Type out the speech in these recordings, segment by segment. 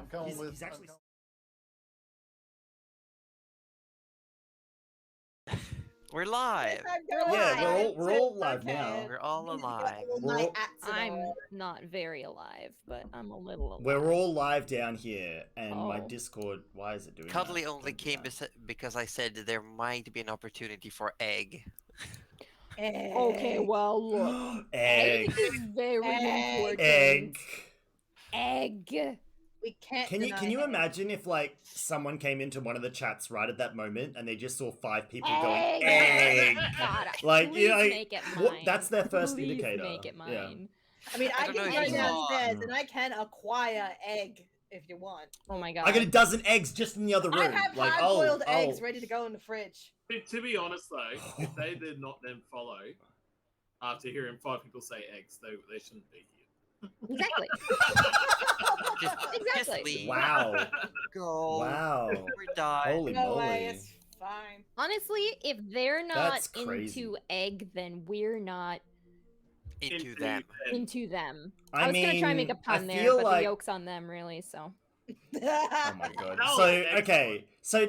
I'm coming with. He's actually. We're live. Yeah, we're all live now. We're all alive. I'm not very alive, but I'm a little alive. We're all live down here, and my Discord. Why is it doing Cuddly that? only came because I said there might be an opportunity for egg. Okay, well, look. Egg. Egg is very important. Egg. We can't. Can you imagine if like someone came into one of the chats right at that moment and they just saw 5 people going egg? God, like you know, make it mine. that's their first Please indicator. Make it mine. Yeah. I mean, I can go downstairs Mm. and I can acquire egg if you want. Oh my god! I got a dozen eggs just in the other room. I have like, hard-boiled eggs ready to go in the fridge. To be honest, though, if they did not then follow after hearing 5 people say eggs, they shouldn't be here. Exactly. Just wow. Go. Wow. We die. Holy No moly. way, it's fine. Honestly, if they're not That's crazy. into egg, then we're not into them. into them. I was gonna try and make a pun there, but the yoke's on them, really. So. Oh my god. So okay, so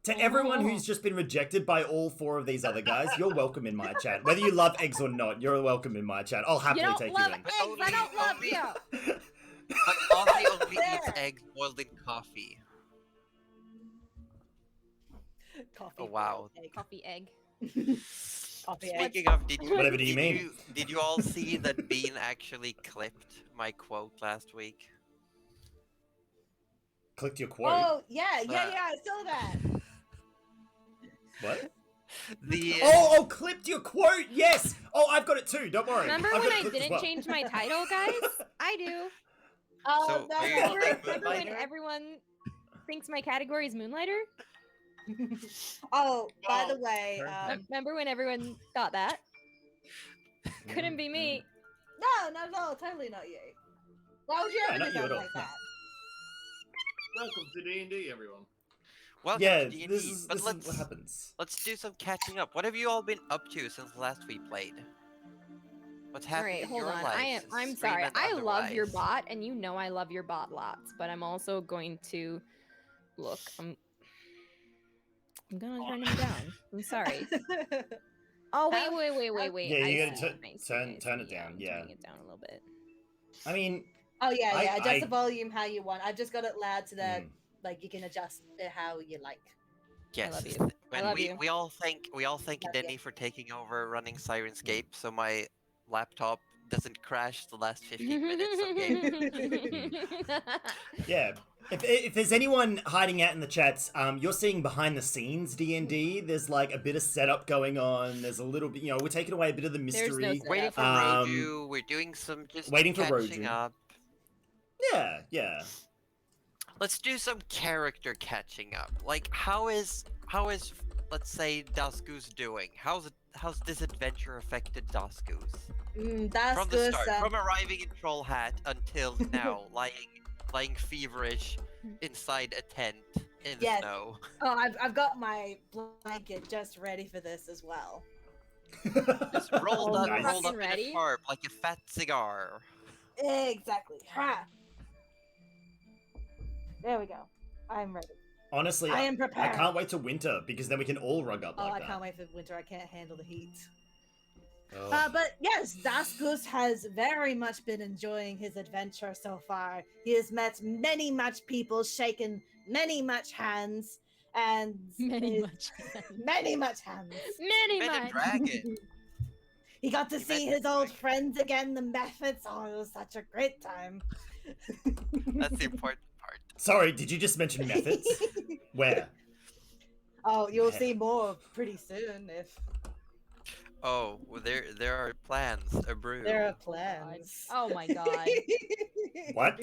to everyone who's just been rejected by all 4 of these other guys, you're welcome in my chat. Whether you love eggs or not, you're welcome in my chat. I'll happily take you in. Eggs, I don't love you. But Aussie only eats eggs boiled in coffee. Coffee. Oh wow. Coffee egg. Coffee egg. Speaking of, Whatever do you mean? Did you all see that Bean actually clipped my quote last week? Clicked your quote. Oh yeah, I saw that. What? The Oh, clipped your quote. Yes. Oh, I've got it too. Don't worry. Remember I've when got it I clipped as didn't well. change my title, guys? I do. Oh, So, no, are you no, like Remember when Moonlighter? everyone thinks my category is Moonlighter? Oh, by the way, Remember when everyone thought that? Couldn't be me. no, totally not you. Why would you ever not do you that at all. like that? Welcome to D&D, everyone. Welcome Yeah, to D&D. this is But what happens. let's do some catching up. What have you all been up to since last we played? What's happening Alright, in hold your on. lives? I'm stream sorry. and I love your otherwise? bot, and you know I love your bot lots, but I'm also going to look. I'm gonna turn him down. I'm sorry. Oh wait. Yeah, you I gotta see. turn it down. I'm Yeah. turning it down a little bit. I mean. Oh yeah. Adjust I- the volume how you want. I've just got it loud so that like you can adjust it how you like. Yes. love you. And I love you. we all thank Love Denny you. for taking over running Sirenscape, so my laptop doesn't crash the last 15 minutes of game. Yeah. If there's anyone hiding out in the chats, you're seeing behind the scenes D&D. There's like a bit of setup going on. There's a little bit, we're taking away a bit of the There's no mystery. setup. Waiting for Roju. We're doing some just waiting for catching Roju. up. Yeah. Let's do some character catching up. Like, how is let's say Dasku's doing? How's this adventure affected Dasku's? That's From the good. start, from arriving in Troll Hat until now, lying feverish inside a tent in the Yes. snow. Oh, I've got my blanket just ready for this as well. Just rolled up, Nice. rolled up in Ready? a tarp like a fat cigar. Exactly. Ha. There we go. I'm ready. Honestly, I am I prepared. can't wait to winter because then we can all rug up Oh, like I that. can't wait for winter. I can't handle the heat. Oh. But yes, Daskus has very much been enjoying his adventure so far. He has met many much people, shaken many much hands, and Many is- many much hands. Many Met a much. dragon. He got to He see met his the old dragon. friends again, the methods. Oh, it was such a great time. That's the important part. Sorry, did you just mention methods? Where? Oh, you'll see more pretty soon if Oh, well, there are plans a brew. there are plans. Oh my god. What?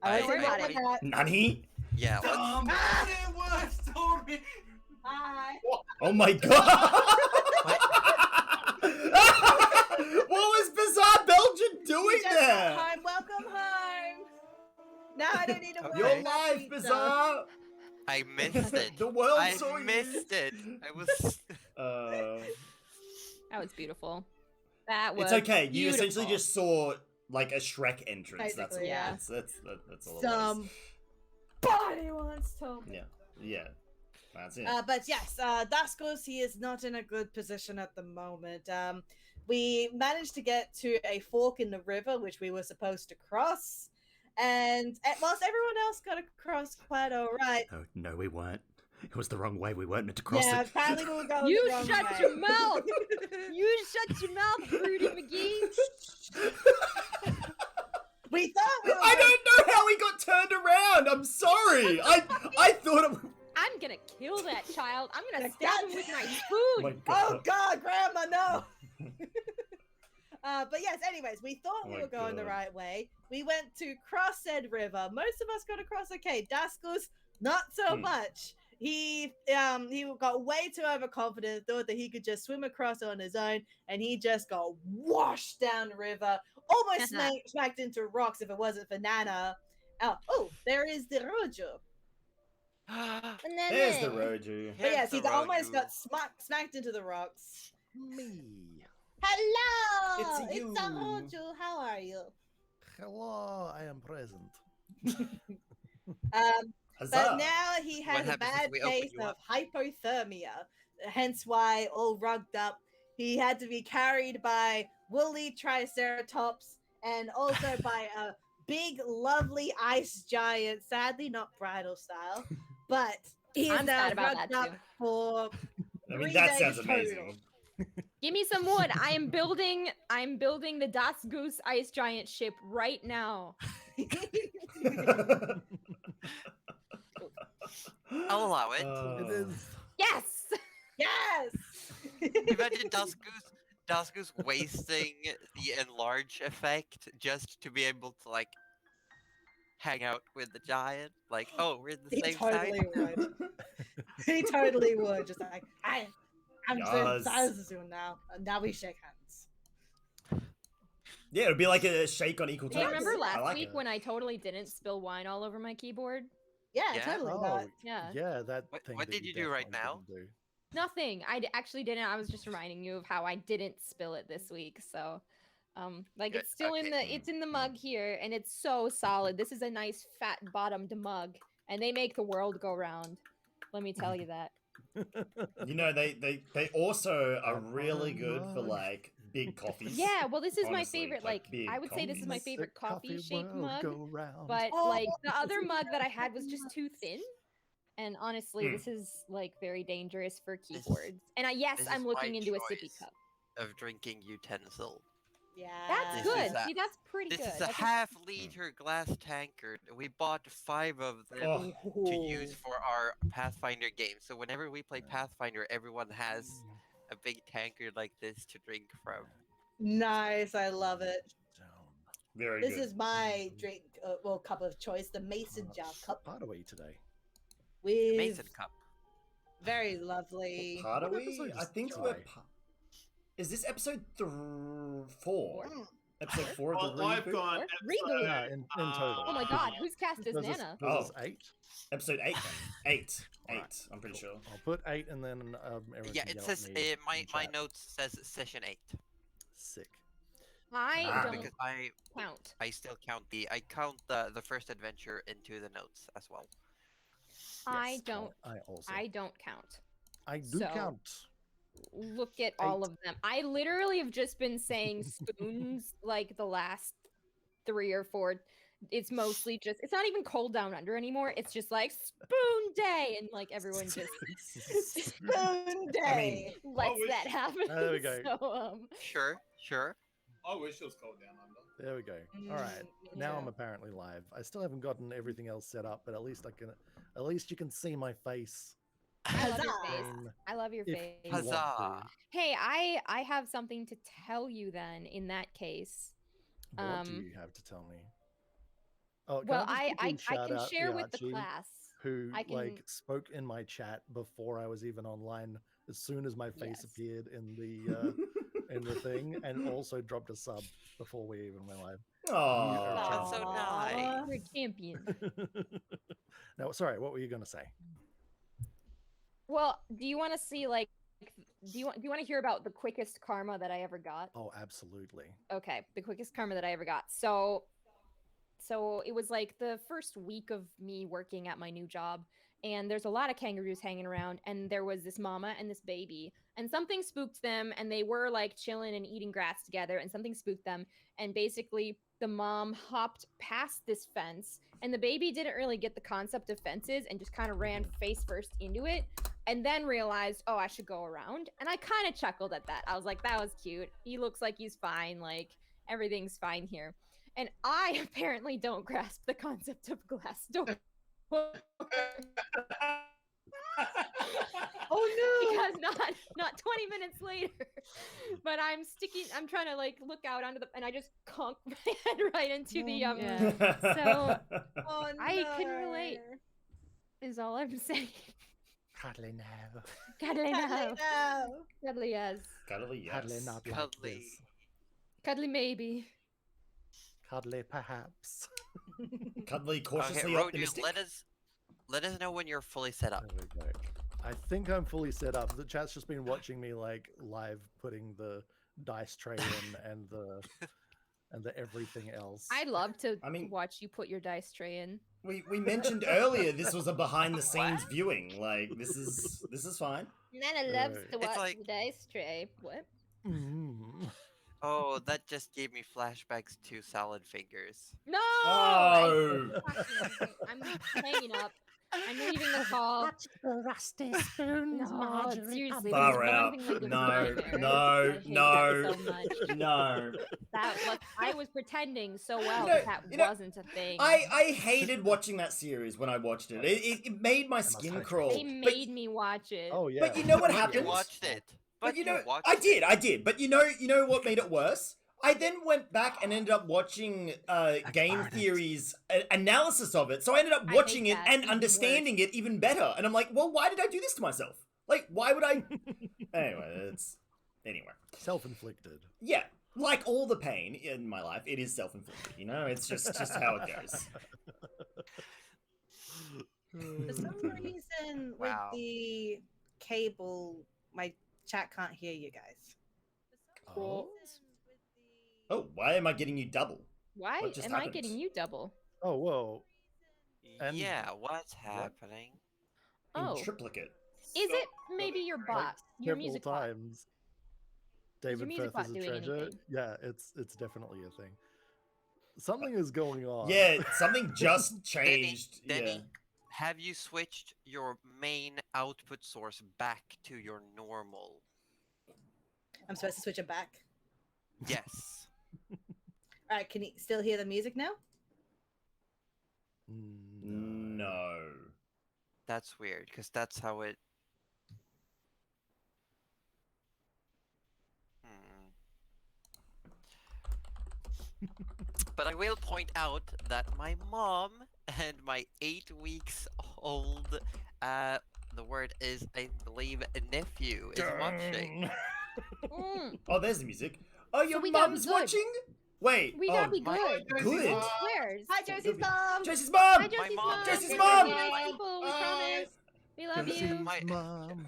I I- don't worry about I- that. Nani? Yeah. Let's, Hi. Oh my god! What was Bizarre Belgian doing You just there? got home. Welcome home. Now I don't need to worry. You're about live, pizza. Bizarre! I missed it. The world I saw you. missed it. I was. Uh, That was beautiful. That was it's okay. You beautiful. essentially just saw like a Shrek entrance. That's all. Basically, yeah. That's all. It was. Somebody once told me. Yeah. That's it. But yes, Daskos, he is not in a good position at the moment. We managed to get to a fork in the river, which we were supposed to cross, and whilst everyone else got across quite all right. No, we weren't. It was the wrong way. We weren't meant to cross Yeah, it. apparently we were going You the wrong shut way. your mouth! You shut your mouth, Rudy McGee! We thought we were. I don't know how we got turned around. I'm sorry. I thought it. I'm gonna kill that child. I'm gonna God stab him with my spoon. My Oh God. God, Grandma, no. But yes, anyways, we thought Oh we my were going the God. right way. We went to cross said river. Most of us got across okay. Daskos, not so much. He got way too overconfident, thought that he could just swim across on his own, and he just got washed down the river, almost smacked into rocks if it wasn't for Nana. Oh, there is the Rojo. There's the Roju. But yes, Here's he the almost Roju. got smacked into the rocks. Me. Hello, It's you. Rojo. How are you? Hello, I am present. Huzzah. But now he What has a happens if bad we open case you of up? hypothermia, hence why, all rugged up, he had to be carried by woolly triceratops and also by a big, lovely ice giant. Sadly, not bridal style, but he is I'm now sad about rugged that up for I mean, 3 that days sounds total. amazing. Give me some wood. I'm building the Das Goose ice giant ship right now. I'll allow it. It is. Yes! Yes. Imagine Duskus wasting the enlarge effect just to be able to like hang out with the giant. Like, oh, we're the He same totally side. would. He totally would. Just like, I'm Yes. soon now. And now we shake hands. Yeah, it'd be like a shake on equal Do you terms. remember I last like week it. when I totally didn't spill wine all over my keyboard? Yeah, Yeah. totally. Oh, But Yeah. that What- thing. what that did you do right definitely now? didn't do. Nothing. Actually didn't. I was just reminding you of how I didn't spill it this week. So, like Good, it's still in okay. it's in the mug here, and it's so solid. This is a nice fat bottomed mug, and they make the world go round. Let me tell you that. You know, they also are That really bottom good for mug. like big coffees. Yeah, well, this is my Honestly, favorite. like, Like, big I would say this is my coffees. favorite The coffee shaped world mug. go round. But Oh. like the other mug that I had was just too thin. And honestly, Hmm. this is like very dangerous for This- keyboards. And this I'm is looking my into a sippy choice. cup. Of drinking utensil. yeah. That's This good. is a- See, that's pretty This good. is a That's half-liter glass tankard. We bought 5 of them Oh, to use for our Pathfinder game. So whenever we play Pathfinder, everyone has a big tankard like this to drink from. Nice. I love it. Down. very This good. is my drink, cup of choice, the mason jar cup Part away today. with Mason cup. very lovely. Part of What we? episode I is think this we're. today? Is this episode 4? Mm. Episode 4 of the Well, I've reboot? gone Or episode, Reboot. Yeah, in total. Oh my god, whose cast is Does this- Nana? does this Oh. 8? Episode 8 then. 8. 8. Alright, I'm pretty sure. I'll put 8 and then Eric Yeah, can it yell says at me my in my chat. notes says session 8 Sick. I Ah. don't because I count. still count the the first adventure into the notes as well. I Yes, don't. I also. I don't count. I do so- count. Look at all of them. I literally have just been saying spoons like the last 3 or 4. It's mostly just. It's not even cold down under anymore. It's just like spoon day, and like everyone just Spoon day. lets wish- that happen. There we go. So, Sure. I wish it was cold down under. There we go. All right. Now I'm Yeah. apparently live. I still haven't gotten everything else set up, but at least I can. At least you can see my face. I love your Huzzah. face. Um, I love your if face. you want to. Huzzah. Hey, I have something to tell you then. In that case, What do Um, you have to tell me? Oh, well, just I quickly shout can out share with the Archie, class. who I can- like spoke in my chat before I was even online. As soon as my face Yes. appeared in the thing, and also dropped a sub before we even went live. Aww. That's so nice. You're a champion. No, sorry. What were you gonna say? Well, do you want to see like Do you want to hear about the quickest karma that I ever got? Oh, absolutely. Okay, the quickest karma that I ever got. So it was like the first week of me working at my new job, and there's a lot of kangaroos hanging around, and there was this mama and this baby, and something spooked them, and they were like chilling and eating grass together, and something spooked them, and basically the mom hopped past this fence, and the baby didn't really get the concept of fences and just kind of ran face first into it, and then realized, oh, I should go around. And I kind of chuckled at that. I was like, that was cute. He looks like he's fine. Like, everything's fine here. And I apparently don't grasp the concept of glass door. Oh no! Because not 20 minutes later, but I'm trying to like look out onto and I just conk my head right into the So Oh no! I can relate. Is all I'm saying. Cuddly now. Cuddly now. No. Cuddly yes. Cuddly, yes. Cuddly not like Cuddly. this. Cuddly maybe. Cuddly perhaps. Cuddly, Okay, cautiously Road, optimistic. let us know when you're fully set up. There we go. I think I'm fully set up. The chat's just been watching me like live putting the dice tray in and the everything else. I'd love to I mean- watch you put your dice tray in. We mentioned earlier this was a behind the scenes viewing. Like this is fine. Nana loves to It's watch like- the dice tray. What? Mm. Oh, that just gave me flashbacks to salad fingers. No! Oh. I'm hanging up. I'm leaving the call. Rusty spoons, No, seriously. Far there's out. nothing like a No, nightmare. no, I hate no, that so much. No. I was pretending so well You know- that you know, wasn't a thing. I hated watching that series when I watched it. It made my must skin hurt you. crawl. They made me watch it. Oh yeah. But you know what You happened? watched it. But you know, watched I it. did. But you know what made it worse? I then went back and ended up watching Game Burned it. Theory's analysis of it. So I ended up I hate watching it that. and Even understanding it even better. And I'm like, well, why did I do this to myself? Like, why would I? Anyway. Self-inflicted. Yeah, like all the pain in my life, it is self-inflicted. You know, it's just how it goes. For some reason, Wow. with the cable, my chat can't hear you guys. Oh. Oh, why am I getting you double? Why What just am I happened? getting you double? Oh whoa. And- Yeah, what's happening? Oh, In triplicate. is it maybe your bot? Your Several music bot? times. David music Firth bot is a doing treasure. anything? Yeah, it's definitely a thing. Something is going on. Yeah, something just changed. Denny, Yeah. have you switched your main output source back to your normal? I'm supposed to switch it back. Yes. All right, can you still hear the music now? No. That's weird, because that's how it... But I will point out that my mom and my 8 weeks old, the word is, I believe, nephew is watching. Mm, Oh, there's the music. Oh, your we gotta be mum's good. watching? Wait. we oh, gotta be my- good. Good. Swears. Hi, Josie's mom. Josie's mom! Hi, Josie's mom. mom. Josie's We're mom. really nice people, we promise. We love Josie's you. My- mom.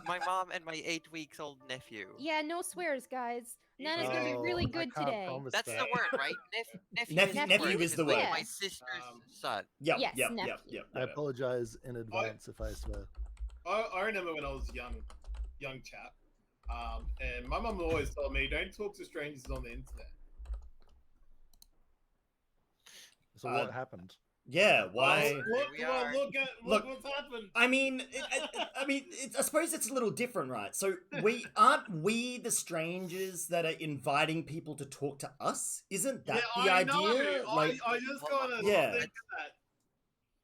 My mom and my 8 weeks old nephew. Yeah, no swears, guys. Nana's gonna be Oh, really I good can't today. promise That's that. the word, right? Nephew, Nephew is the word. My Yeah. sister's Um, son. Yep, Yes, yep, nephew. yep, yep, I yep. apologize in advance if I swear. I remember when I was young chap, and my mum always told me, "Don't talk to strangers on the internet." So Uh, what happened? Yeah, why? Look, we are. look Look. what's happened. I mean, I suppose it's a little different, right? So aren't we the strangers that are inviting people to talk to us? Isn't that the I idea? know. Like, I just gotta Yeah. think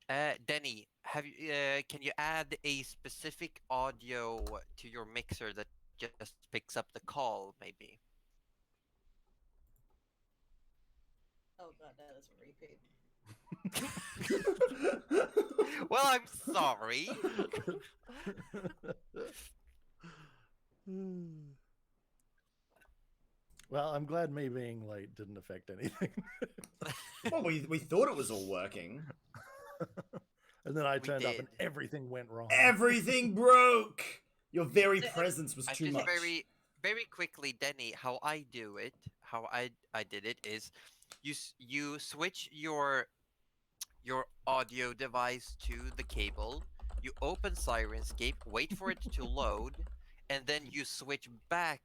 that. Denny, have you? Can you add a specific audio to your mixer that just picks up the call, maybe? Oh god, that was a repeat. Well, I'm sorry. Well, I'm glad me being late didn't affect anything. well, we thought it was all working. And then I We turned up and did. everything went wrong. Everything broke. Your very So- presence was I too just much. very quickly, Denny. How I do it, how I did it is, you switch your audio device to the cable. You open Sirenscape, wait for it to load, and then you switch back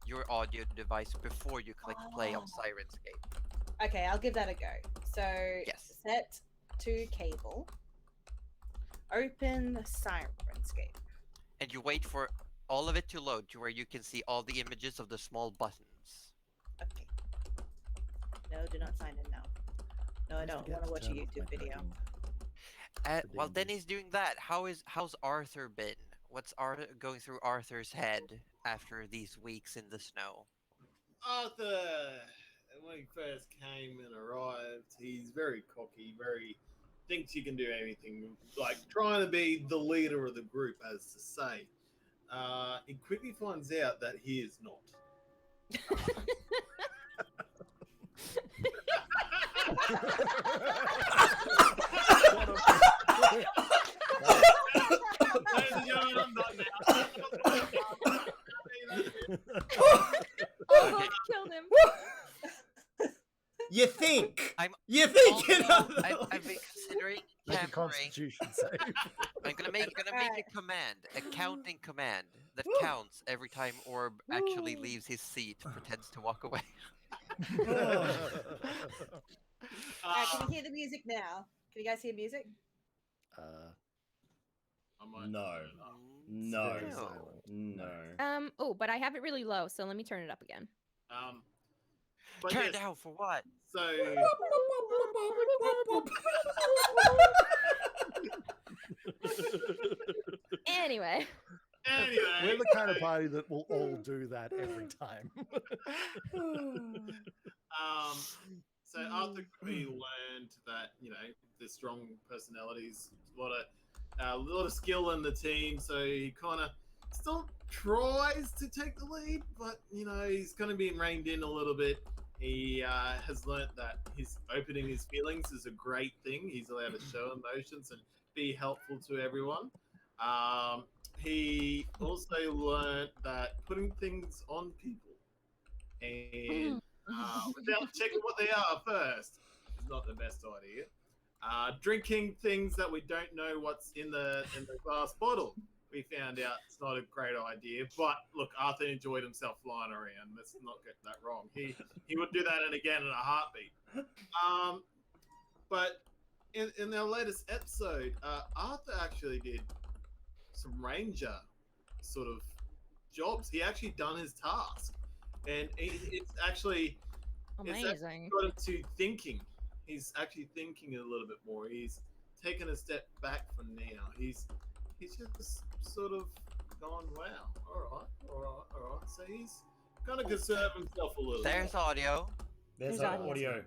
your audio device before you click play on Oh. Sirenscape. Okay, I'll give that a go. So Yes. set to cable. Open Sirenscape. And you wait for all of it to load to where you can see all the images of the small buttons. Okay. No, do not sign in now. No, I always don't forget want to watch a turn off my YouTube video. cooking. While D&D. Denny's doing that, how's Arthur been? What's going through Arthur's head after these weeks in the snow? Arthur, when he first came and arrived, he's very cocky, very thinks he can do anything, like trying to be the leader of the group, as to say. He quickly finds out that he is not. Ladies and gentlemen, I'm not now. Almost killed him. You think? You Also, think? I've been considering Make a hammering. Constitution save. I'm gonna make Alright. a command, a counting command that counts every time Orb actually leaves his seat, pretends to walk away. Can you hear the music now? Can you guys hear music? I might No. turn it up. No. Very No. silent. No. Oh, but I have it really low, so let me turn it up again. But Turn yes, down for what? so Anyway. anyway, We're the kind of party that will all do that every time. So Arthur quickly learned that the strong personalities, a lot of skill in the team. So he kind of still tries to take the lead, but he's kind of being reined in a little bit. He has learnt that opening his feelings is a great thing. He's allowed to show emotions and be helpful to everyone. He also learnt that putting things on people and without checking what they are first is not the best idea. Drinking things that we don't know what's in the glass bottle, we found out it's not a great idea. But look, Arthur enjoyed himself flying around. Let's not get that wrong. He would do that and again in a heartbeat. But in their latest episode, Arthur actually did some ranger sort of jobs. He actually done his task, and it's actually Amazing. got him to thinking. He's actually thinking a little bit more. He's taken a step back for now. He's just sort of gone, wow, all right. So he's kind of conserve himself a little. There's audio. There's There's our audio.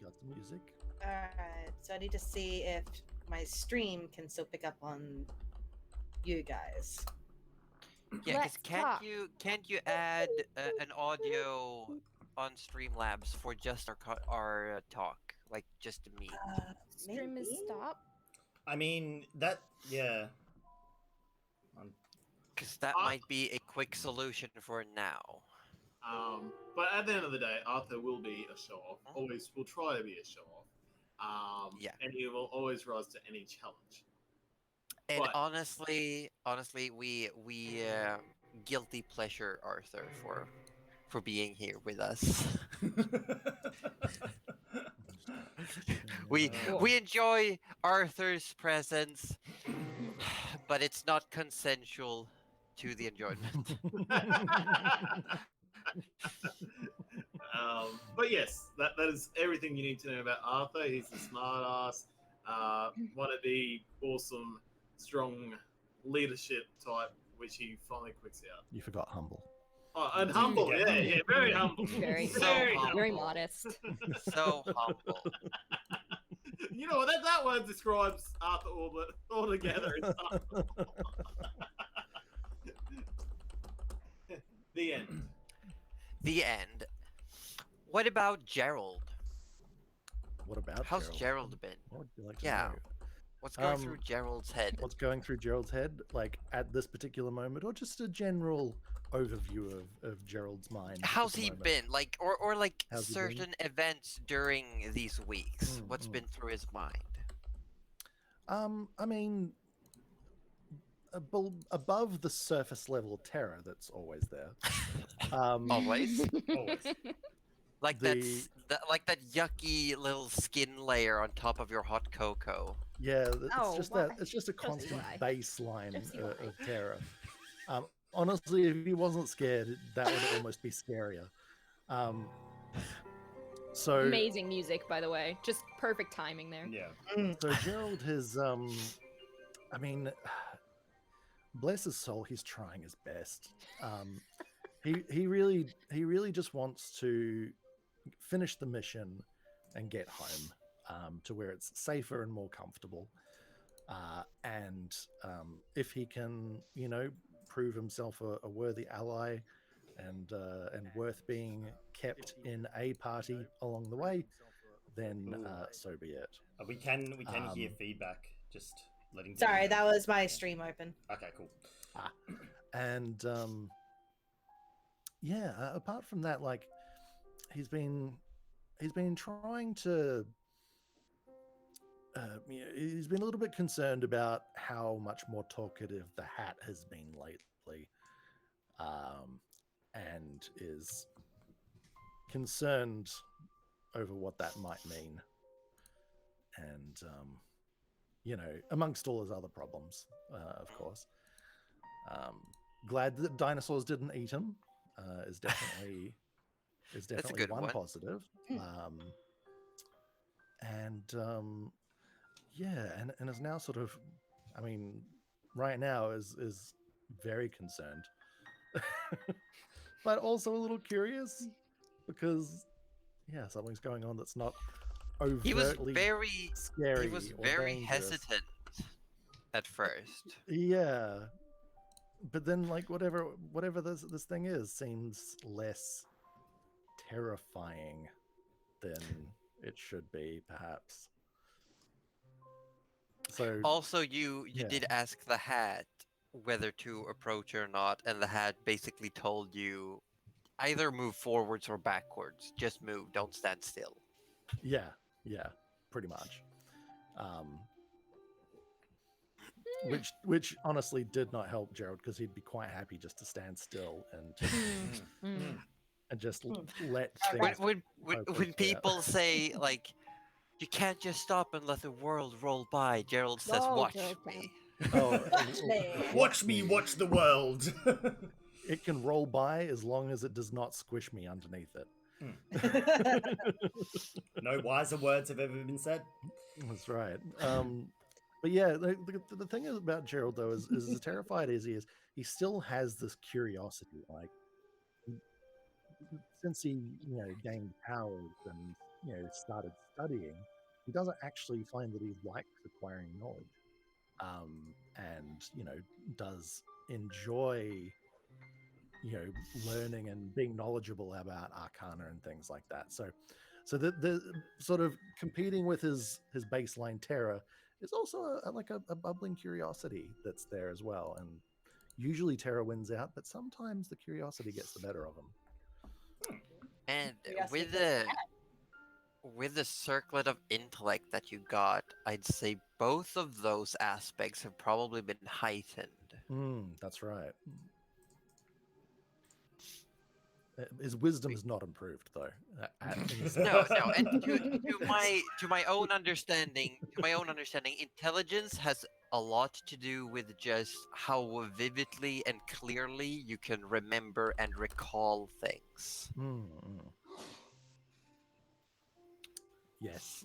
Got the music. Alright, so I need to see if my stream can still pick up on you guys. Yeah, because Let's can't you add an audio on Streamlabs for just our talk, like just me? Stream is Maybe? stop. I mean, yeah. Because that might be a quick solution for now. But at the end of the day, Arthur will be a show-off. Always will try to be a show-off. Yeah. And he will always rise to any challenge. And But- honestly, we guilty pleasure Arthur for being here with us. We enjoy Arthur's presence, but it's not consensual to the enjoyment. But yes, that is everything you need to know about Arthur. He's a smart ass, one of the awesome, strong leadership type, which he finally quicks out. You forgot humble. Oh, and humble, yeah, very humble. Very, So very humble. modest. So humble. You know what? That word describes Arthur altogether. It's humble. The end. The end. What about Gerald? What about How's Gerald? Gerald been? What would you like to Yeah. What's going through Gerald's head? What's going through Gerald's head, like at this particular moment, or just a general overview of Gerald's mind? at How's the he moment? been? Like, or like How's he been? certain events during these weeks. What's been through his mind? I mean, above the surface level terror that's always there. Always. Always. Like The- like that yucky little skin layer on top of your hot cocoa. Yeah, it's Oh, just why? that. It's just a constant why. baseline Just of why. terror. Honestly, if he wasn't scared, that would almost be scarier. So Amazing music, by the way. Just perfect timing there. Yeah. So Gerald has, I mean, bless his soul, he's trying his best. He really just wants to finish the mission and get home, to where it's safer and more comfortable. And if he can, prove himself a worthy ally and worth being kept in a party along the way, then so be it. We can hear feedback. Just letting. Sorry, know. that was my stream open. Okay, cool. And yeah, apart from that, like he's been trying to. He's been a little bit concerned about how much more talkative the hat has been lately, and is concerned over what that might mean. And amongst all his other problems, of course. Glad that dinosaurs didn't eat him is definitely That's a good one one. positive. Yeah, and is now sort of, I mean, right now is very concerned, but also a little curious because something's going on that's not overtly He was very scary. He was or very dangerous. hesitant at first. Yeah, but then like whatever this thing is seems less terrifying than it should be, perhaps. So Also, you Yeah. did ask the hat whether to approach or not, and the hat basically told you either move forwards or backwards. Just move, don't stand still. yeah, pretty much. Which honestly did not help Gerald, because he'd be quite happy just to stand still and just let things. When hopefully play out. people say like you can't just stop and let the world roll by, Gerald says, Oh, "Watch Gerald me." Watch me watch the world. It can roll by as long as it does not squish me underneath it. No wiser words have ever been said. That's right. But yeah, the thing is about Gerald, though, is as terrified as he is, he still has this curiosity. Like, since he, gained powers and, started studying, he doesn't actually find that he likes acquiring knowledge. And, does enjoy, learning and being knowledgeable about arcana and things like that. So the sort of competing with his baseline terror is also a bubbling curiosity that's there as well. And usually terror wins out, but sometimes the curiosity gets the better of him. And Curiosity with the circlet of intellect that you got, I'd say both of those aspects have probably been heightened. That's right. His wisdom is not improved, though. No. And to my own understanding, intelligence has a lot to do with just how vividly and clearly you can remember and recall things. Yes,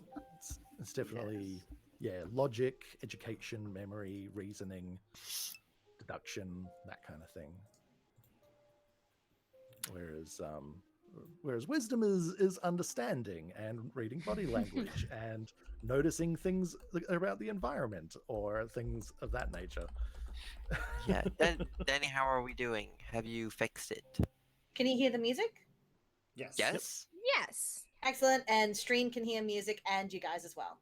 it's definitely logic, education, memory, reasoning, deduction, that kind of thing. Whereas wisdom is understanding and reading body language and noticing things about the environment or things of that nature. Yeah, Danny, how are we doing? Have you fixed it? Can you hear the music? Yes. Yes. Yes. Excellent. And stream can hear music and you guys as well.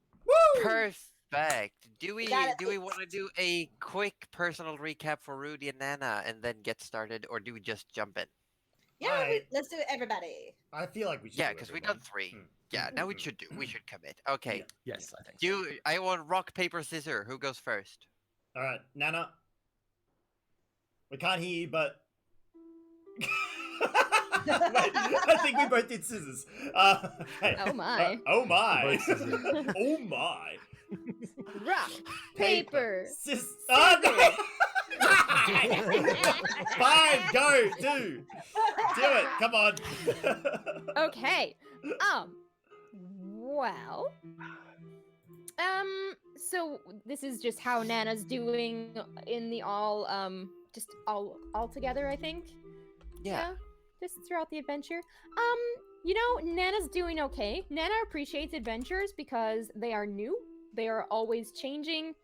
Perfect. Perfect. Do we Got it. want to do a quick personal recap for Rudy and Nana and then get started, or do we just jump in? Yeah, let's do it, everybody. I feel like we should. Yeah, because we done 3. Yeah, now we should commit. Okay. Yes, I think. So. I want rock paper scissors. Who goes first? All right, Nana. We can't hear you, but. Wait, I think we both did scissors. Okay. Oh my. Oh my. Both scissors. Oh my. Rock, paper, Scissors. Oh, no. Fine, go, do it. Come on. Okay. Well. So this is just how Nana's doing in the just all together, I think. Yeah. Just throughout the adventure. Nana's doing okay. Nana appreciates adventures because they are new. They are always changing.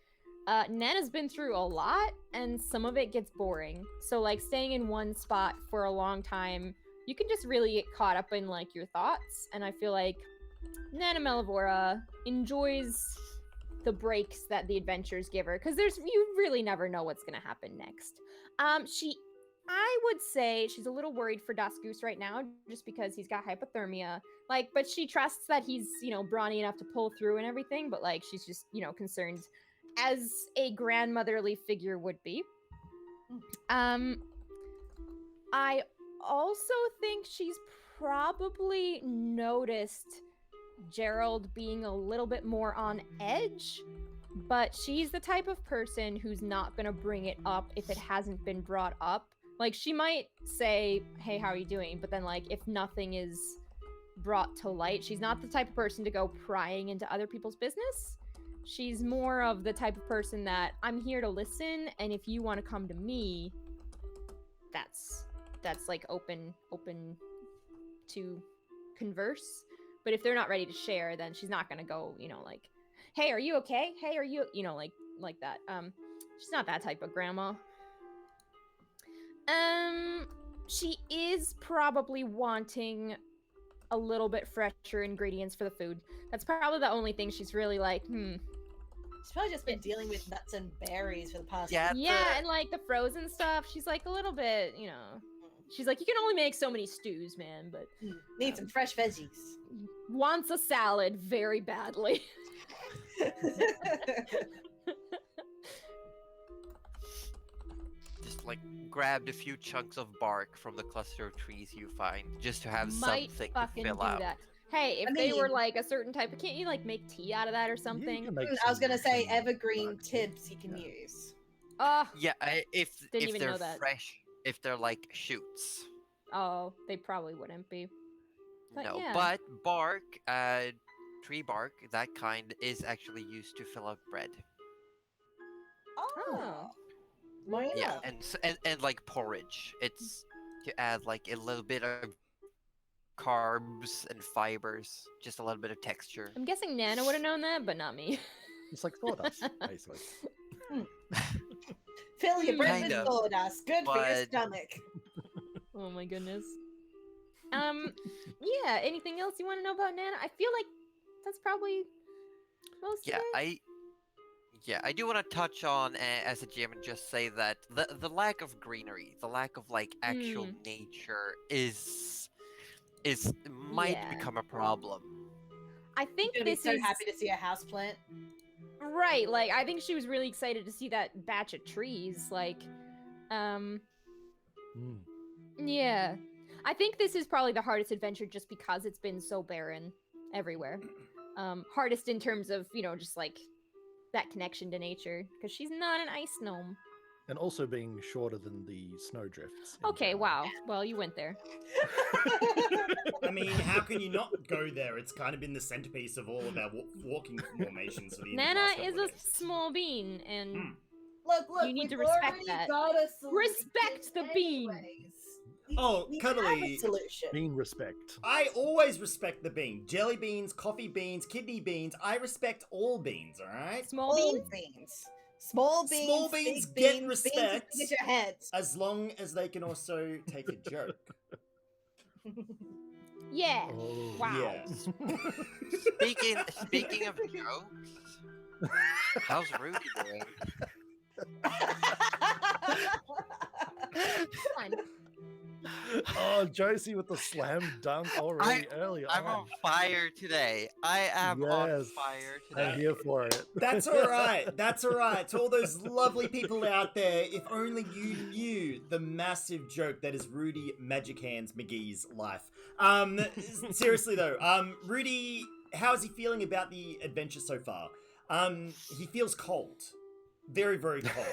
Nana's been through a lot, and some of it gets boring. So, like, staying in one spot for a long time, you can just really get caught up in, like, your thoughts. And I feel like Nana Melivora enjoys the breaks that the adventures give her, because you really never know what's going to happen next. I would say she's a little worried for Das Goose right now, just because he's got hypothermia. Like, but she trusts that he's, brawny enough to pull through and everything, but, like, she's just, concerned as a grandmotherly figure would be. I also think she's probably noticed Gerald being a little bit more on edge, but she's the type of person who's not going to bring it up if it hasn't been brought up. Like, she might say, hey, how are you doing? But then, like, if nothing is brought to light, she's not the type of person to go prying into other people's business. She's more of the type of person that, I'm here to listen, and if you want to come to me, that's like open to converse. But if they're not ready to share, then she's not gonna go, like, hey, are you okay? Hey, are you, like that. She's not that type of grandma. She is probably wanting a little bit fresher ingredients for the food. That's probably the only thing she's really like, She's probably just been dealing with nuts and berries for the past. Yeah, and like the frozen stuff. She's like a little bit, She's like, you can only make so many stews, man. But need some fresh veggies. Wants a salad very badly. Just like grabbed a few chunks of bark from the cluster of trees you find, just to have Might something fucking to fill do out. that. Hey, if they were like a certain type of, can't you like make tea out of that or something? I was gonna say evergreen tips you can use. Yeah, if even they're know that. fresh, if they're like shoots. Oh, they probably wouldn't be. But No, yeah. but bark, tree bark, that kind is actually used to fill out bread. Oh. Why not? Yeah, and like porridge, it's to add like a little bit of carbs and fibers, just a little bit of texture. I'm guessing Nana would have known that, but not me. It's like sawdust, basically. Fill your bread Kind with of, sawdust. Good for your but- stomach. Oh my goodness. Yeah, anything else you want to know about Nana? I feel like that's probably most of it. I do want to touch on as a GM and just say that the lack of greenery, the lack of like actual nature might Yeah. become a problem. I think You're gonna be this so is happy to see a houseplant. right. Like, I think she was really excited to see that batch of trees. Like, yeah. I think this is probably the hardest adventure just because it's been so barren everywhere. Hardest in terms of, just like that connection to nature, because she's not an ice gnome. And also being shorter than the snowdrifts. in Okay, general. wow. Well, you went there. I mean, how can you not go there? It's kind of been the centerpiece of all of our walking formations for the Nana last is couple a of days. small bean, and Look, You need to we've respect already that. got a Respect solution the bean. anyways. Oh, we have cuddly. a solution. Being respect. I always respect the bean. Jelly beans, coffee beans, kidney beans. I respect all beans, alright? small All beans. beans. Small beans. Small beans big get beans, respect. Beans get your heads. As long as they can also take a joke. Yeah. Oh. Wow. Yeah. Speaking of jokes, How's Rudy doing? Fine. Oh, Josie with the slam dunk already early I'm on. on fire today. I am on Yes, fire I'm today. here for it. That's all right. That's all right. To all those lovely people out there, if only you knew the massive joke that is Rudy Magic Hands McGee's life. Seriously though, Rudy, how is he feeling about the adventure so far? He feels cold, very, very cold.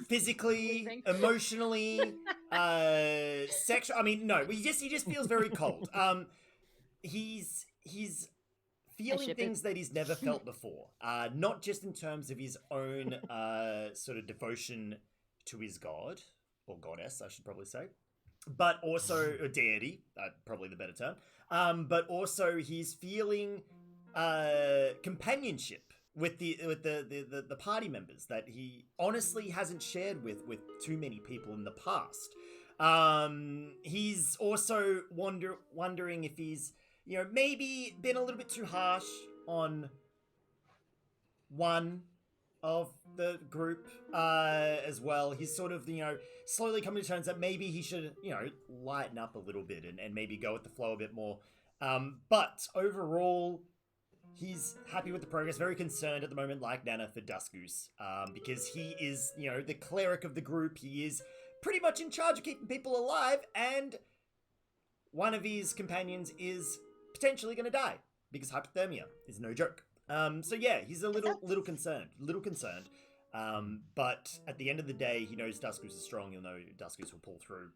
Physically, Leaving. emotionally, sexual. I mean, no, he just feels very cold. He's feeling ship things that he's never felt before. Not just in terms of his own sort of devotion to his god, or goddess, I should probably say, but also a deity, probably the better term. But also he's feeling companionship with the party members that he honestly hasn't shared with too many people in the past. He's also wondering if he's, you know, maybe been a little bit too harsh on one of the group as well. He's sort of, you know, slowly coming to terms that maybe he should, you know, lighten up a little bit and maybe go with the flow a bit more. But overall, he's happy with the progress, very concerned at the moment, like Nana, for Duskus, because he is, you know, the cleric of the group. He is pretty much in charge of keeping people alive, and one of his companions is potentially going to die because hypothermia is no joke. So yeah, he's a little concerned. But at the end of the day, he knows Duskus is strong. He'll know Duskus will pull through.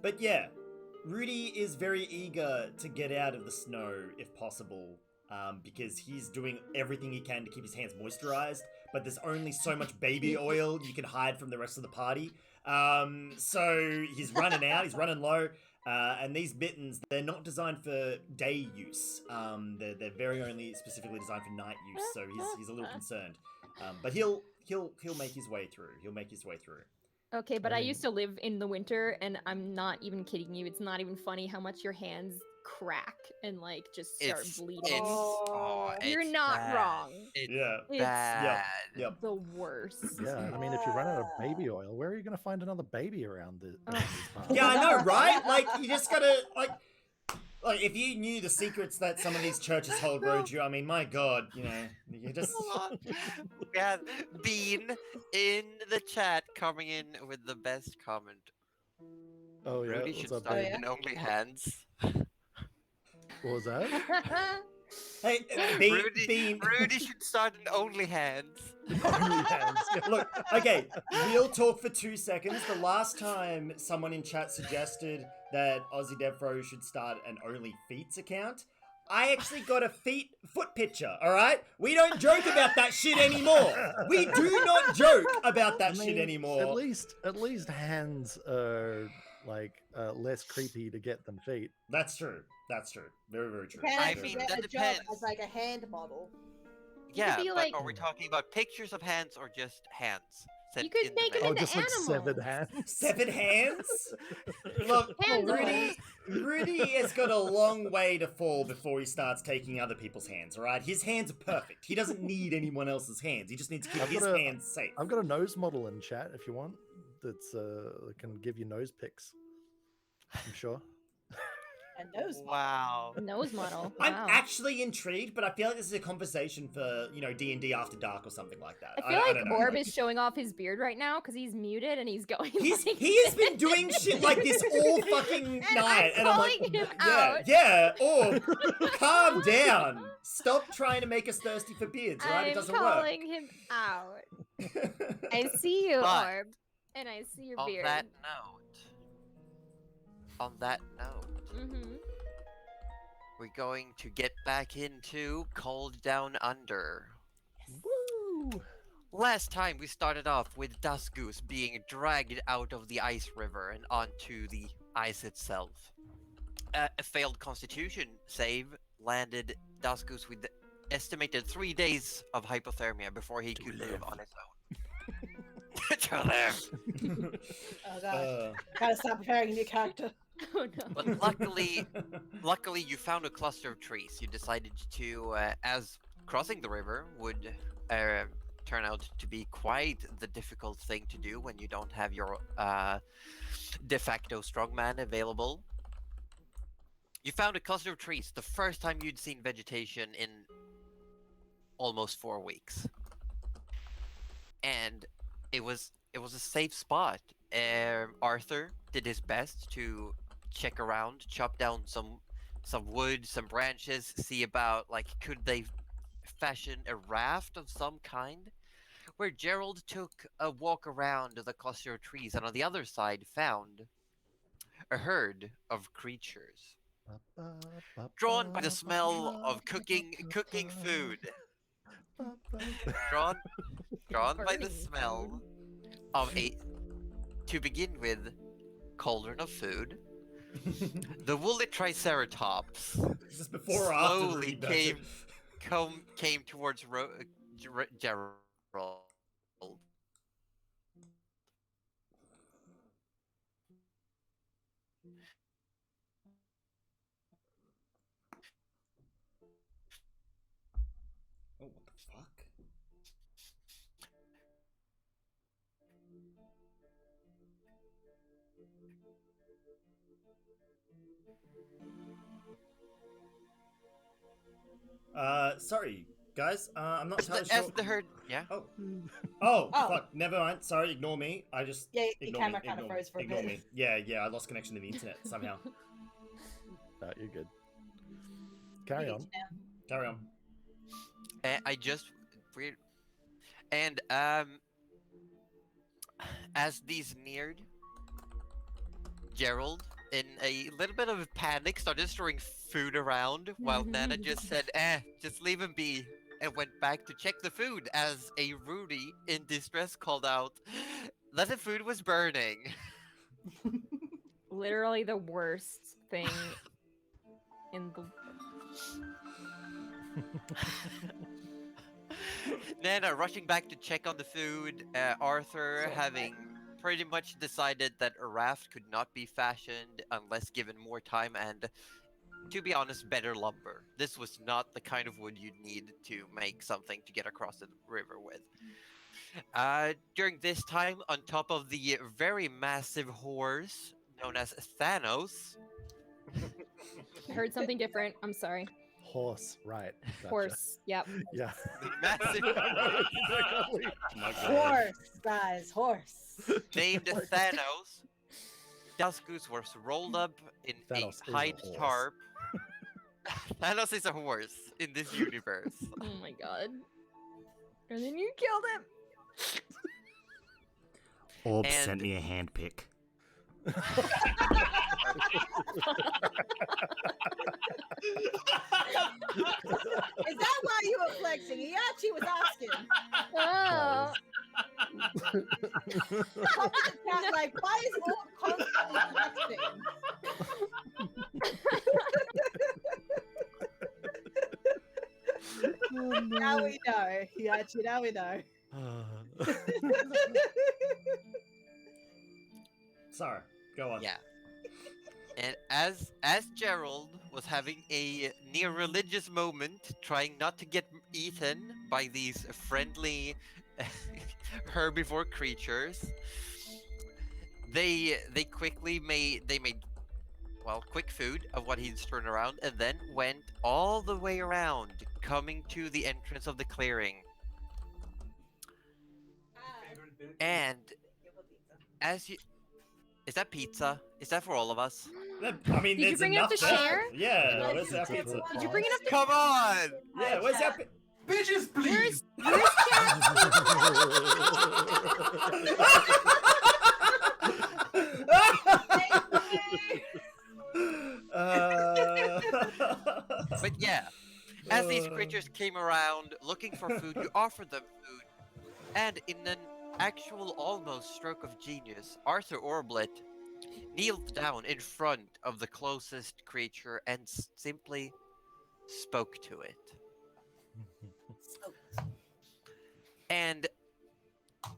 But yeah, Rudy is very eager to get out of the snow if possible, because he's doing everything he can to keep his hands moisturized, but there's only so much baby oil you can hide from the rest of the party. So he's running out, he's running low, and these mittens, they're not designed for day use. They're very only specifically designed for night use, so he's a little concerned. But he'll make his way through. Okay, but I used to live in the winter, and I'm not even kidding you. It's not even funny how much your hands crack and like just start bleeding. You're it's not bad. wrong. It's It's bad. Yep. the worst. Yeah, I mean, if you run out of baby oil, where are you going to find another baby around these parts? Yeah, I know, right? Like, you just gotta, like, if you knew the secrets that some of these churches hold, Roju, I mean, my god, you know, you just... We have Bean in the chat coming in with the best comment. Oh yeah, Rudy what's should up, start baby? in OnlyHands. What was that? Hey, Rudy should start in OnlyHands. OnlyHands. Look, okay, real talk for 2 seconds. The last time someone in chat suggested that AussieDevFro should start an OnlyFeets account, I actually got a foot picture, alright? We don't joke about that shit anymore. We do not joke about that shit anymore. At least hands are like less creepy to get than feet. That's true. Very, very true. You can't I actually mean, get that a job depends. as like a hand model. Yeah, be but like- are we talking about pictures of hands or just hands? You could make the them Oh, into just like animals. 7 hands. 7 hands? Look, Hands Rudy has got a long way to fall before he starts taking other people's hands, alright? His hands are perfect. He doesn't need anyone else's hands. He just needs to keep his hands safe. I've got a nose model in chat if you want. That's can give you nose pics. I'm sure. A nose model. Wow. Nose model. I'm Wow. actually intrigued, but I feel like this is a conversation for, you know, D&D After Dark or something like that. I feel like don't know. Orb is showing off his beard right now because he's muted and he's going. He like has been doing shit like this all fucking night, and I'm like, calling him yeah, out. yeah, Orb, calm down. Stop trying to make us thirsty for beards, right? It I'm doesn't calling him out. work. I see you, But Orb, and I see your On beard. that note, Mm-hmm. we're going to get back into Cold Down Under. Woo! Last time we started off with Duskus being dragged out of the ice river and onto the ice itself. A failed constitution save landed Duskus with the estimated 3 days of hypothermia before he could live on his own. To live! Oh god. Gotta stop preparing a new character. Oh no. But luckily you found a cluster of trees. You decided to, as crossing the river would turn out to be quite the difficult thing to do when you don't have your de facto strongman available. You found a cluster of trees, the first time you'd seen vegetation in almost 4 weeks, and it was a safe spot. Arthur did his best to check around, chop down some wood, some branches, see about like could they fashion a raft of some kind. Where Gerald took a walk around the cluster of trees and on the other side found a herd of creatures. Drawn by the smell of cooking food. Drawn by the smell of to begin with, cauldron of food. The woolly triceratops Is this before or after slowly Rudy does it? came towards Gerald. Oh, what the fuck? Sorry, guys. I'm not entirely sure. As the herd, yeah. Oh, fuck. Never mind. Sorry, ignore me. I just Yeah, your ignore camera me. kind of Ignore me. froze for a Ignore bit. me. Yeah. I lost connection to the internet somehow. No, you're good. Carry on. Carry on. I just weird, and as these neared, Gerald, in a little bit of panic, started throwing food around, while Nana just said, just leave him be, and went back to check the food, as a Rudy in distress called out that the food was burning. Literally the worst thing in the... Nana rushing back to check on the food, Arthur having pretty much decided that a raft could not be fashioned unless given more time and, to be honest, better lumber. This was not the kind of wood you'd need to make something to get across the river with. During this time, on top of the very massive horse known as Thanos. I heard something different. I'm sorry. Horse, right. Gotcha. Horse. Yep. Yeah. The massive Horse, guys, horse. named Thanos. Duskus was rolled up in Thanos is a a hide horse. tarp. Thanos is a horse in this universe. Oh my god. And then you killed him. Orb And- sent me a hand pick. Is that why you were flexing? He actually was asking. Oh. Like, why is Orb constantly flexing? Now we know. Now we know. Sorry, go on. Yeah. And as Gerald was having a near religious moment, trying not to get eaten by these friendly herbivore creatures, they quickly made quick food of what he'd strewn around, and then went all the way around, coming to the entrance of the clearing. And as you, is that pizza? Is that for all of us? I mean, Did you there's bring enough enough to there. share? Yeah, where's our pizza? Did you bring enough to... Come on! Yeah, where's our pizza? Bitches, please! Where's But yeah, as these creatures came around looking for food, you offered them food. And in an actual almost stroke of genius, Arthur Orblet kneeled down in front of the closest creature and simply spoke to it. And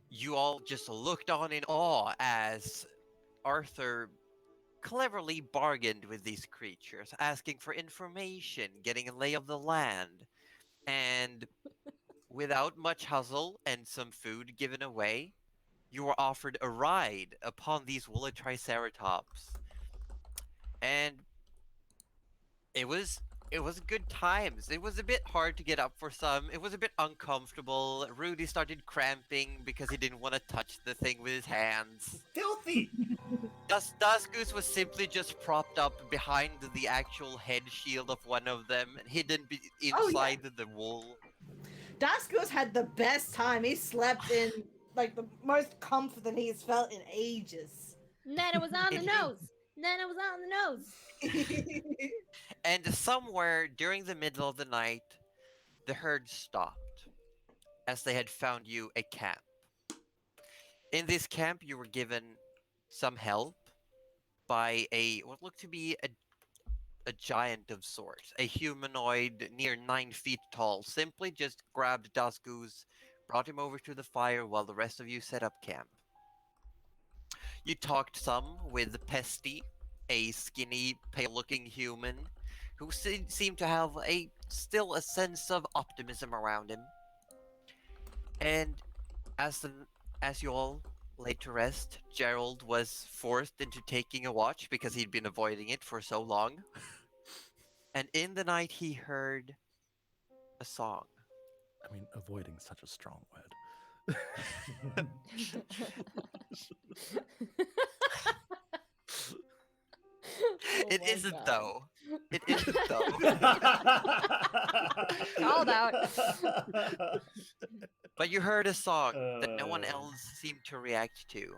you all just looked on in awe as Arthur cleverly bargained with these creatures, asking for information, getting a lay of the land. And without much hustle and some food given away, you were offered a ride upon these woolly triceratops. And it was it was good times. It was a bit hard to get up for some. It was a bit uncomfortable. Rudy started cramping because he didn't want to touch the thing with his hands. Filthy. Duskus was simply just propped up behind the actual head shield of one of them, hidden inside the wool. Daskus had the best time. He slept in like the most comfort that he's felt in ages. Nana was on the nose. Nana was on the nose. And somewhere during the middle of the night, the herd stopped, as they had found you a camp. In this camp, you were given some help by what looked to be a giant of sorts, a humanoid near 9 feet tall. Simply just grabbed Duskus, brought him over to the fire while the rest of you set up camp. You talked some with Pesty, a skinny, pale-looking human who seemed to have still a sense of optimism around him. And as you all laid to rest, Gerald was forced into taking a watch because he'd been avoiding it for so long. And in the night, he heard a song. I mean, avoiding such a strong word. It isn't though. It isn't though. Called out. But you heard a song that no one else seemed to react to.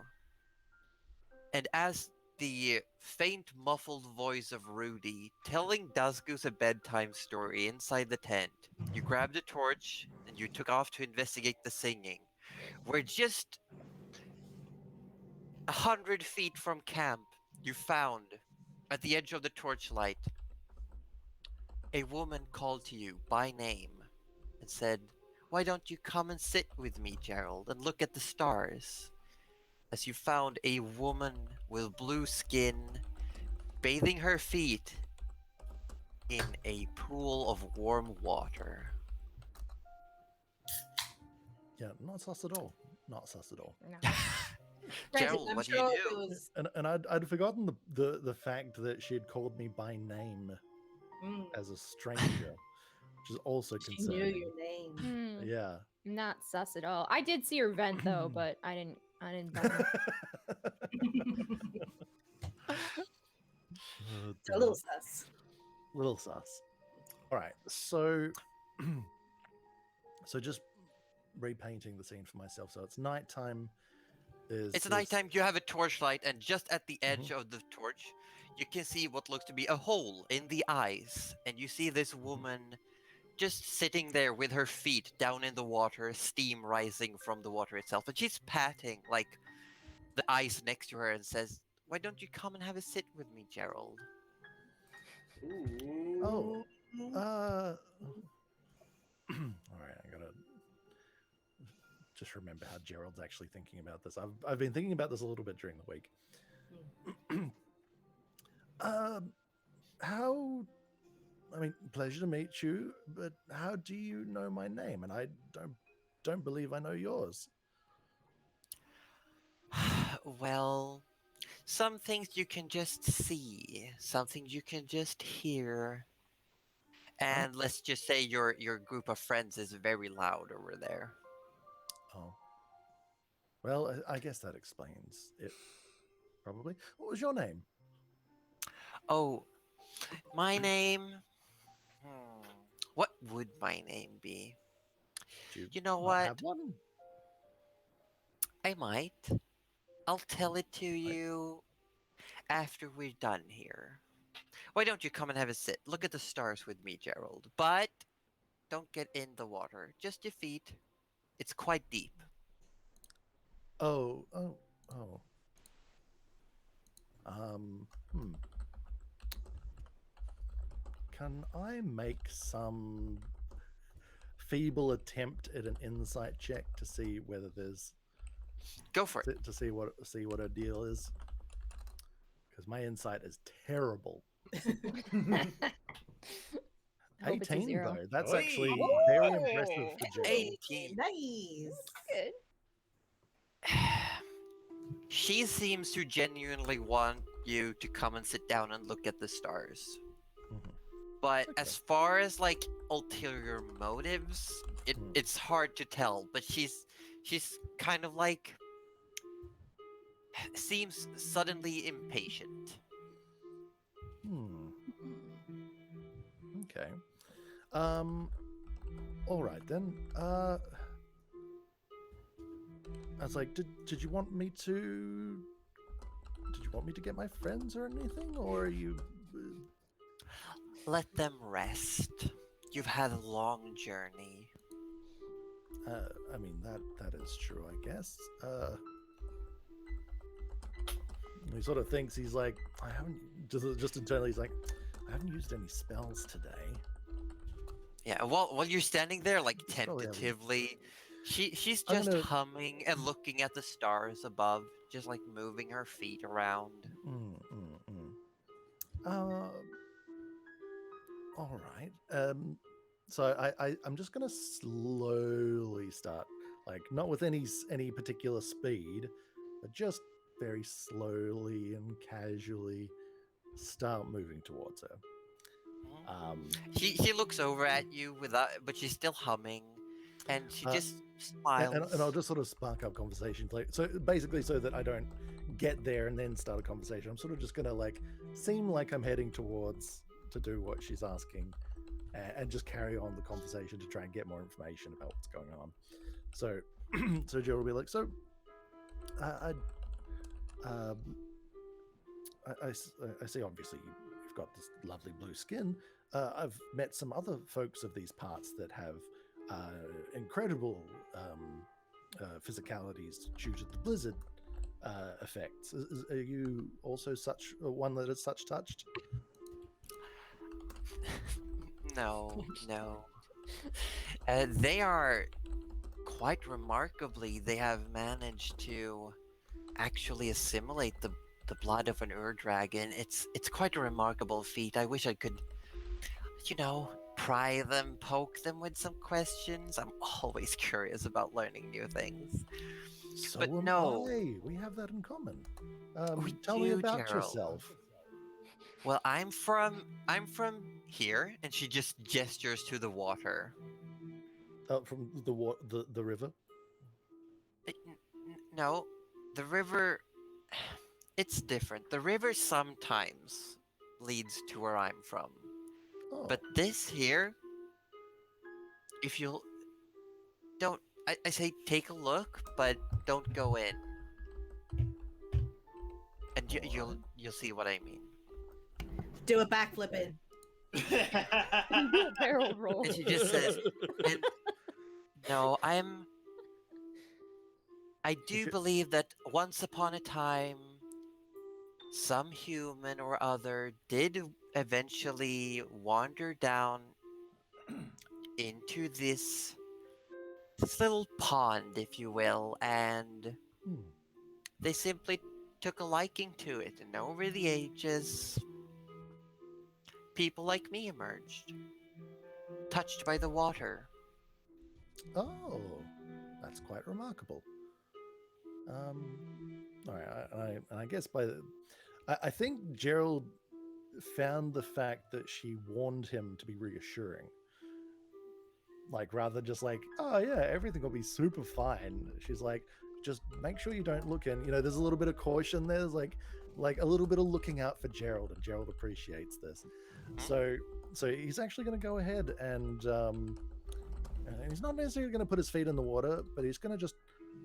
And as the faint, muffled voice of Rudy telling Duskus a bedtime story inside the tent, you grabbed a torch and you took off to investigate the singing. Where just 100 feet from camp, you found, at the edge of the torchlight, a woman called to you by name and said, "Why don't you come and sit with me, Gerald, and look at the stars?" As you found a woman with blue skin bathing her feet in a pool of warm water. Yeah, not sus at all. Not sus at all. No. Gerald, I'm what do sure you it do? was- And I'd forgotten the fact that she had called me by name Mm, as a stranger, which is also she knew concerning. your name. Hmm, Yeah. not sus at all. I did see her vent though, but I didn't bother. Oh, It's a little sus. little sus. All right, so so just repainting the scene for myself. So it's nighttime. It's nighttime, you have a torchlight, and just at the edge of the torch, you can see what looks to be a hole in the ice. And you see this woman just sitting there with her feet down in the water, steam rising from the water itself. And she's patting, like, the ice next to her and says, "Why don't you come and have a sit with me, Gerald?" Oh, all right. I gotta just remember how Gerald's actually thinking about this. I've been thinking about this a little bit during the week. How? I mean, pleasure to meet you, but how do you know my name? And I don't believe I know yours. Well, some things you can just see, some things you can just hear. And let's just say your group of friends is very loud over there. Oh. Well, I guess that explains it. Probably. What was your name? Oh, my name? What would my name be? Do You know not what? have one? I might. I'll tell it to you after we're done here. Why don't you come and have a sit? Look at the stars with me, Gerald. But don't get in the water. Just your feet. It's quite deep. Oh. Can I make some feeble attempt at an insight check to see whether there's Go for it. to see what her deal is? Because my insight is terrible. I hope it's a 18 0. though. That's Oi. actually very impressive for Gerald. 18. Nice. Good. She seems to genuinely want you to come and sit down and look at the stars. Mhm. But Okay. as far as like ulterior motives, it's hard to tell. But she's kind of like seems suddenly impatient. Okay. All right then. I was like, did you want me to? Did you want me to get my friends or anything, or are you? Let them rest. You've had a long journey. I mean that is true, I guess. He sort of thinks, he's like, I haven't just internally. He's like, I haven't used any spells today. Yeah, while you're standing there, like Probably haven't. tentatively, she's I'm just gonna- humming and looking at the stars above, just like moving her feet around. All right. So I'm just gonna slowly start, like not with any particular speed, but just very slowly and casually start moving towards her. She looks over at you but she's still humming, and she just smiles. And I'll just sort of spark up conversations, like so basically, so that I don't get there and then start a conversation. I'm sort of just gonna like seem like I'm heading towards to do what she's asking, and just carry on the conversation to try and get more information about what's going on. So, so Jill will be like, so, I see. Obviously, you've got this lovely blue skin. I've met some other folks of these parts that have incredible physicalities due to the blizzard effects. Are you also such one that is such touched? No. They are quite remarkably. They have managed to actually assimilate the blood of an ur-dragon. It's quite a remarkable feat. I wish I could, pry them, poke them with some questions. I'm always curious about learning new things. So But am no. I. We have that in common. We Tell me do, about Gerald. yourself. Well, I'm from here, and she just gestures to the water. From the river. No, the river. It's different. The river sometimes leads to where I'm from. Oh, But this here, if you'll don't, I say take a look, but don't go in, and you'll see what I mean. Do a backflip in. Barrel roll. And she just says, and, "No, I do believe that once upon a time, some human or other did eventually wander down into this little pond, if you will, and they simply took a liking to it, and over the ages, people like me emerged, touched by the water." Oh, that's quite remarkable. All right, I guess I think Gerald found the fact that she warned him to be reassuring. Like, rather than just like, oh yeah, everything will be super fine. She's like, just make sure you don't look in. There's a little bit of caution there. There's like a little bit of looking out for Gerald, and Gerald appreciates this. So he's actually going to go ahead and he's not necessarily going to put his feet in the water, but he's going to just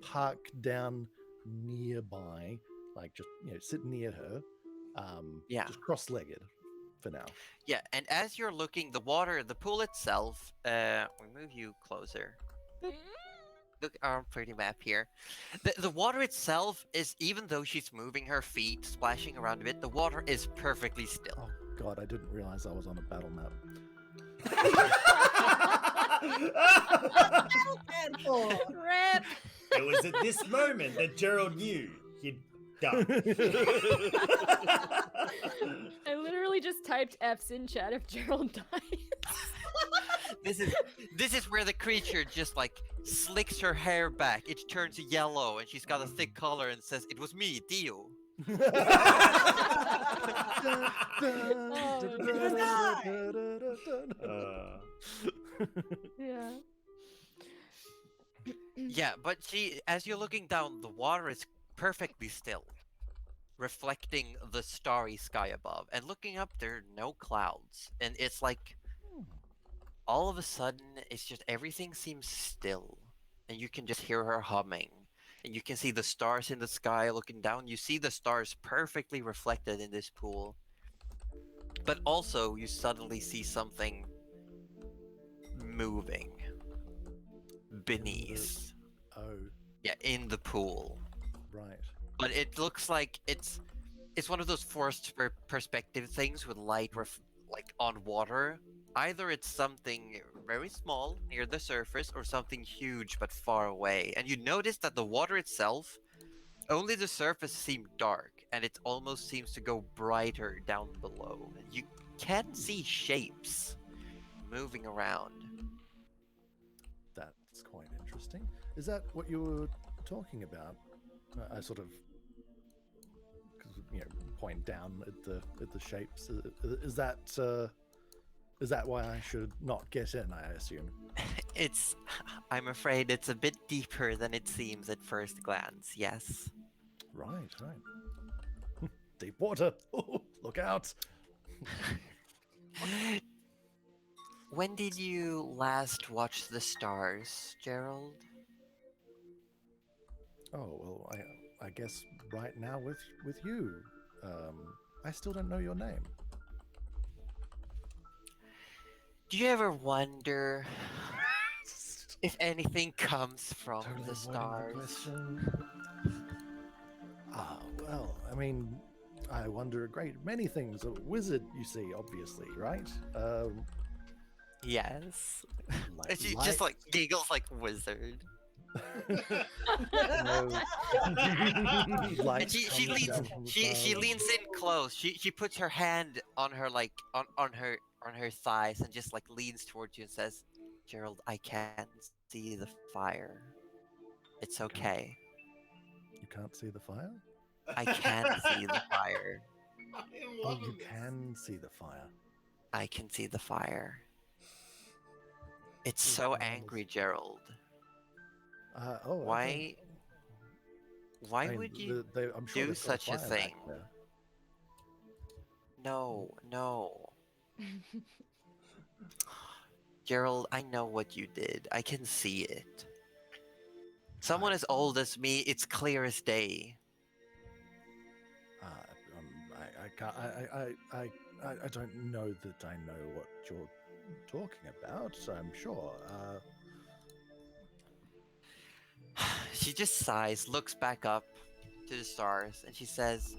park down nearby, like just sit near her. Yeah. Just cross-legged for now. Yeah, and as you're looking, the pool itself, we move you closer. Look at our pretty map here. The water itself is, even though she's moving her feet, splashing around a bit, the water is perfectly still. Oh god, I didn't realize I was on a battle map. Rip. It was at this moment that Gerald knew he'd done. I literally just typed F's in chat if Gerald dies. This is where the creature just like slicks her hair back. It turns yellow, and she's got a thick collar and says, "It was me, Dio." Yeah. Yeah, but as you're looking down, the water is perfectly still, reflecting the starry sky above. And looking up, there are no clouds. And it's like, all of a sudden, it's just everything seems still. And you can just hear her humming. And you can see the stars in the sky looking down. You see the stars perfectly reflected in this pool. But also, you suddenly see something moving beneath. Oh, Yeah, in the pool. right. But it looks like it's one of those forced perspective things with light like on water. Either it's something very small near the surface or something huge but far away. And you notice that the water itself, only the surface seemed dark, and it almost seems to go brighter down below. You can see shapes moving around. That's quite interesting. Is that what you were talking about? I sort of, point down at the shapes. Is that why I should not get in? I assume. I'm afraid it's a bit deeper than it seems at first glance. Yes. Right. Deep water. Look out. When did you last watch the stars, Gerald? Oh well, I guess right now with you. I still don't know your name. Do you ever wonder if anything comes from Totally the avoiding stars? question. Well, I mean, I wonder a great many things. A wizard, you see, obviously, right? Yes. Like And she light- just like giggles like wizard. No. Light And she comes leans down from the she stars. leans in close. She puts her hand on her like on her thighs and just like leans towards you and says, "Gerald, I can't see the fire. It's okay. You can't see the fire? I can see the fire. I am Oh, loving you this. can see the fire. I can see the fire. It's Ooh, so marvelous. angry, Gerald. Okay. Why I mean, would you I'm sure do they've got such a fire back thing? there. No. Gerald, I know what you did. I can see it. Someone as old as me, it's clear as day. I can't. I don't know that I know what you're talking about. I'm sure. She just sighs, looks back up to the stars, and she says,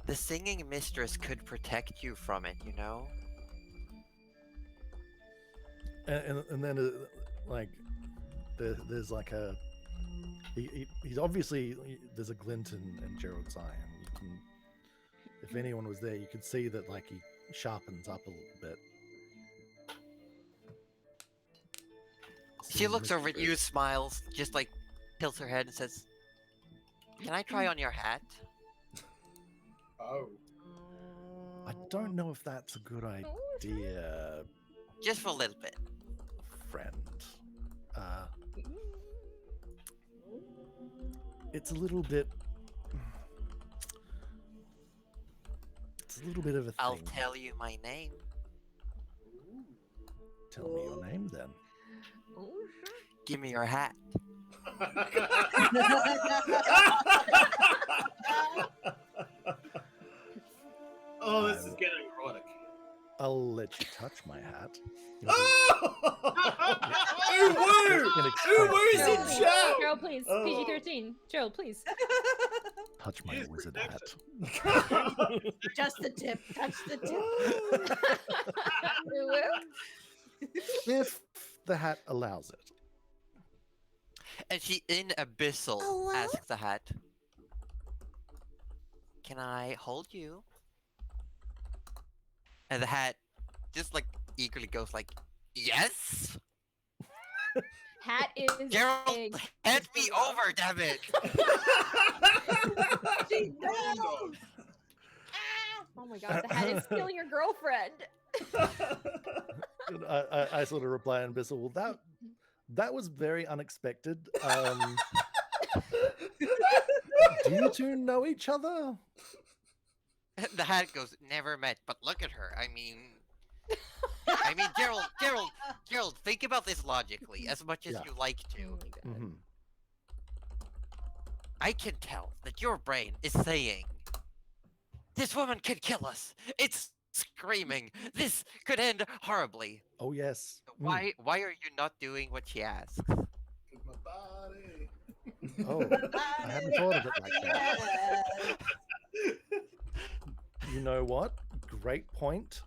"The singing mistress could protect you from it, you know?" And then like there's like a he's obviously there's a glint in Gerald's eye, and you can, if anyone was there, you could see that like he sharpens up a little bit. She looks over at you, smiles, just like tilts her head and says, "Can I try on your hat?" Oh. I don't know if that's a good idea, Just for a little bit. friend. It's a little bit. It's a little bit of a thing. I'll tell you my name. Tell me your name then. Give me your hat. Oh, this is getting erotic. I'll let you touch my hat. Uwu's in chat! Gerald, please. Oh. PG-13. Gerald, please. Touch my wizard hat. Just the tip. Touch the tip. If the hat allows it. And she, in abyssal, Hello? asks the hat, "Can I hold you?" And the hat just like eagerly goes like, "Yes." Hat is Gerald, big. hand me over, damn it! She knows. Oh my god, the hat is stealing your girlfriend. I sort of reply in Bissell, well, that was very unexpected. Do you two know each other? The hat goes, "Never met, but look at her. I mean, Gerald, think about this logically, as much as Yeah. you like Oh to. my god. Mhm. I can tell that your brain is saying, this woman could kill us. It's screaming. This could end horribly. Oh, yes. Why are you not doing what she asks?" My body. Oh, I hadn't thought of it like that. You know what? Great point.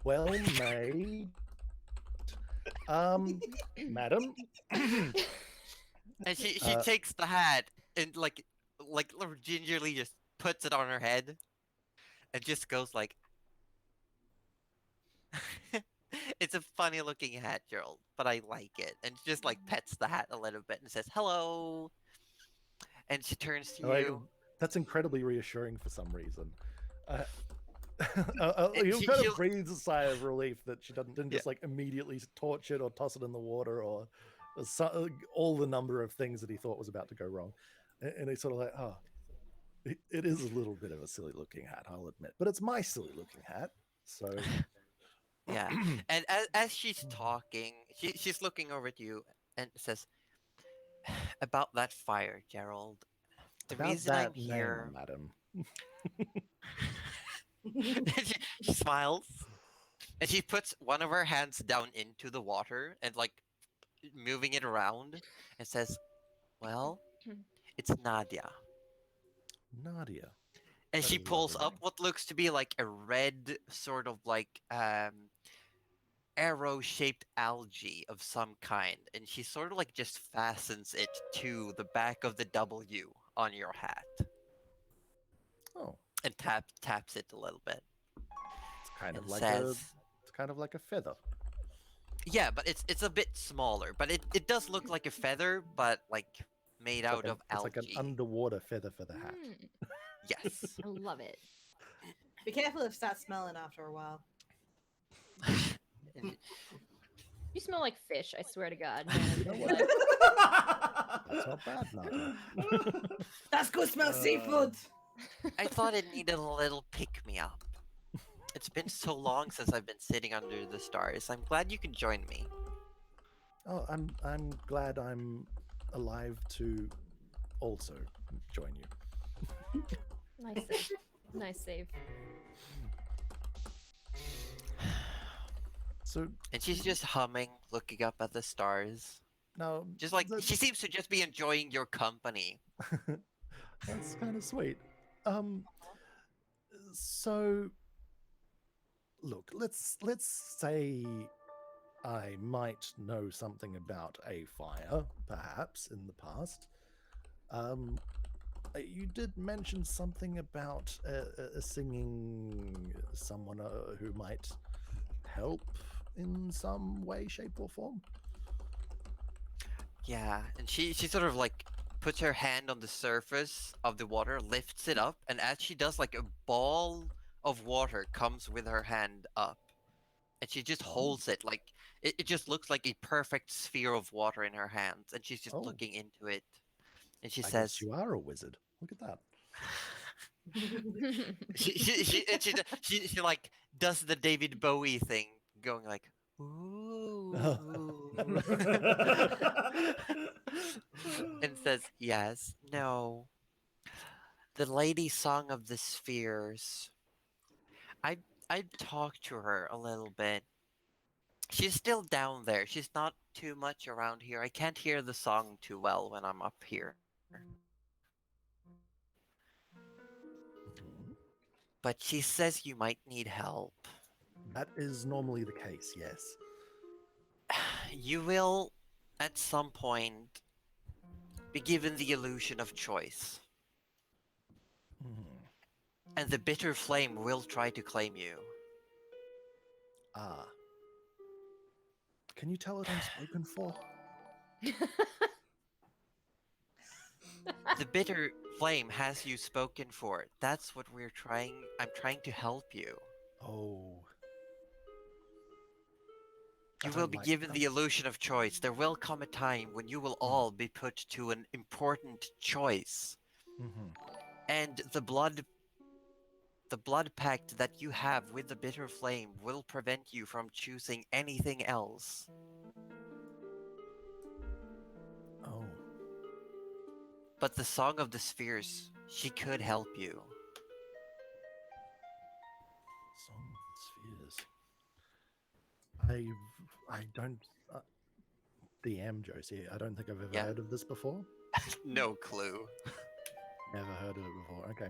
Well made. Madam. And she takes the hat and like gingerly just puts it on her head and just goes like, it's a funny looking hat, Gerald, but I like it. And just like pets the hat a little bit and says, "Hello." And she turns to you. That's incredibly reassuring for some reason. And You she- kind she'll- of breathes a sigh of relief that she didn't Yeah. just like immediately torch it or toss it in the water or all the number of things that he thought was about to go wrong. And he's sort of like, oh, it is a little bit of a silly looking hat, I'll admit, but it's my silly looking hat. So Yeah. And as she's talking, she's looking over at you and says, "About that fire, Gerald. The about reason that I'm here." name, madam. She smiles and she puts one of her hands down into the water and like moving it around and says, "Well, it's Nadia." Nadia. And That she is a pulls lovely up name. what looks to be like a red sort of like arrow-shaped algae of some kind, and she sort of like just fastens it to the back of the W on your hat Oh, and taps it a little bit. it's kind of And like says, it's kind of like a feather. yeah, but it's a bit smaller, but it does look like a feather, but like made It's out like of it's algae. like an underwater feather for the hat. Yes. I love it. Be careful if it starts smelling after a while. And You smell like fish, I swear to God. Man, You know it's what? like- That's not bad, Nadia. That's good smell seafood. I thought it needed a little pick-me-up. It's been so long since I've been sitting under the stars. I'm glad you could join me. Oh, I'm glad I'm alive to also join you. Nice save. Nice save. So And she's just humming, looking up at the stars. now, Just like, that- she seems to just be enjoying your company. that's kind of sweet. So look, let's say I might know something about a fire, perhaps in the past. You did mention something about a singing someone who might help in some way, shape, or form. Yeah, and she sort of like puts her hand on the surface of the water, lifts it up, and as she does, like a ball of water comes with her hand up. And she just holds it like it just looks like a perfect sphere of water in her hands, and she's just Oh. looking into it. And she I says, guess you are a wizard. Look at that. she like does the David Bowie thing, going like, ooh, and says, "Yes, no. The lady song of the spheres. I'd talk to her a little bit. She's still down there. She's not too much around here. I can't hear the song too well when I'm up here. Mhm. But she says you might need help. That is normally the case, yes. You will, at some point, be given the illusion of choice. Mhm. And the bitter flame will try to claim you. Ah, Can you tell it I'm spoken for? The bitter flame has you spoken for. That's what we're trying. I'm trying to help you. Oh. I You don't will be like given them. the illusion of choice. There will come a time when you will all be put to an important choice. Mhm. And the blood pact that you have with the bitter flame will prevent you from choosing anything else. Oh. But the Song of the Spheres, she could help you. Song of the Spheres. I don't. DM Josie. I don't think I've ever Yeah. heard of this before. No clue. Never heard of it before. Okay.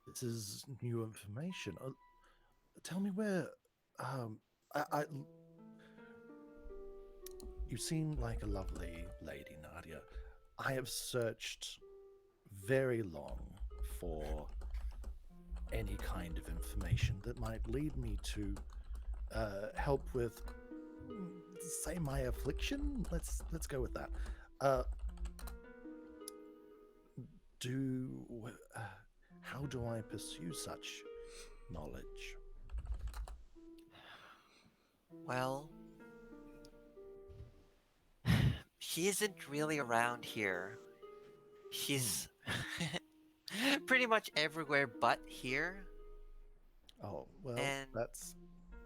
This is new information. Tell me where. I. You seem like a lovely lady, Nadia. I have searched very long for any kind of information that might lead me to help with, say, my affliction. Let's go with that. How do I pursue such knowledge? Well, she isn't really around here. She's pretty much everywhere but here. Oh, well, And that's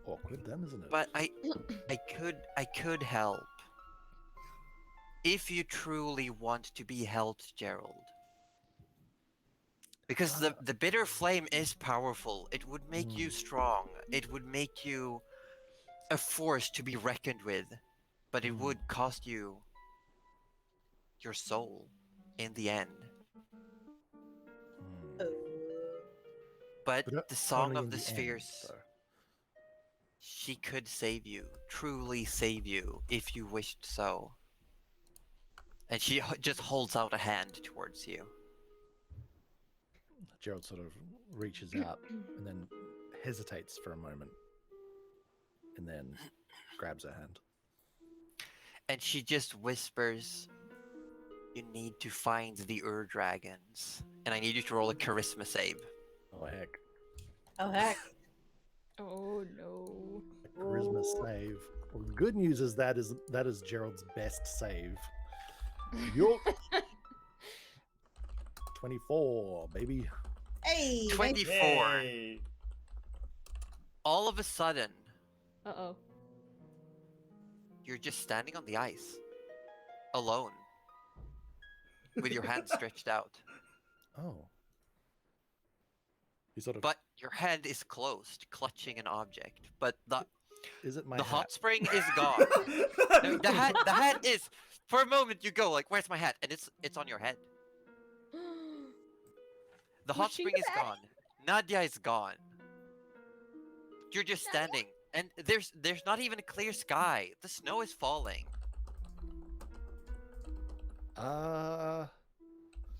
awkward then, isn't it? but I could help. If you truly want to be helped, Gerald. Because the bitter flame is powerful. It would make you strong. It would make you a force to be reckoned with. But it would cost you your soul in the end. But the Song only of in the end, Spheres, though. she could save you, truly save you, if you wished so. And she just holds out a hand towards you. Gerald sort of reaches out and then hesitates for a moment and then grabs her hand. And she just whispers, "You need to find the Ur-Dragons. And I need you to roll a charisma save." Oh, heck. Oh heck. Oh no. A charisma save. Well, the good news is that is Gerald's best save. Yup. 24, baby. Hey. 24. Yay. All of a sudden, Uh-oh. you're just standing on the ice. Alone. With your hand stretched out. Oh. He sort of. But your hand is closed, clutching an object. But Is it my the hat? hot spring is gone. No, the hat is. For a moment, you go like, "Where's my hat?" And it's on your head. The hot Was she spring is back? gone. Nadia is gone. You're just standing, and there's not even a clear sky. The snow is falling.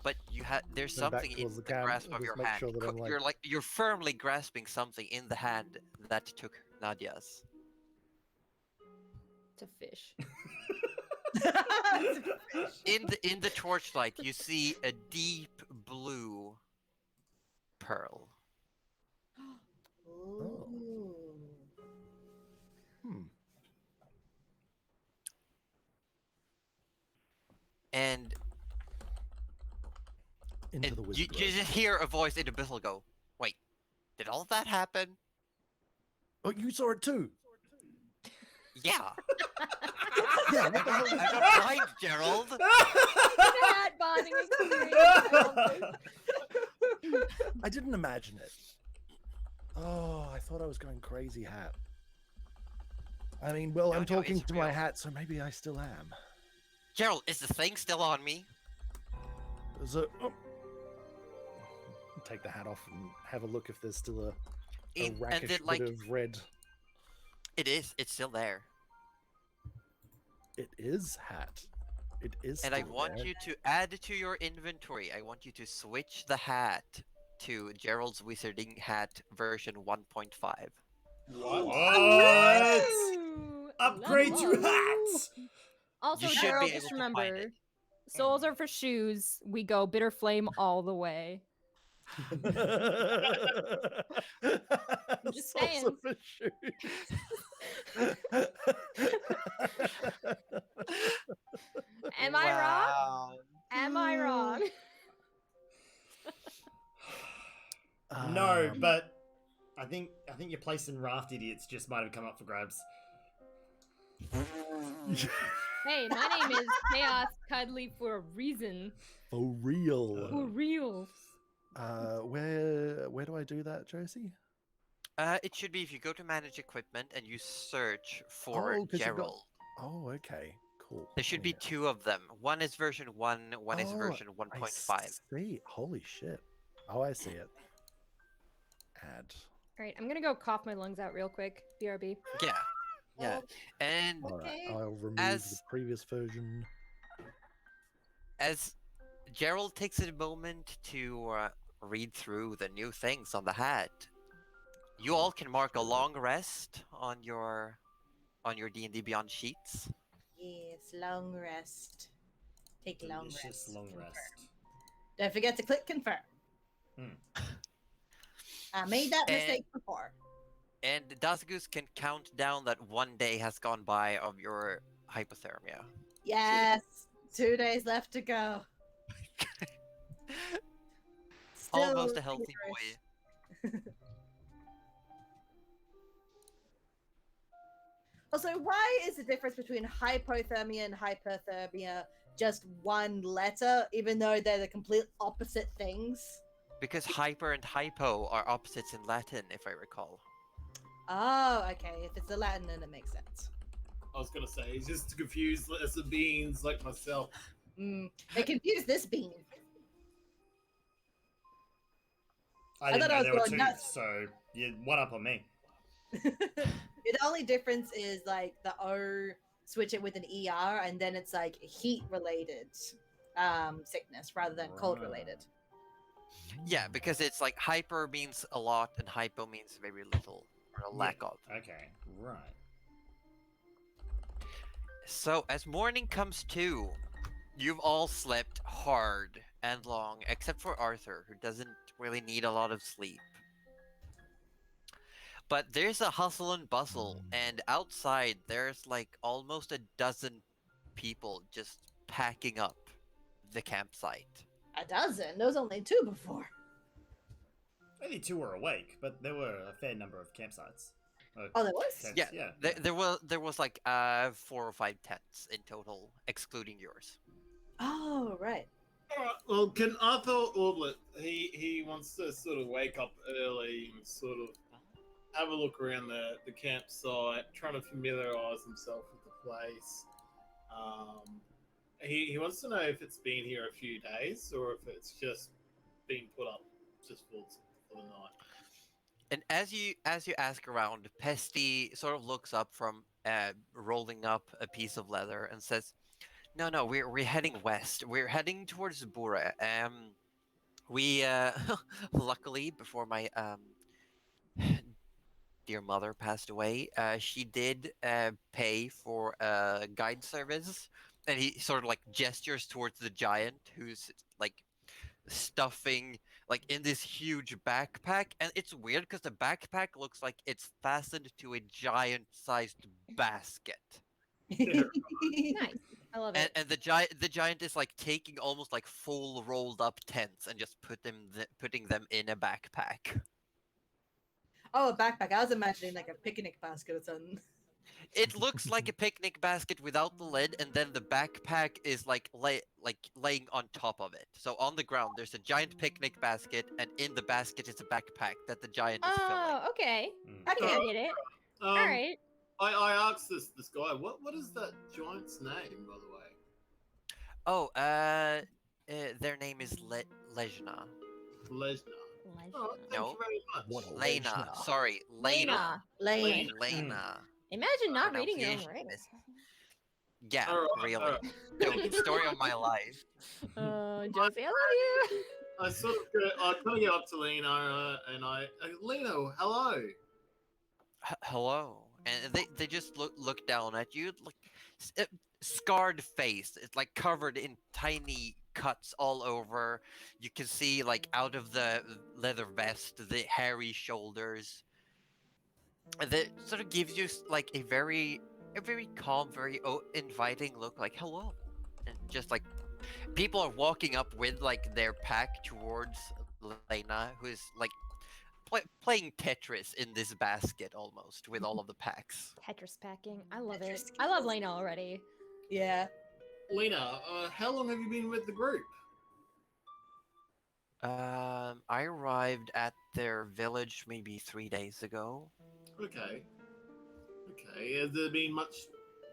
But there's Go back something in towards the the cam, grasp of just your make hand. sure that I'm You're firmly grasping something in the hand that took Nadia's. It's a fish. In the torchlight, you see a deep blue pearl. Ooh. And into the you wizard room. just hear a voice in the abyssal go, "Wait, did all that happen?" Oh, you saw it too. Yeah. Yeah, what the hell? I'm not blind, Gerald. That bonding experience. I didn't imagine it. Oh, I thought I was going crazy, hat. I mean, well, I'm No, talking it's to my real. hat, so maybe I still am. Gerald, is the thing still on me? So, take the hat off and have a look if there's still a And rackish then, like, bit of red. it is. It's still there. It is hat. It is. And I still want there. you to add to your inventory. I want you to switch the hat to Gerald's Wizarding Hat version 1.5. What? Ooh, Upgrade to Love. hats. Also, You should Gerald, be just able to find remember, it. souls are for shoes. We go bitter flame all the way. I'm just saying. Am I wrong? Am I wrong? No, but I think your place in Raft Idiots just might have come up for grabs. Hey, my name is Chaos Cuddly for a reason. For real. For real. Where do I do that, Josie? It should be if you go to manage equipment and you search for 'cause you've got- Gerald. Oh, okay, cool. There should be 2 of them. One is version 1, one is version I 1.5. see. Holy shit. Oh, I see it. Add. All right, I'm gonna go cough my lungs out real quick. BRB. Yeah. Yeah. And All right, Okay. I'll remove the As- previous version. as Gerald takes a moment to read through the new things on the hat, you all can mark a long rest on your D&D Beyond sheets. Yes, long rest. Take long Delicious rest. long Confirm. rest. Don't forget to click confirm. I made that And- mistake before. And Dasgus can count down that 1 day has gone by of your hypothermia. Yes, 2 days left to go. Still Almost a healthy feverish. boy. Also, why is the difference between hypothermia and hyperthermia just one letter, even though they're the complete opposite things? Because hyper and hypo are opposites in Latin, if I recall. Oh, okay. If it's the Latin, then it makes sense. I was gonna say, he's just confused as the beings like myself. They confused this bean. I didn't thought I know was there were going 2, nuts. so you one up on me. The only difference is like the O switch it with an ER, and then it's like heat related sickness rather than cold related. Yeah, because it's like hyper means a lot and hypo means very little or a lack of. Okay, right. So as morning comes to, you've all slept hard and long, except for Arthur, who doesn't really need a lot of sleep. But there's a hustle and bustle, and outside there's like almost a dozen people just packing up the campsite. A dozen? There was only 2 before. Only 2 were awake, but there were a fair number of campsites. Oh, there was? Tents, Yeah, there was like 4 or 5 tents in total, excluding yours. Oh, right. Alright, well, can Arthur Audlet, he wants to sort of wake up early and sort of have a look around the campsite, trying to familiarize himself with the place. He wants to know if it's been here a few days or if it's just been put up just for the night. And as you ask around, Pesty sort of looks up from rolling up a piece of leather and says, "No, we're heading west. We're heading towards Bura. We luckily before my dear mother passed away, she did pay for a guide service." And he sort of like gestures towards the giant who's like stuffing like in this huge backpack, and it's weird because the backpack looks like it's fastened to a giant-sized basket. Nice. I love it. And the giant is like taking almost like full rolled up tents and just putting them in a backpack. Oh, a backpack. I was imagining like a picnic basket or something. It looks like a picnic basket without the lid, and then the backpack is like laying on top of it. So on the ground, there's a giant picnic basket, and in the basket is a backpack that the giant is filling. Oh, okay. I I get it. All right. I asked this guy, what is that giant's name, by the way? Oh, their name is Lejna. Lesnar. Oh, thank No. you very much. What a Lena. Lejna. Sorry, Lena. Lane. Lena. Imagine not reading your own Pronunciation writing. is- Yeah, Alright, really. alright. No, story of my life. Josie, I love you. I sort of I kind of get up to Lena and Lena, hello. Hello. and they just look down at you, like scarred face. It's like covered in tiny cuts all over. You can see like out of the leather vest, the hairy shoulders. And that sort of gives you like a very calm, very inviting look. Like hello, and just like people are walking up with like their pack towards Lena, who is like playing Tetris in this basket almost with all of the packs. Tetris packing. I love it. Tetris I love skills. Lena already. Yeah. Lena, how long have you been with the group? I arrived at their village maybe 3 days ago. Okay. Okay. Has there been much?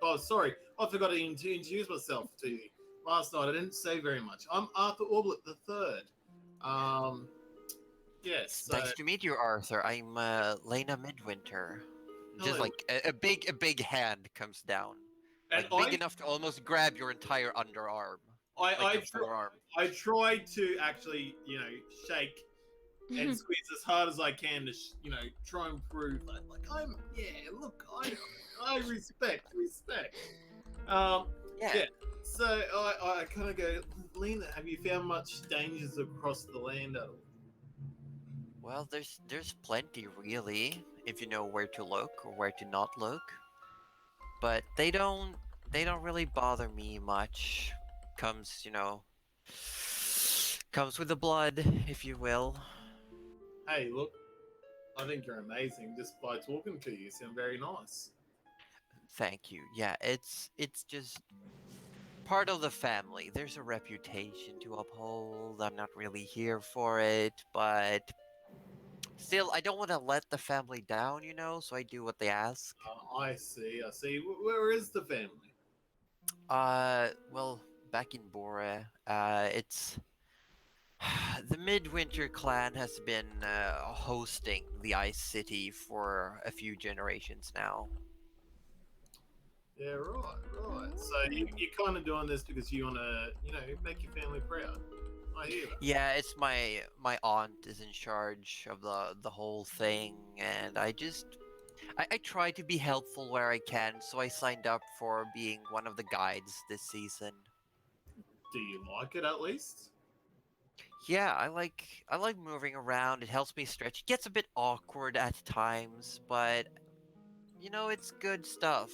Oh, sorry. I forgot to introduce myself to you last night. I didn't say very much. I'm Arthur Orblet the Third. Yes. So, Nice to meet you, Arthur. I'm Lena Midwinter. Just Hello. like a big hand comes down, and like big enough to almost grab your entire underarm, like your forearm. I tried to actually, shake and squeeze as hard as I can to, try and prove that, like, look, I respect. Yeah. So I kind of go, Lena, have you found much dangers across the land at all? Well, there's plenty really, if you know where to look or where to not look. But they don't really bother me much. Comes with the blood, if you will. Hey, look, I think you're amazing just by talking to you. You sound very nice. Thank you. Yeah, it's just part of the family. There's a reputation to uphold. I'm not really here for it, but still, I don't want to let the family down, so I do what they ask. I see. Where is the family? Well, back in Bora, it's the Midwinter clan has been hosting the Ice City for a few generations now. Yeah, right. So you're kind of doing this because you want to, make your family proud. I hear that. Yeah, it's my aunt is in charge of the whole thing, and I try to be helpful where I can, so I signed up for being one of the guides this season. Do you like it at least? Yeah, I like moving around. It helps me stretch. It gets a bit awkward at times, but it's good stuff.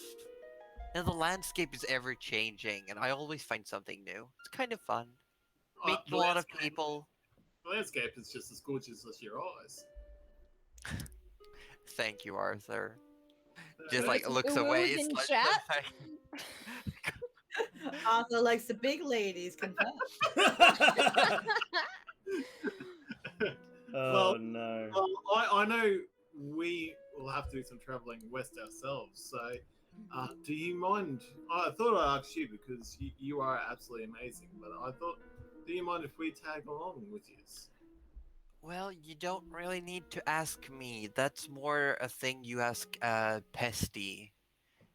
And the landscape is ever changing, and I always find something new. It's kind of fun. Meet a lot of people. The landscape is just as gorgeous as your eyes. Thank you, Arthur. Just Uh, like looks Ooh, away. in It's chat? Arthur likes the big ladies. Confess. Oh no. Well, I know we will have to do some traveling west ourselves. So, do you mind? I thought I'd ask you because you are absolutely amazing. But I thought, do you mind if we tag along with you? Well, you don't really need to ask me. That's more a thing you ask Pesty.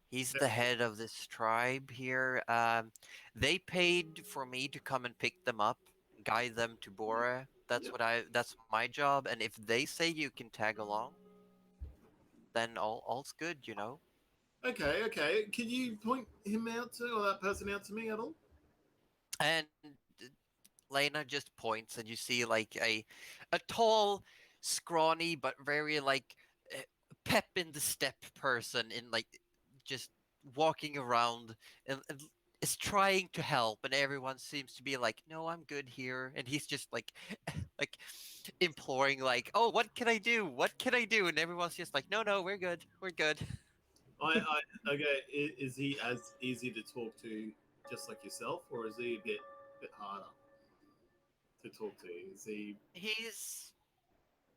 He's the head of this tribe here. They paid for me to come and pick them up, guide them to Bora. That's that's my job. And if they say you can tag along, then all's good, Okay. Can you point him out or that person out to me at all? And Lena just points, and you see like a tall, scrawny but very like pep in the step person in like just walking around and is trying to help, and everyone seems to be like, "No, I'm good here," and he's just like like imploring like, "Oh, what can I do? What can I do?" And everyone's just like, "No, we're good. We're good." Okay. Is he as easy to talk to, just like yourself, or is he a bit harder to talk to? Is he?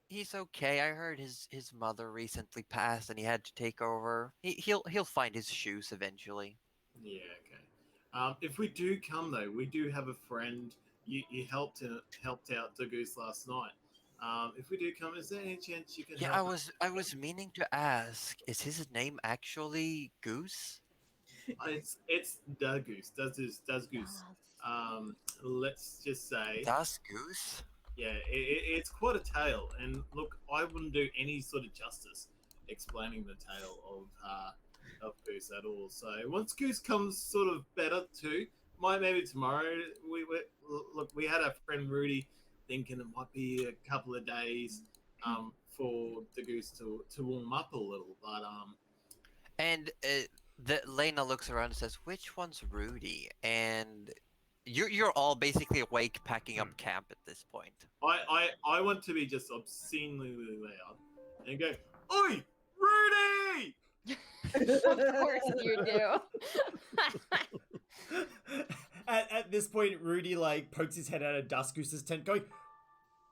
He's okay. I heard his mother recently passed, and he had to take over. He'll find his shoes eventually. Yeah. Okay. If we do come though, we do have a friend. You helped out the goose last night. If we do come, is there any chance you can Yeah, help us? I was meaning to ask, is his name actually Goose? It's the goose. Does goose. Let's just say. Das Goose? Yeah, it's quite a tale. And look, I wouldn't do any sort of justice explaining the tale of Goose at all. So once Goose comes sort of better too, maybe tomorrow. We had our friend Rudy thinking it might be a couple of days for the Goose to warm up a little, but And Lena looks around and says, "Which one's Rudy?" And you're all basically awake, packing up camp at this point. I want to be just obscenely loud and go, "Oi, Rudy!" Of course you do. At this point, Rudy like pokes his head out of Duscoose's tent, going,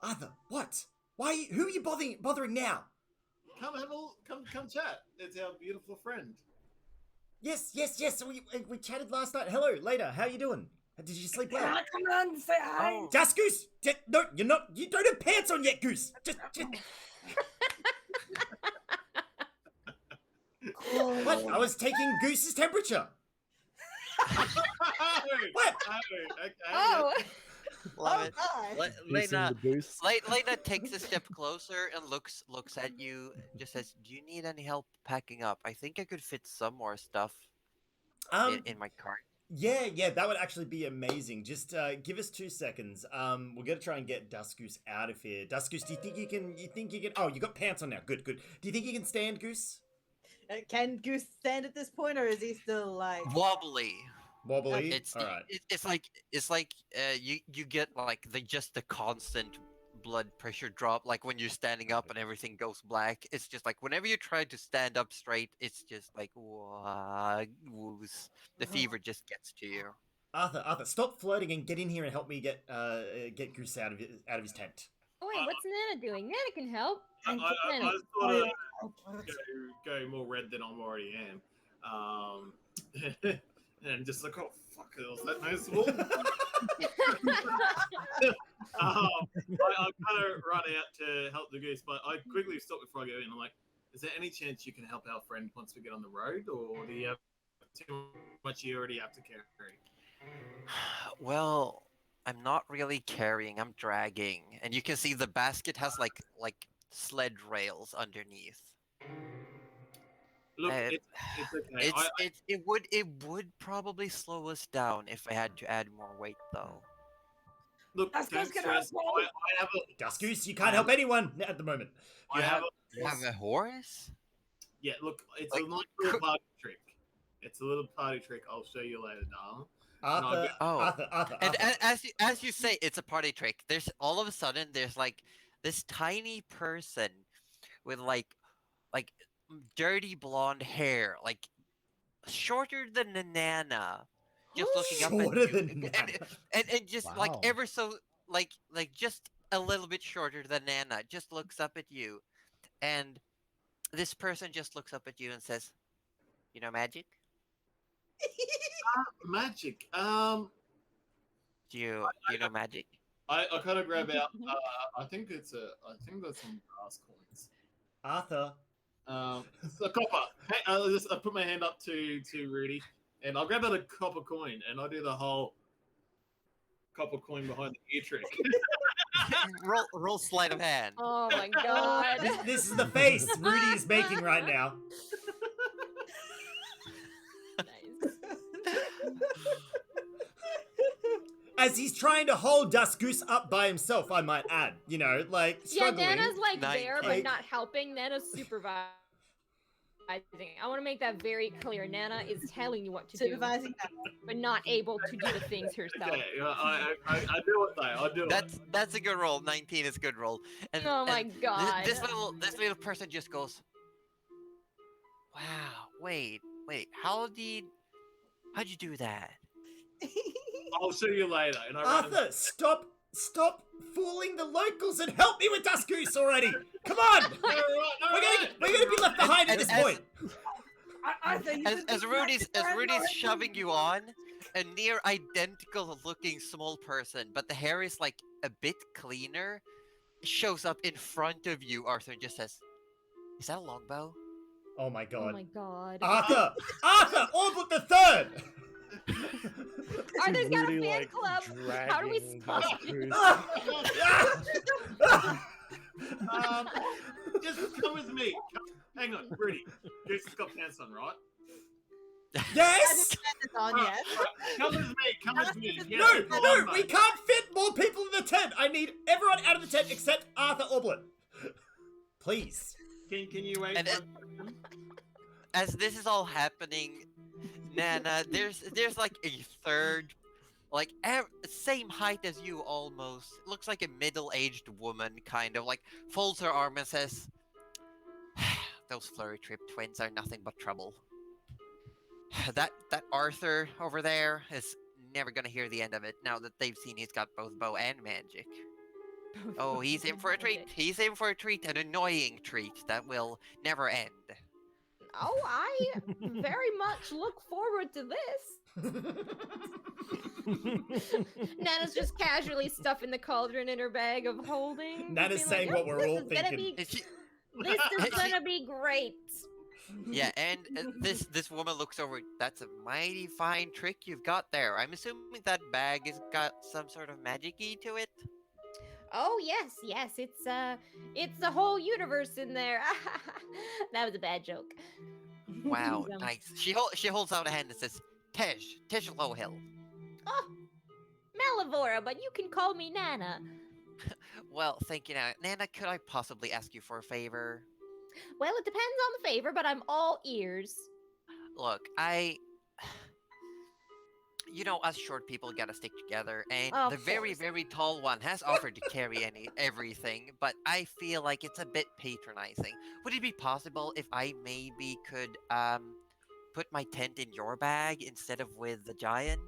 "Arthur, what? Why? Who are you bothering now?" Come chat. It's our beautiful friend. Yes. We chatted last night. Hello, later. How you doing? Did you sleep well? Come on, say hi. Oh. Dusgoose! No, you're not. You don't have pants on yet, Goose. Just... What? I was taking Goose's temperature. What? Okay. Oh, Love it. Hi. Lena, The goose. Lena takes a step closer and looks at you. Just says, "Do you need any help packing up? I think I could fit some more stuff in my cart." Yeah, that would actually be amazing. Just give us 2 seconds. We're gonna try and get Dusgoose out of here. Dusgoose, do you think you can? Oh, you got pants on now. Good. Do you think you can stand, Goose? Can Goose stand at this point, or is he still like Wobbly. Wobbly. It's All right. it's like you get like the constant blood pressure drop, like when you're standing up and everything goes black. It's just like whenever you try to stand up straight, it's just like woos. The fever just gets to you. Arthur, stop flirting and get in here and help me get Goose out of his tent. oh wait, what's Nana doing? Nana can help. I Nana. sort of go more red than I already am. And just like, oh fuck, was that noticeable? I kind of run out to help the Goose, but I quickly stop before I go in. I'm like, is there any chance you can help our friend once we get on the road, or do you have too much you already have to carry? Well, I'm not really carrying, I'm dragging. And you can see the basket has like sled rails underneath. Look, Uh, it's okay. It would probably slow us down if I had to add more weight though. Look, That's don't gonna stress. help. I have a Dusgoose, you can't help anyone at the moment. You have a a horse? yeah. Look, it's Like, a little party trick. It's a little party trick. I'll show you later, darling. Arthur, Oh. Arthur. And as you say, it's a party trick. There's all of a sudden there's like this tiny person with like dirty blonde hair, like shorter than a Nana, just looking up Shorter at you, than Nana. and just like Wow. ever so like just a little bit shorter than Nana, just looks up at you, and this person just looks up at you and says, "You know magic? Magic. Do you know magic?" I kind of grab out. I think that's some brass coins. Arthur. A copper. Hey, I put my hand up to Rudy, and I'll grab out a copper coin, and I do the whole copper coin behind the ear trick. roll sleight of hand. Oh my god. This is the face Rudy is making right now. Nice. As he's trying to hold Dusgoose up by himself, I might add. You know, like, Yeah, struggling. Nana's like there, but 19. not helping. Nana's supervising. I want to make that very clear. Nana is telling you what to do, supervising that. but not able to do the things herself. Okay, I do it though. I do it. That's a good roll. 19 is a good roll. And, Oh my and god. This little person just goes, "Wow, wait, how'd you do that?" I'll show you later. And I run Arthur, stop fooling the locals and help me with Dusgoose already. Come on. We're gonna be left behind at this point. As Rudy's shoving you on, a near identical looking small person, but the hair is like a bit cleaner, shows up in front of you, Arthur, and just says, "Is that a longbow?" Oh my Oh god. my god. Arthur, Orbit the Third. Arthur's got a Rudy, fan like, club. How do we dragging spot Dusgoose. Just come with me. Hang on, Rudy. Goose has got pants on, right? Yes! It's on, Right, yes. right. Come with me. Come with me. No, no, we can't fit more people in the tent. I need everyone out of the tent except Arthur Oblin. Please. Can you wait And for As this is all happening, Nana, there's like a third, like same height as you almost. Looks like a middle-aged woman, kind of like folds her arm and says, "Those flurry trip twins are nothing but trouble. That Arthur over there is never gonna hear the end of it now that they've seen he's got both bow and magic. Oh, he's in for a treat. He's in for a treat, an annoying treat that will never end." Oh, I very much look forward to this. Nana's just casually stuffing the cauldron in her bag of holding. Nana's being saying like, what we're all This is gonna thinking. be- This is gonna be great. Yeah, and this woman looks over. That's a mighty fine trick you've got there. I'm assuming that bag has got some sort of magic-y to it. Oh yes, it's the whole universe in there. That was a bad joke. Wow, Um, nice. She holds out a hand and says, Tej Lowhill. Oh, Malivora, but you can call me Nana. Well, thank you, Nana. Could I possibly ask you for a favor? Well, it depends on the favor, but I'm all ears. Look, you know, us short people gotta stick together, and Of the very, course. very tall one has offered to carry everything, but I feel like it's a bit patronizing. Would it be possible if I maybe could put my tent in your bag instead of with the giant?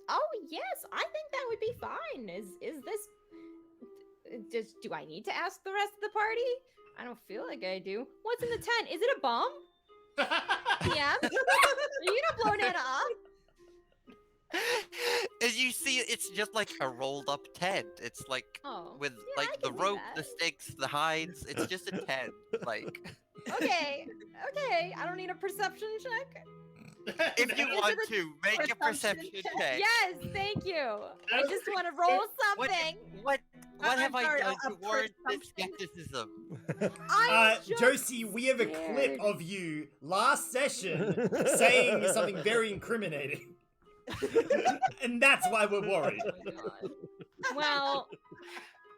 Oh yes, I think that would be fine. Is this? Do I need to ask the rest of the party? I don't feel like I do. What's in the tent? Is it a bomb? Yeah. Are you gonna blow Nana up? As you see, it's just like a rolled up tent. It's like Oh. with yeah, I like the can do rope, that. the sticks, the hides. It's just a tent. Like, Okay. I don't need a perception check. if you Is want it a to make a perception check. Yes, thank you. I just want to roll What, something. what have I sorry, done a to warrant this presumption? skepticism? I'm just Josie, we have a clip scared. of you last session saying something very incriminating. And that's why we're worried. Oh my God. Well,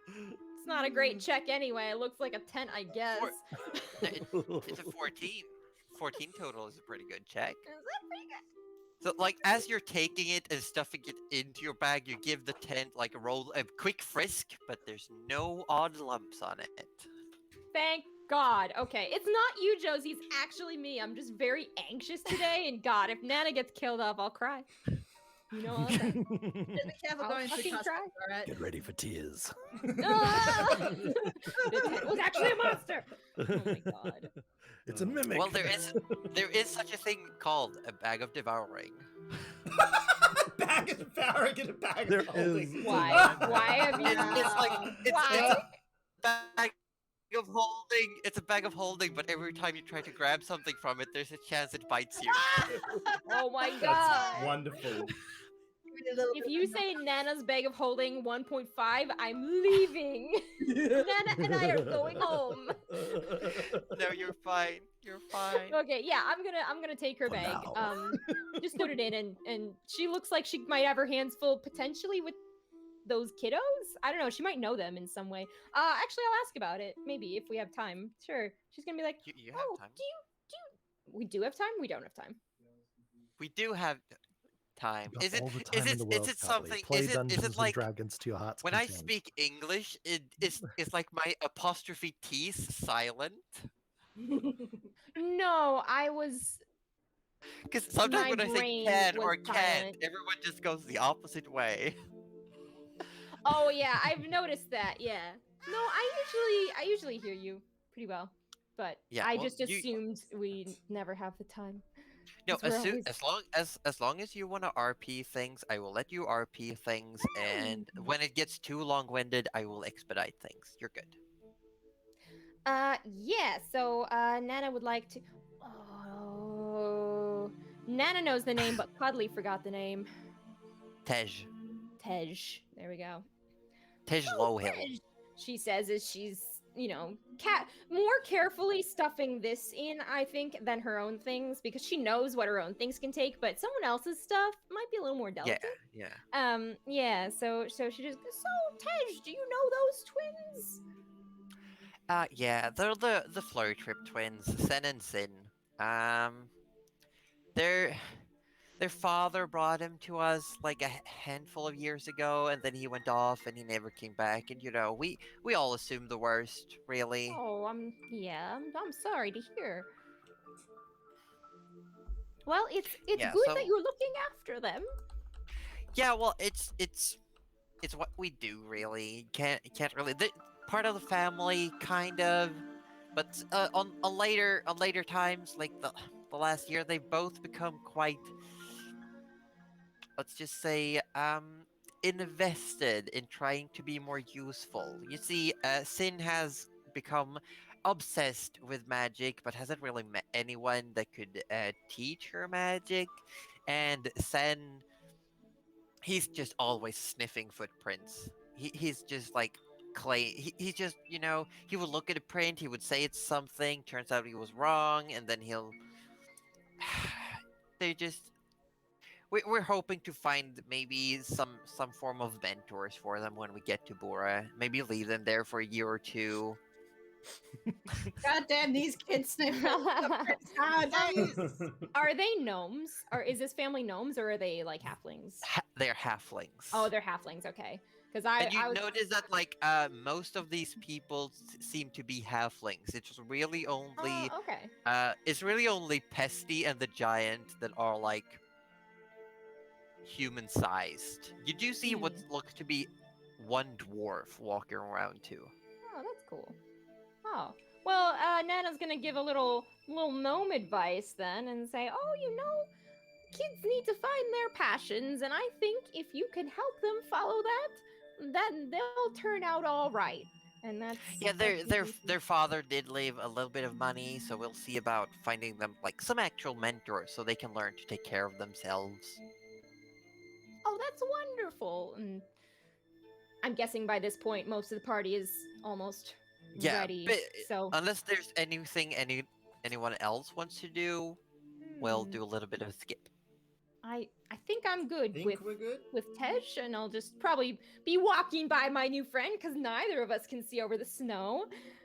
it's not a great check anyway. It looks like a tent, I guess. It's a 14. 14 total is a pretty good check. Is that pretty good? So, like, as you're taking it and stuffing it into your bag, you give the tent like a quick frisk, but there's no odd lumps on it. Thank God. Okay, it's not you, Josie. It's actually me. I'm just very anxious today, and God, if Nana gets killed off, I'll cry. You know what? Just be careful I'll going through fucking customs, try. alright? Get ready for tears. Ah! The tent was actually a monster. Oh my God. It's a mimic. Well, there is such a thing called a bag of devouring. Bag of devouring and a bag There of holding. is- Why? Why have you? It's Why? a bag of holding. It's a bag of holding, but every time you try to grab something from it, there's a chance it bites you. Oh my That's God. wonderful. If you say Nana's bag of holding 1.5, I'm leaving. Nana and I are going home. No, you're fine. You're fine. Okay, yeah, I'm gonna take her For bag. now. Just put it in, and she looks like she might have her hands full potentially with those kiddos. I don't know. She might know them in some way. Actually, I'll ask about it. Maybe if we have time. Sure. She's gonna be like, You have oh, time. we do have time. We don't have time. We do have time. Got Is it all the time in the world, is it Charlie. something? Play Is Dungeons it and like Dragons to your heart's when I content. speak English? It's like my apostrophe T's silent. No, I was. Because sometimes My when I say brain can was or can't, silent. everyone just goes the opposite way. Oh yeah, I've noticed that. Yeah. No, I usually hear you pretty well, but Yeah, I well, just you- assumed we never have the time. No, Because we're always- as long as you want to RP things, I will let you RP things, and when it gets too long-winded, I will expedite things. You're good. Yeah. So, Nana would like to. Oh, Nana knows the name, but Cuddly forgot the name. Tej. Tej. There we go. Tej Oh, Lowhill. Tej, she says as she's more carefully stuffing this in, I think, than her own things, because she knows what her own things can take, but someone else's stuff might be a little more delicate. Yeah. So she just goes, so Tej, do you know those twins? Yeah, they're the Flurry Trip twins, Sen and Sin. Their father brought him to us like a handful of years ago, and then he went off and he never came back. And we all assumed the worst, really. Oh, I'm sorry to hear. Well, it's Yeah, good so- that you're looking after them. Yeah, well, it's what we do, really. Can't really. Part of the family, kind of, but on later times, like the last year, they've both become quite, let's just say, invested in trying to be more useful. You see, Sin has become obsessed with magic, but hasn't really met anyone that could teach her magic, and Sen, he's just always sniffing footprints. He's just like he's just, he would look at a print, he would say it's something, turns out he was wrong, and then he'll they just we're hoping to find maybe some form of mentors for them when we get to Bora. Maybe leave them there for a year or two. God damn, these kids sniff footprints nowadays. Are they gnomes? Or is this family gnomes, or are they like halflings? They're halflings. Oh, they're halflings. Okay, because And you I was notice that like most of these people seem to be halflings. It's really only okay. it's really only Pesty and the Giant that are like human-sized. You do see what looks to be one dwarf walking around too. Oh, that's cool. Oh, well, Nana's gonna give a little gnome advice then, and say, oh, kids need to find their passions, and I think if you can help them follow that, then they'll turn out all right. And that's their father did leave a little bit of money, so we'll see about finding them like some actual mentors so they can learn to take care of themselves. Oh, that's wonderful. And I'm guessing by this point most of the party is almost ready. But so unless there's anything anyone else wants to do, we'll do a little bit of a skip. I think I'm good Think we're good? with Tej, and I'll just probably be walking by my new friend because neither of us can see over the snow.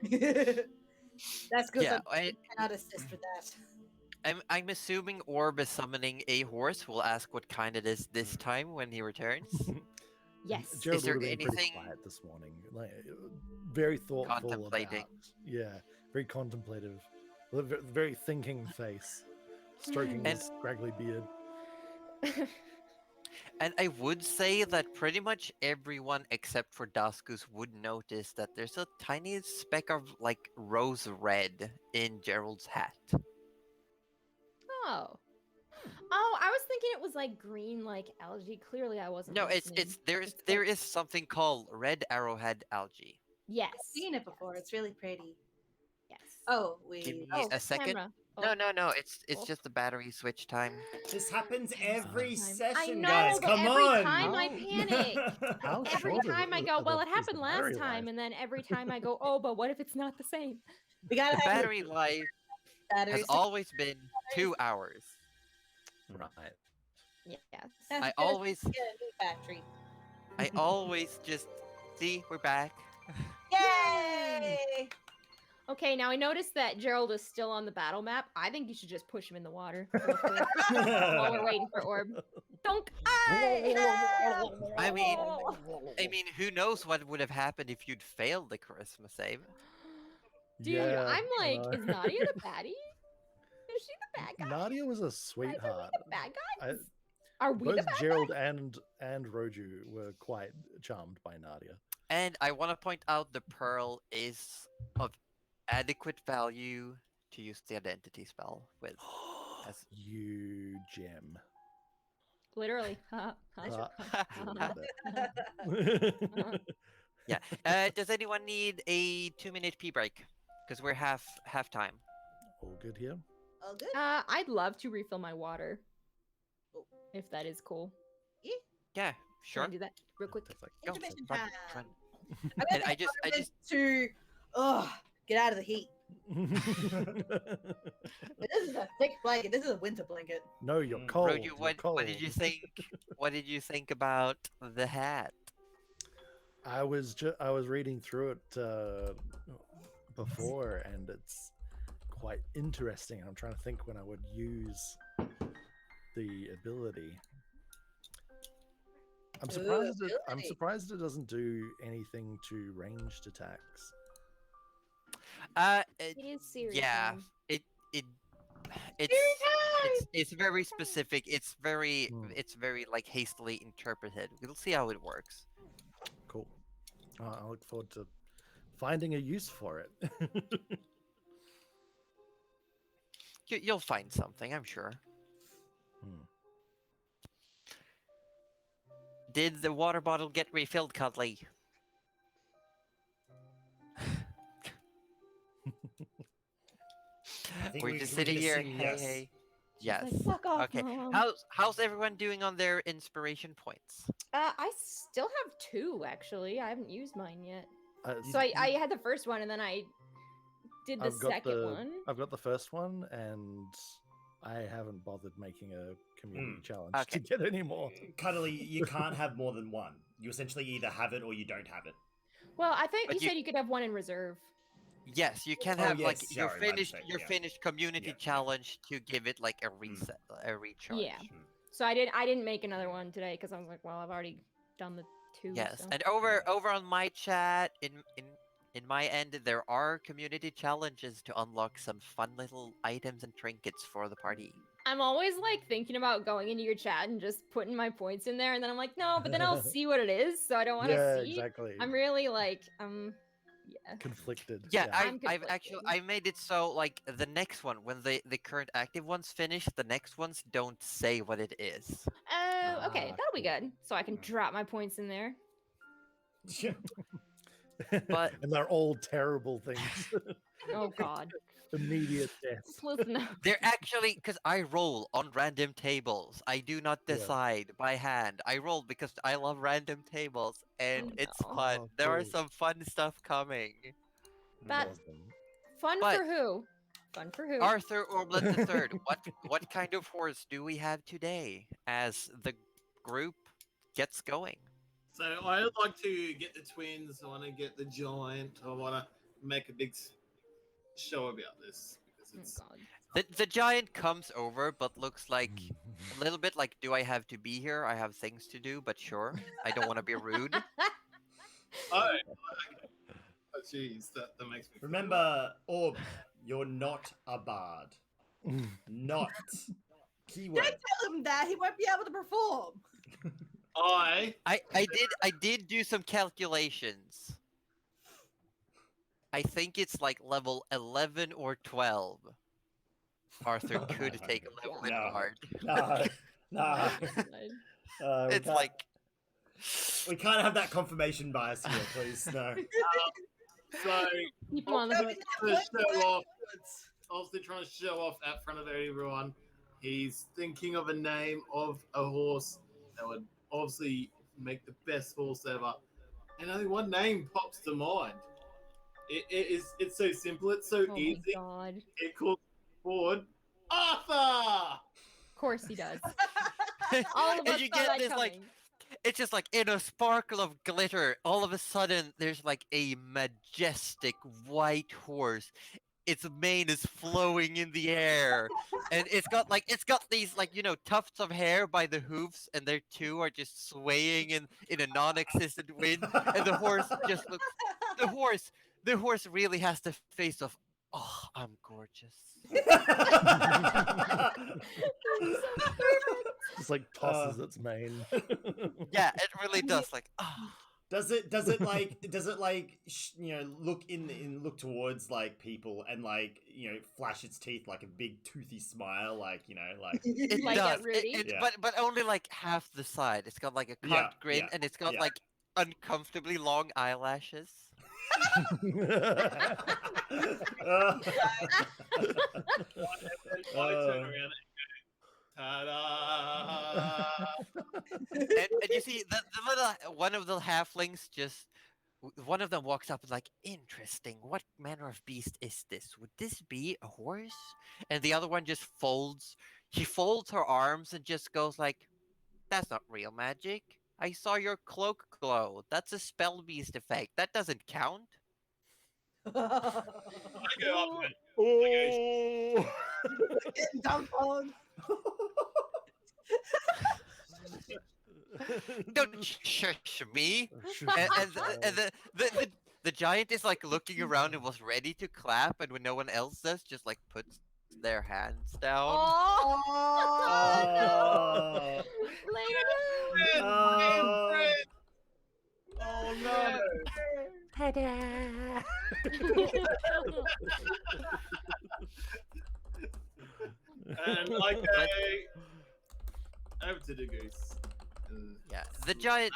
That's good. Yeah, I cannot assist with that. I'm assuming Orb is summoning a horse. We'll ask what kind it is this time when he returns. Yes. Gerald Is there would have been pretty anything- quiet this morning. Like, very thoughtful Contemplating. very contemplative, with a very thinking face, stroking And- his scraggly beard. And I would say that pretty much everyone except for Daskus would notice that there's a tiny speck of like rose red in Gerald's hat. Oh. Oh, I was thinking it was like green, like algae. Clearly, I wasn't. No, it's listening. there is something called red arrowhead algae. Yes. I've seen it before. It's really pretty. Yes. Oh, Give me oh, a second. Camera. Oh. No, it's Oh. just the battery switch time. This happens every I session, know, guys. but Come every on. time I No. panic. How Every short time I go, of well, a it piece of happened last battery time, life? and then every time I go, oh, but what if it's not the same? we gotta The have battery life has batteries. always been 2 hours. Right. Yes. That's I good. always Get a new battery. I always just see we're back. Yay! Okay, now I noticed that Gerald is still on the battle map. I think you should just push him in the water real quick while we're waiting for Orb. Dunk! I mean, who knows what would have happened if you'd failed the charisma save? Dude, Yeah, I'm I like, know. is Nadia the baddie? Is she the bad guy? Nadia was a Are we sweetheart. the bad guys? I- Are we the Both bad Gerald guys? and Roju were quite charmed by Nadia. And I want to point out the pearl is of adequate value to use the identity spell with. As- You gem. Literally. Yeah. Does anyone need a 2-minute pee break? Because we're half time. All good here. All good? I'd love to refill my water. Oh. If that is cool. Yeah, Can sure. I do that real quick? Perfect. Go, Intermission run, time. run. I'm And gonna I just to Ugh, get out of the heat. This is a thick blanket. This is a winter blanket. No, you're cold. Rudy, You're what cold. did you think? What did you think about the hat? I was reading through it before, and it's quite interesting. I'm trying to think when I would use the ability. I'm surprised it doesn't do anything to ranged attacks. It is serious. Yeah, time. it's very specific. It's very like hastily interpreted. We'll see how it works. Cool. I look forward to finding a use for it. You'll find something, I'm sure. Did the water bottle get refilled, Cuddly? We're just sitting here. Hey, yes. hey. She's Yes. like, fuck off, Okay. Mom. How's everyone doing on their inspiration points? I still have 2 actually. I haven't used mine yet. You- So I had the first one and then I did the second one. I've got the first one, and I haven't bothered making a community challenge Okay. to get any more. Cuddly, you can't have more than one. You essentially either have it or you don't have it. Well, I think But you said you could have one in reserve. Yes, you can Oh, have like yes, your sorry, my finished mistake, yeah. finished community Yeah. challenge to give it like a reset, a recharge. Yeah. So I didn't make another one today because I was like, well, I've already done the 2. Yes, so. and over on my chat in my end, there are community challenges to unlock some fun little items and trinkets for the party. I'm always like thinking about going into your chat and just putting my points in there, and then I'm like, no, but then I'll see what it is, so I don't want to Yeah, see. exactly. I'm really like, yeah. Conflicted. Yeah, I'm I've actually conflicted. I made it so like the next one when the current active ones finish, the next ones don't say what it is. Oh, okay, Ah, that'll be cool. good. So I can drop my points in there. But- and they're all terrible things. Oh God. Immediate death. Listen up. They're actually because I roll on random tables. I do not Yeah. decide by hand. I roll because I love random tables and Oh, it's no. fun. Oh, There are cool. some fun stuff coming. That Awesome. fun But- for who? Fun for who? Arthur Orblet III, what kind of horse do we have today as the group gets going? So I would like to get the twins. I want to get the giant. I want to make a big show about this because Oh, it's God. The giant comes over, but looks like a little bit like, do I have to be here? I have things to do, but sure. I don't want to be rude. oh, jeez, that makes me. Remember, Orb, you're not a bard. Not. Keyword. Don't tell him that. He won't be able to perform. I did do some calculations. I think it's like level 11 or 12. Arthur could take a level in No. bard. No. We It's can't- like we can't have that confirmation bias here, please. No. So Keep him on the hook. trying to show off. Obviously, trying to show off at front of everyone. He's thinking of a name of a horse that would obviously make the best horse ever, and only one name pops to mind. It's so simple. It's so Oh easy. my God. It calls forward Arthur. Of course he does. All of And us you saw get that this, like, coming. it's just like in a sparkle of glitter, all of a sudden there's like a majestic white horse. Its mane is flowing in the air, and it's got these like, you know, tufts of hair by the hoofs, and their two are just swaying in a non-existent wind, and the horse just looks. The horse really has the face of, oh, I'm gorgeous. Just like tosses its mane. Yeah, it really does. Like, oh. Does it like you know, look towards like people and like, you know, flash its teeth like a big toothy smile, like, you know, like It Like does, at Rudy? Yeah. but only like half the side. It's got like a Yeah, cocked grin, yeah, and it's got yeah. like uncomfortably long eyelashes. And I turn around and go, ta-da! And you see the little one of the halflings just one of them walks up and like, interesting. What manner of beast is this? Would this be a horse? And the other one just folds. She folds her arms and just goes like, "That's not real magic. I saw your cloak glow. That's a spell beast effect. That doesn't count." I go up and Oh. Getting dumped on. Don't shush me. And the giant is like looking around and was ready to clap, and when no one else does, just like puts their hands down. Oh, Oh, Lena. oh no. and I go over to the goose. and Yeah, the giant.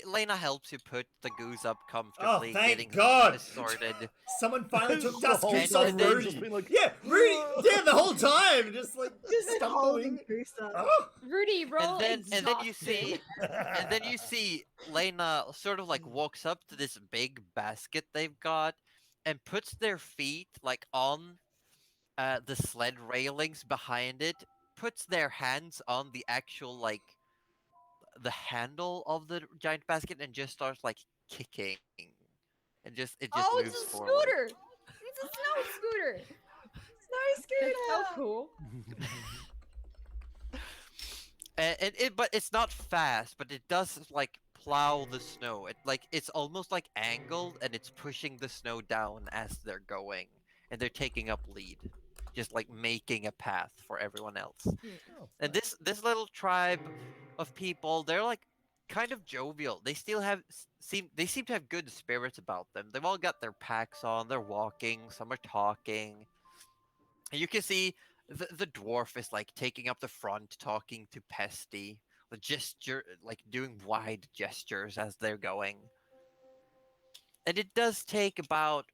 Lena helps you put the goose up Oh, comfortably, thank getting God. assorted. Someone finally took The whole Duskus time off Rudy's Rudy. just been like, Yeah, Rudy. Yeah, the whole time, just like Just holding stumbling. Goose up. Oh. Rudy, roll And then you exhausted. see, and then you see Lena sort of like walks up to this big basket they've got, and puts their feet like on the sled railings behind it, puts their hands on the actual like the handle of the giant basket, and just starts like kicking, and it just Oh, moves it's a forward. scooter. It's a snow scooter. Snow That's so scooter. cool. But it's not fast, but it does like plow the snow. It's almost like angled, and it's pushing the snow down as they're going, and they're taking up lead, just like making a path for everyone else. Oh, And this little tribe of people, they're like kind of jovial. They still seem to have good spirits about them. They've all got their packs on. They're walking. Some are talking. And you can see the dwarf is like taking up the front, talking to Pesty, the gesture, like doing wide gestures as they're going. And it does take about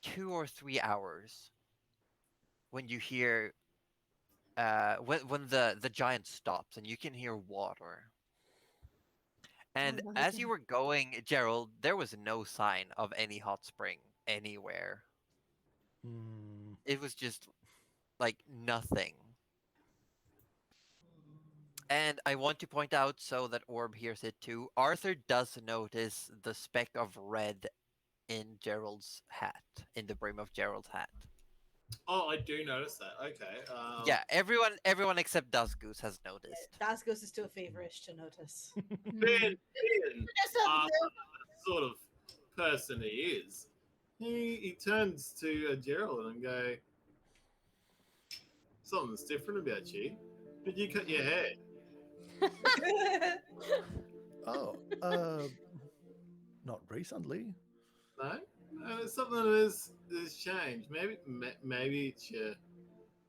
2 or 3 hours when you hear when the giant stops and you can hear water. And my as God. you were going, Gerald, there was no sign of any hot spring anywhere. Hmm. It was just like nothing. And I want to point out so that Orb hears it too. Arthur does notice the speck of red in Gerald's hat, in the brim of Gerald's hat. Oh, I do notice that. Okay. Yeah, everyone except Dusgoose has noticed. Dasgos is still feverish to notice. Being Just something the sort of person he is, he turns to Gerald and go, "Something's different about you. Did you cut your hair?" Oh, not recently. No, it's something that has changed. Maybe it's your.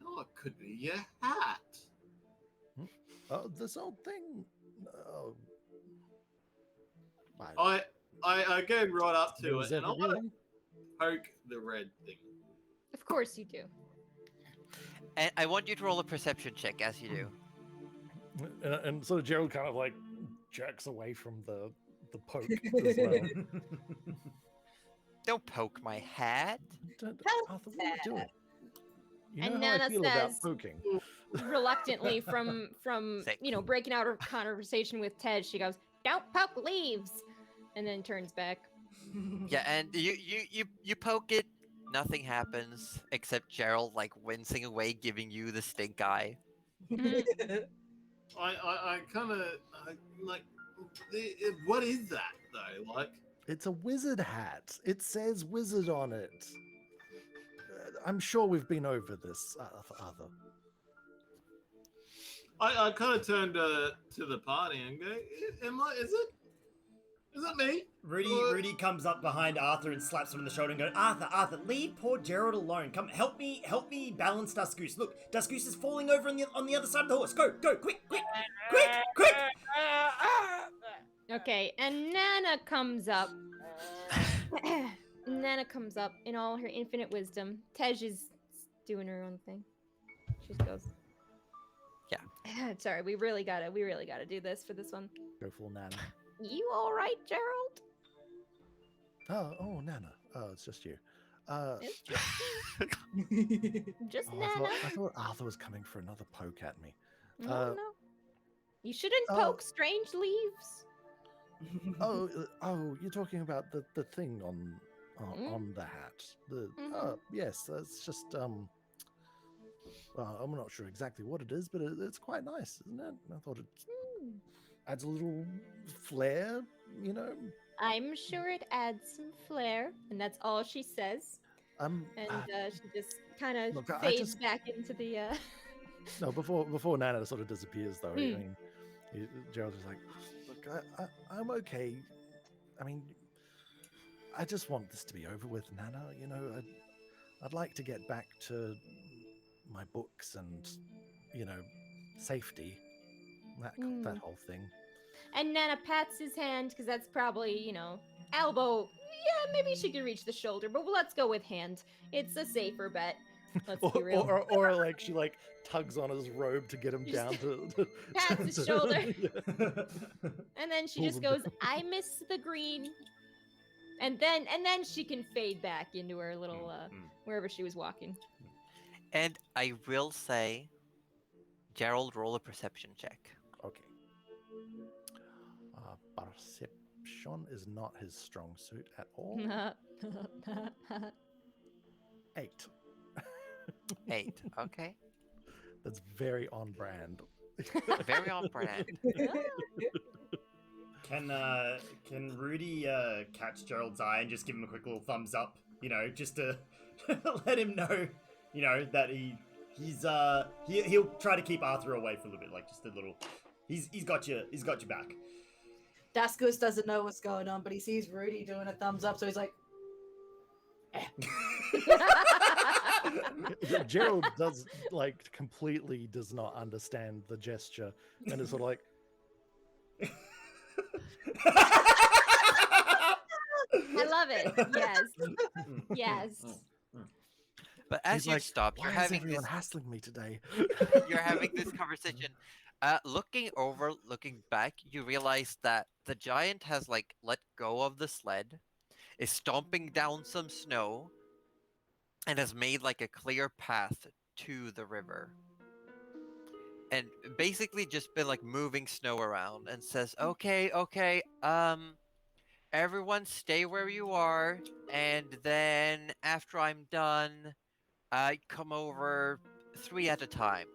Oh, it could be your hat. Oh, this old thing. Oh, I I go right up to was it and I ever want to really? poke the red thing. Of course you do. And I want you to roll a perception check as you do. And so Gerald kind of like jerks away from the poke as well. Don't poke my hat. Arthur, what are you doing? You And know how Nana I feel about says- poking. Reluctantly from Sick. breaking out of conversation with Ted, she goes, "Don't poke leaves," and then turns back. Yeah, and you poke it, nothing happens except Gerald like wincing away, giving you the stink eye. I kind of like. What is that though? Like, It's a wizard hat. It says wizard on it. I'm sure we've been over this, Arthur. I kind of turn to the party and go, Is it me? Rudy comes up behind Arthur and slaps him on the shoulder and goes, Arthur, leave poor Gerald alone. Come, help me balance Dusgoose. Look, Dusgoose is falling over on the other side of the horse. Go, quick! Okay, and Nana comes up. Nana comes up in all her infinite wisdom. Tej is doing her own thing. She just goes, Yeah. Sorry, we really gotta do this for this one. Go full Nan. You all right, Gerald? Oh, Nana. Oh, it's just you. It's just Oh, Nana. I thought Arthur was coming for another poke at me. No, no. You shouldn't oh. poke strange leaves. Oh, you're talking about the thing on the hat. Yes, that's just well, I'm not sure exactly what it is, but it's quite nice, isn't it? I thought it adds a little flair, you know. I'm sure it adds some flair, and that's all she says. And she just kind of fades back into the. No, before Nana sort of disappears, though. I mean, Gerald is like, look, I'm okay. I mean, I just want this to be over with, Nana. You know, I'd like to get back to my books and, you know, safety, that whole thing. And Nana pats his hand because that's probably, you know, elbow. Yeah, maybe she could reach the shoulder, but let's go with hand. It's a safer bet. Let's be real. Or like she like tugs on his robe to get him down to pats his shoulder. Yeah. And then she just goes, "I miss the green." And then she can fade back into her little wherever she was walking. And I will say, Gerald, roll a perception check. Okay. Perception is not his strong suit at all. 8. 8. Okay. That's very on brand. Very on brand. Can Rudy catch Gerald's eye and just give him a quick little thumbs up? You know, just to let him know, you know, that he'll try to keep Arthur away for a little bit, like just a little. He's got your back. Daskus doesn't know what's going on, but he sees Rudy doing a thumbs up, so he's like, Gerald does completely does not understand the gesture and is sort of like I love it. Yes. But as you stop, why is everyone hassling me today? You're having this conversation. Looking back, you realize that the giant has let go of the sled, is stomping down some snow, and has made a clear path to the river. And basically just been moving snow around and says, okay, everyone stay where you are, and then after I'm done, come over 3 at a time.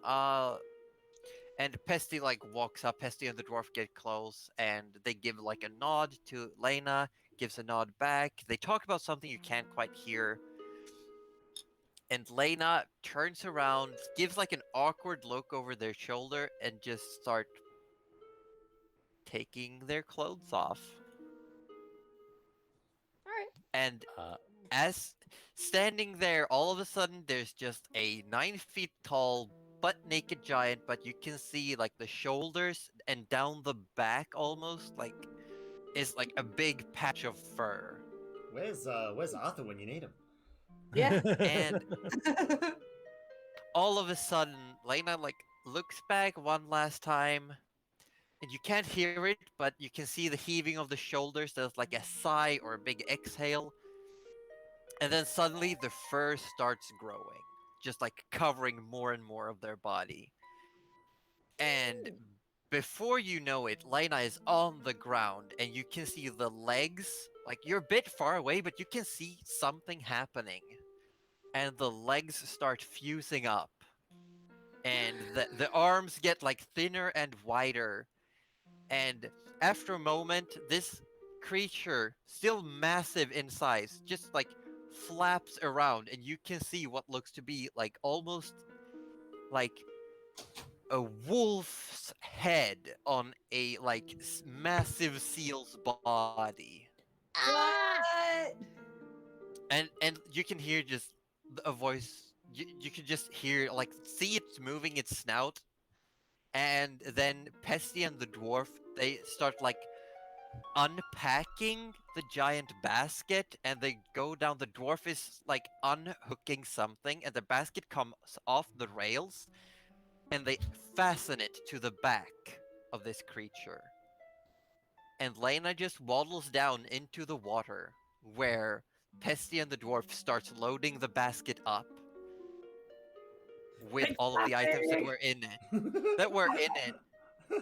And Pesty walks up. Pesty and the dwarf get close, and they give a nod to Lena. Gives a nod back. They talk about something you can't quite hear. And Lena turns around, gives an awkward look over their shoulder, and just start taking their clothes off. All right. And as standing there, all of a sudden, there's just a 9 feet tall, butt-naked giant, but you can see the shoulders and down the back almost is a big patch of fur. Where's Arthur when you need him? yeah. And all of a sudden, Lena looks back one last time, and you can't hear it, but you can see the heaving of the shoulders. There's a sigh or a big exhale, and then suddenly the fur starts growing, just covering more and more of their body. And before you know it, Lena is on the ground, and you can see the legs. You're a bit far away, but you can see something happening. And the legs start fusing up. And the arms get thinner and wider. And after a moment, this creature, still massive in size, just flaps around, and you can see what looks to be almost a wolf's head on a massive seal's body. What? And you can hear just a voice. You can just hear see it moving its snout, and then Pesty and the dwarf, they start unpacking the giant basket, and they go down. The dwarf is unhooking something, and the basket comes off the rails, and they fasten it to the back of this creature. And Lena just waddles down into the water where Pesty and the dwarf starts loading the basket up with all of the items that were in it.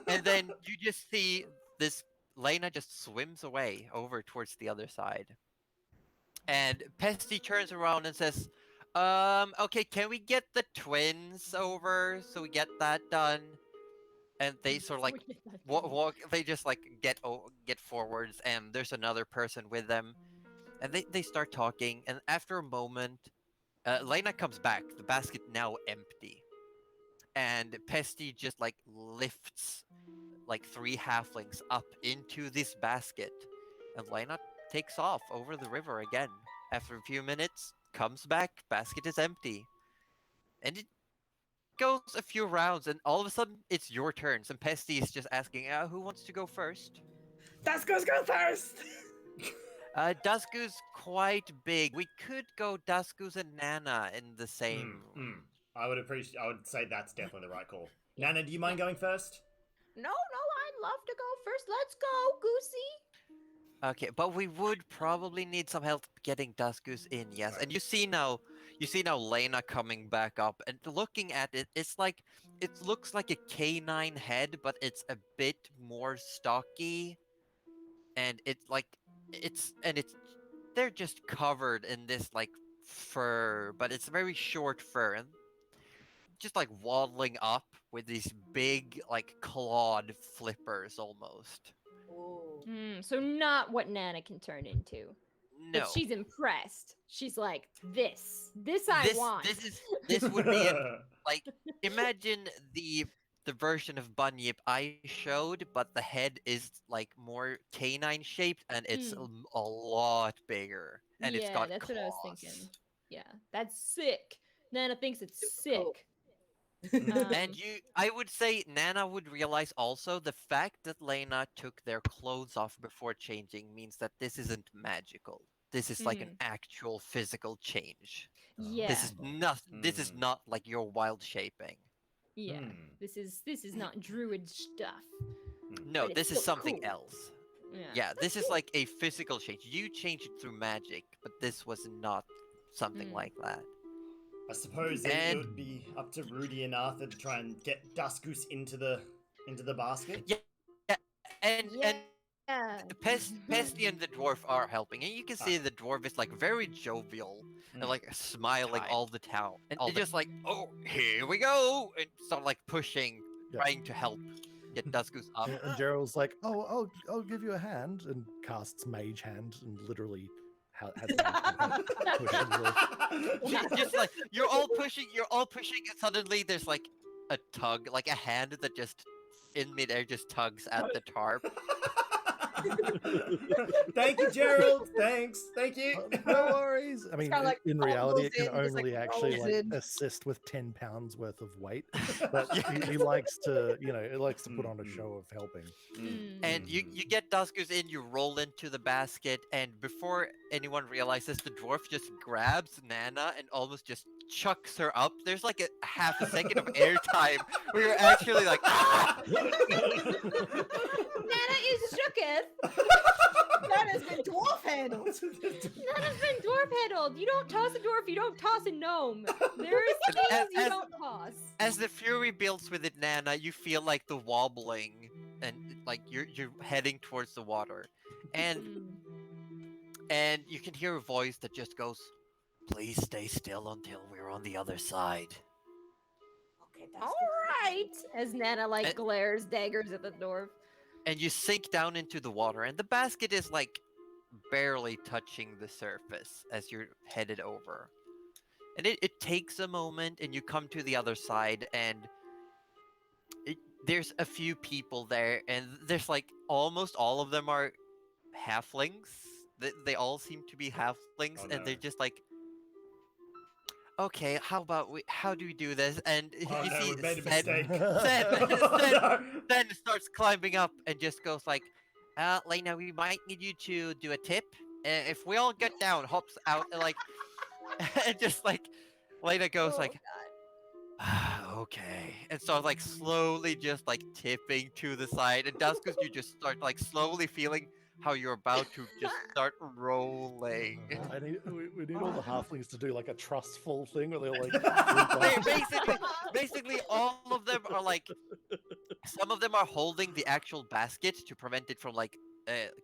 And then you just see this Lena just swims away over towards the other side. And Pesty turns around and says, okay, can we get the twins over so we get that done? And they sort of like walk, they just like get forwards, and there's another person with them. And they start talking, and after a moment, Lena comes back, the basket now empty. And Pesty just like lifts like 3 halflings up into this basket, and Lena takes off over the river again. After a few minutes, comes back, basket is empty. And it goes a few rounds, and all of a sudden, it's your turn. And Pesty is just asking, who wants to go first? Duskos, go first! Dusku's quite big. We could go Duskus and Nana in the same. I would say that's definitely the right call. Nana, do you mind going first? No, I'd love to go first. Let's go, Goosey. Okay, but we would probably need some help getting Duskus in, yes. And you see now Lena coming back up and looking at it. It's like it looks like a canine head, but it's a bit more stocky, and they're just covered in this like fur, but it's very short fur and just like waddling up with these big like clawed flippers almost. So not what Nana can turn into. No. If she's impressed, she's like, this I want. This would be like, imagine the version of Bunyip I showed, but the head is like more canine shaped, and it's a lot bigger, and it's got that's claws. what I was thinking. Yeah, that's sick. Nana thinks it's sick. Cool. And I would say Nana would realize also the fact that Lena took their clothes off before changing means that this isn't magical. This is like an actual physical change. Yeah. This is not like your wild shaping. Yeah. This is not druid stuff. No, this is something cool. else. Yeah. Yeah, this is like a physical change. You changed it through magic, but this was not something like that. I suppose it would be up to Rudy and Arthur to try and get Duskus into the basket. Yeah, and Pesty and the dwarf are helping, and you can see the dwarf is like very jovial and like smiling all the time, and they're just like, oh, here we go, and start like pushing, trying to help get Duskus up. And Gerald's like, oh, I'll give you a hand, and casts Mage Hand and literally has just like you're all pushing, and suddenly there's like a tug, like a hand that just in midair just tugs at the tarp. Thank you, Gerald. Thank you. No worries. I mean, like in reality, it can just, only like, actually rolls in. assist with 10 pounds worth of weight. But he likes to, it likes to put on a show of helping. And you get Duskus in, you roll into the basket, and before anyone realizes, the dwarf just grabs Nana and almost just chucks her up. There's like a half a second of airtime where you're actually like, ah! Nana is shooketh. Nana's been dwarf handled. Nana's been dwarf handled. You don't toss a dwarf, you don't toss a gnome. There is things you don't toss. As the fury builds within Nana, you feel like the wobbling, and like you're heading towards the water, and you can hear a voice that just goes, "Please stay still until we're on the other side." Okay, All right. As Nana like glares daggers at the dwarf. And you sink down into the water, and the basket is like barely touching the surface as you're headed over. And it takes a moment, and you come to the other side, and there's a few people there, and there's like almost all of them are halflings. They all seem to be halflings, and they're just like, okay, how do we do this? And you see we made a mistake. Then starts climbing up and just goes like, Lena, we might need you to do a tip. If we all get down, hops out, and like, and just like, Lena goes like, okay. And so like slowly just like tipping to the side, and Duskus, you just start like slowly feeling how you're about to just start rolling. We need all the halflings to do like a trustful thing where they're like. Basically, all of them are like. Some of them are holding the actual basket to prevent it from like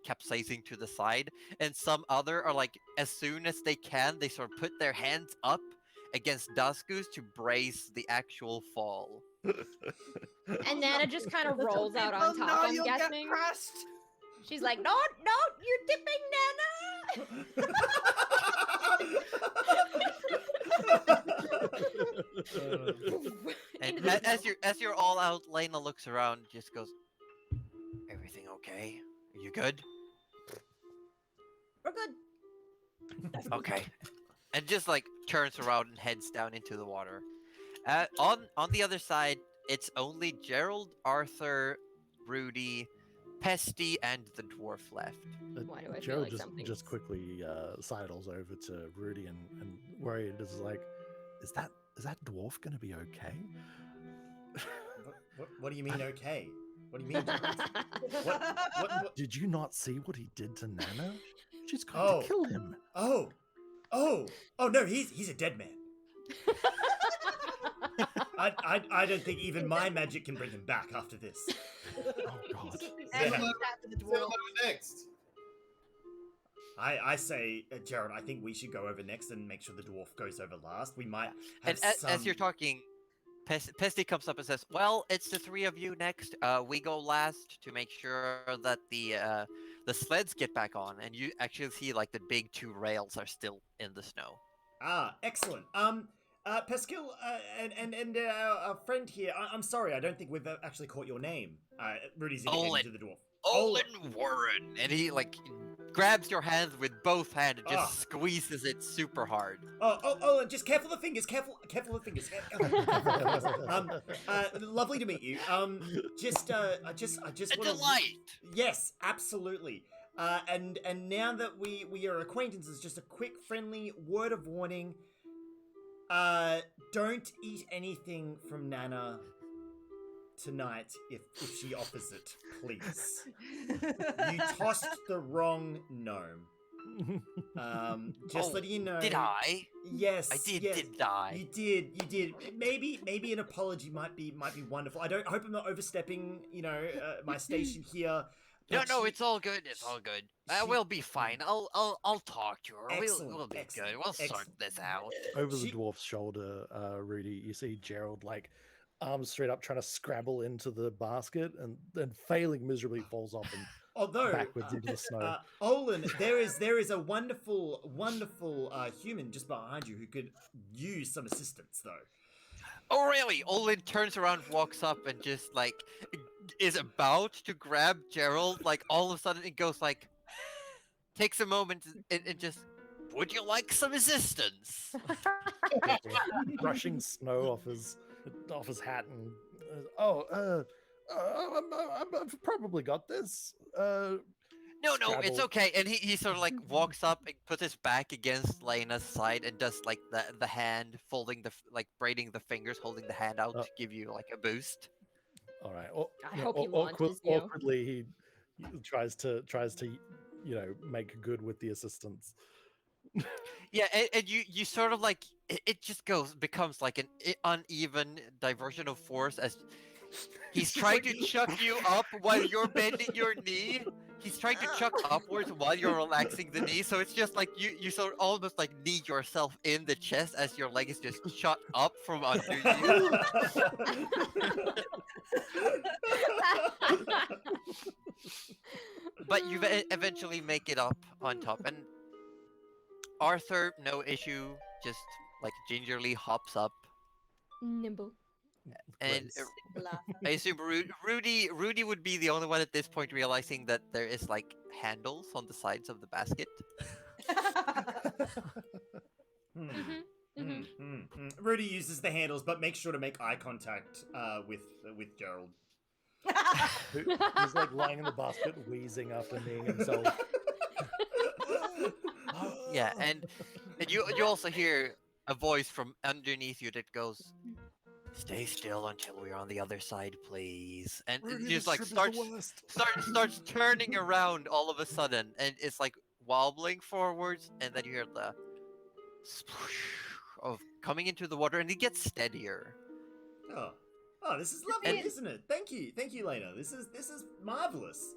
capsizing to the side, and some other are like, as soon as they can, they sort of put their hands up against Daskus to brace the actual fall. And Nana just kind of rolls out on People top, know I'm you'll get guessing. crushed. She's like, no, you're dipping, Nana. And as you're all out, Lena looks around, just goes, "Everything okay? Are you good?" We're good. Okay. And just like turns around and heads down into the water. On the other side, it's only Gerald, Arthur, Rudy, Pesty, and the dwarf left. Why do I feel Gerald like something's- just quickly sidles over to Rudy and worried is like, is that dwarf gonna be okay? What do you mean, okay? What do you mean? What? Did you not see what he did to Nana? She's going to kill him. Oh, no, he's a dead man. I don't think even my magic can bring him back after this. Oh God. And Yeah. he's after the So dwarf. next. I say, Jared, I think we should go over next and make sure the dwarf goes over last. We might have And some... as you're talking, Pesty comes up and says, "Well, it's the three of you next. We go last to make sure that the sleds get back on, and you actually see like the big two rails are still in the snow." Ah, excellent. Pascal, and our friend here, I'm sorry, I don't think we've actually caught your name. Rudy's indicating to the dwarf. Olin Warren, and he like grabs your hand with both hands and just squeezes it super hard. Oh, just careful the fingers, careful the fingers. Lovely to meet you. I just A want delight. Yes, absolutely. And now that we are acquaintances, just a quick friendly word of warning. Don't eat anything from Nana tonight if she offers it, please. You tossed the wrong gnome. Just letting you know. Did I? Yes, I did. yes. Did I? You did. Maybe an apology might be wonderful. I hope I'm not overstepping, my station here. No, it's all good. It's all good. We'll be fine. I'll talk to her. We'll be good. We'll sort this out. Over the dwarf's shoulder, Rudy, you see Gerald like arms straight up trying to scrabble into the basket and then failing miserably falls off and backwards into the snow. Olin, there is a wonderful human just behind you who could use some assistance though. Oh, really? Olin turns around, walks up, and just like is about to grab Gerald. Like all of a sudden, it goes like takes a moment and just. Would you like some assistance? Brushing snow off his hat and I've probably got this. No, it's okay. And he sort of like walks up and puts his back against Lena's side and does like the hand folding braiding the fingers, holding the hand out to give you like a boost. All right. I hope he launches you. Awkwardly, he tries to make good with the assistance. Yeah, and you sort of like it just becomes like an uneven diversion of force as he's trying to chuck you up while you're bending your knee. He's trying to chuck upwards while you're relaxing the knee, so it's just like you sort of almost like knee yourself in the chest as your leg is just shot up from under you. But you eventually make it up on top, and Arthur, no issue, just like gingerly hops up. Nimble. And I assume Rudy would be the only one at this point realizing that there is like handles on the sides of the basket. Rudy uses the handles, but makes sure to make eye contact with Gerald. He's like lying in the basket, wheezing after kneeing himself. Yeah, and you also hear a voice from underneath you that goes, Stay still until we're on the other side, please. And Rudy, it this just like trip is the starts worst. starts turning around all of a sudden, and it's like wobbling forwards, and then you hear the sploosh of coming into the water, and it gets steadier. Oh, this is lovely, isn't it? Thank you, Lena. This is marvelous.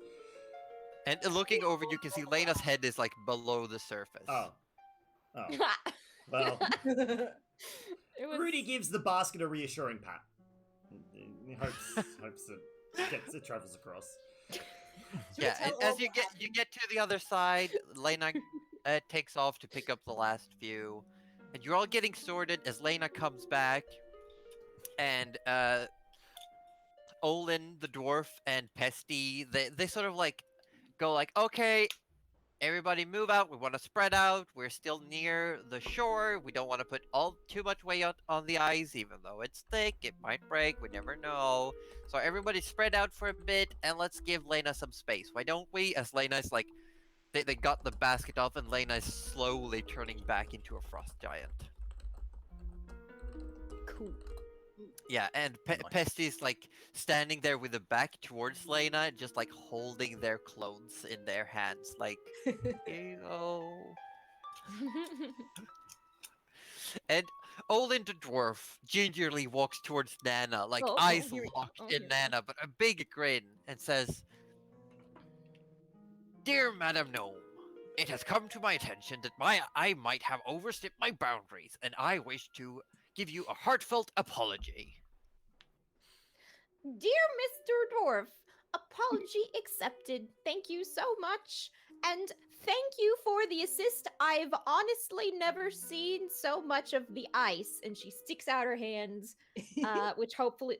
And looking over, you can see Lena's head is like below the surface. Oh, well. It was... Rudy gives the basket a reassuring pat. He hopes it travels across. Yeah, and as you get to the other side, Lena takes off to pick up the last few, and you're all getting sorted as Lena comes back, and Olin the dwarf and Pesty, they sort of like go like, okay, everybody move out. We want to spread out. We're still near the shore. We don't want to put too much weight on the ice, even though it's thick. It might break. We never know. So everybody spread out for a bit, and let's give Lena some space. Why don't we? As Lena's like, they got the basket off, and Lena is slowly turning back into a frost giant. Cool. Yeah, and Pesty's like standing there with the back towards Lena, just like holding their clothes in their hands, like, here you go. And Olin the dwarf gingerly walks towards Nana, like eyes locked in Nana, but a big grin, and says, "Dear Madam Gnome, it has come to my attention that I might have overstepped my boundaries, and I wish to give you a heartfelt apology." Dear Mr. Dwarf, apology accepted. Thank you so much. And thank you for the assist. I've honestly never seen so much of the ice. And she sticks out her hands, which hopefully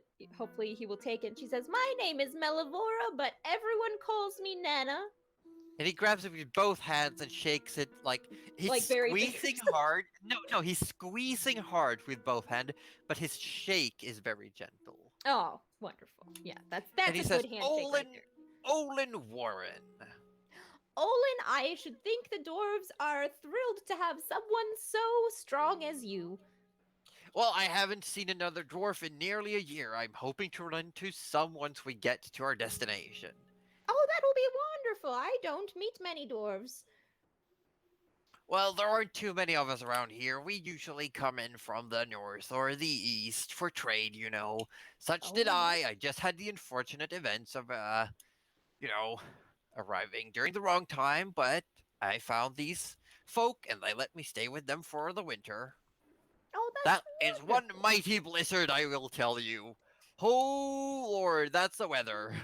he will take it. And she says, "My name is Melavora, but everyone calls me Nana." And he grabs it with both hands and shakes it like he's Like very squeezing hard. No, he's squeezing hard with both hands, but his shake is very gentle. Oh, wonderful. Yeah, that's And he a says, good handshake right there. Olin Warren. Olin, I should think the dwarves are thrilled to have someone so strong as you. Well, I haven't seen another dwarf in nearly a year. I'm hoping to run into some once we get to our destination. Oh, that will be wonderful. I don't meet many dwarves. Well, there aren't too many of us around here. We usually come in from the north or the east for trade, you know. Such did I. I just had the unfortunate events of, arriving during the wrong time, but I found these folk and they let me stay with them for the winter. Oh, That is one mighty blizzard, I will tell you. Oh, Lord, that's the weather.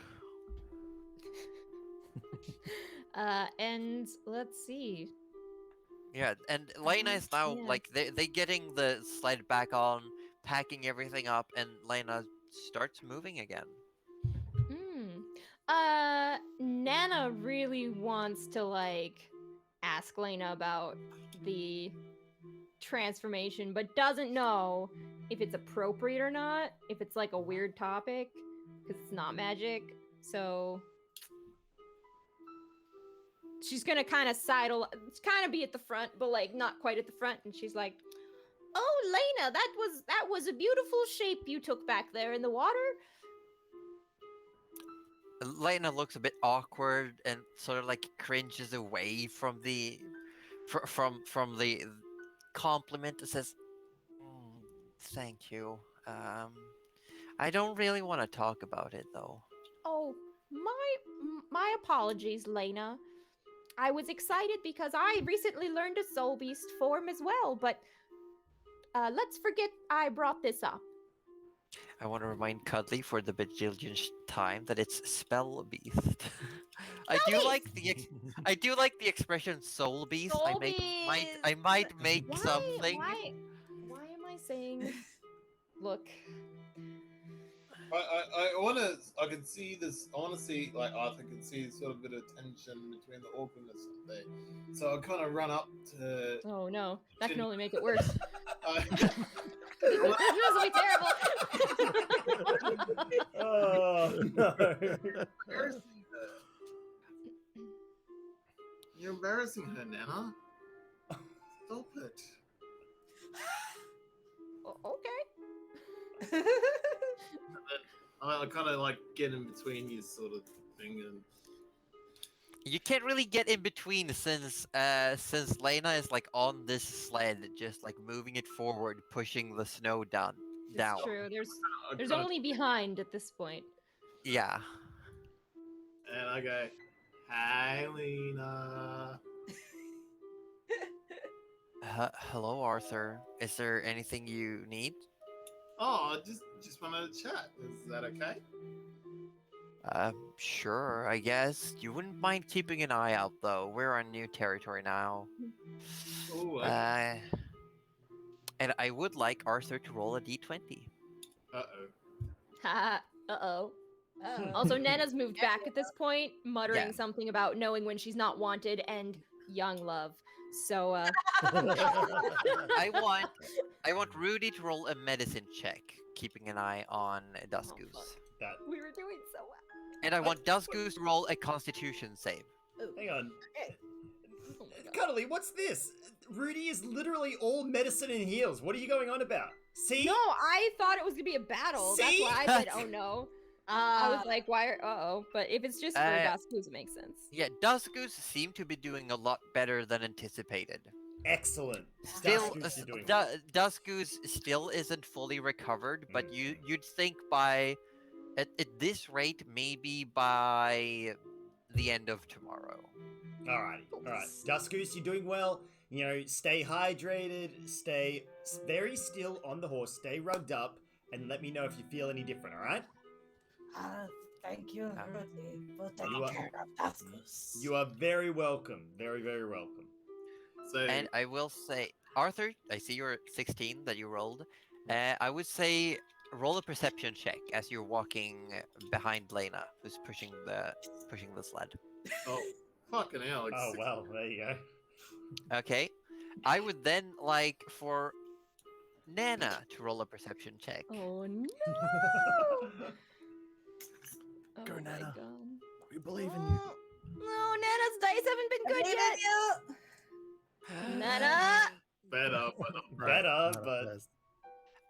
And let's see. Yeah, and Lena is now, like, they getting the sled back on, packing everything up, and Lena starts moving again. Nana really wants to, like, ask Lena about the transformation, but doesn't know if it's appropriate or not, if it's, like, a weird topic, because it's not magic, so... She's gonna kind of be at the front, but like not quite at the front. And she's like, "Oh, Lena, that was a beautiful shape you took back there in the water." Lena looks a bit awkward and sort of like cringes away from the compliment and says, "Thank you. I don't really want to talk about it though." Oh, my apologies, Lena. I was excited because I recently learned a soul beast form as well, but let's forget I brought this up. I want to remind Cuddly for the bajillionth time that it's spell beast. I do like the expression soul beast. I might make something. Why am I saying? Look. I can see this. I want to see, like, Arthur can see sort of a bit of tension between the awkwardness of there. So I kind of run up to. Oh no, that can only make it worse. This will be terrible. Oh no! You're embarrassing her, Nana. Stop it. Okay. I kind of like get in between you, sort of thing, and You can't really get in between since Lena is like on this sled, just like moving it forward, pushing the snow down. It's true. There's only behind at this point. Yeah. And I go, "Hi, Lena." Hello, Arthur. Is there anything you need? Oh, I just wanted to chat. Is that okay? Sure, I guess. You wouldn't mind keeping an eye out, though. We're on new territory now. Oh, okay. And I would like Arthur to roll a d20. Ha. Uh-oh. Also, Nana's moved back at this point, muttering something about knowing when she's not wanted and young love. So, I want Rudy to roll a medicine check, keeping an eye on Dusgoose. We were doing so well. And I want Dusgoose to roll a Constitution save. Hang on. Cuddly, what's this? Rudy is literally all medicine and heals. What are you going on about? See? No, I thought it was gonna be a battle. See? That's why I said, "Oh no." I was like, "Why are?" Uh-oh. But if it's just for Dusgoose, it makes sense. Yeah, Dusgoose seemed to be doing a lot better than anticipated. Excellent. Dusgoose still isn't fully recovered, but you'd think by at this rate, maybe by the end of tomorrow. Alright. Dusgoose, you're doing well. You know, stay hydrated, stay very still on the horse, stay rugged up, and let me know if you feel any different, alright? Thank you, Rudy, for taking care of Dusgoose. You are very welcome. Very, very welcome. So, And I will say, Arthur, I see you're 16 that you rolled. I would say roll a perception check as you're walking behind Lena, who's pushing the sled. oh, fucking hell. It's Oh, well, there you go. Okay. I would then like for Nana to roll a perception check. Oh no! Go, Oh my Nana. God. We believe in you. No, Nana's dice haven't been good yet. Nana! better. Better, but...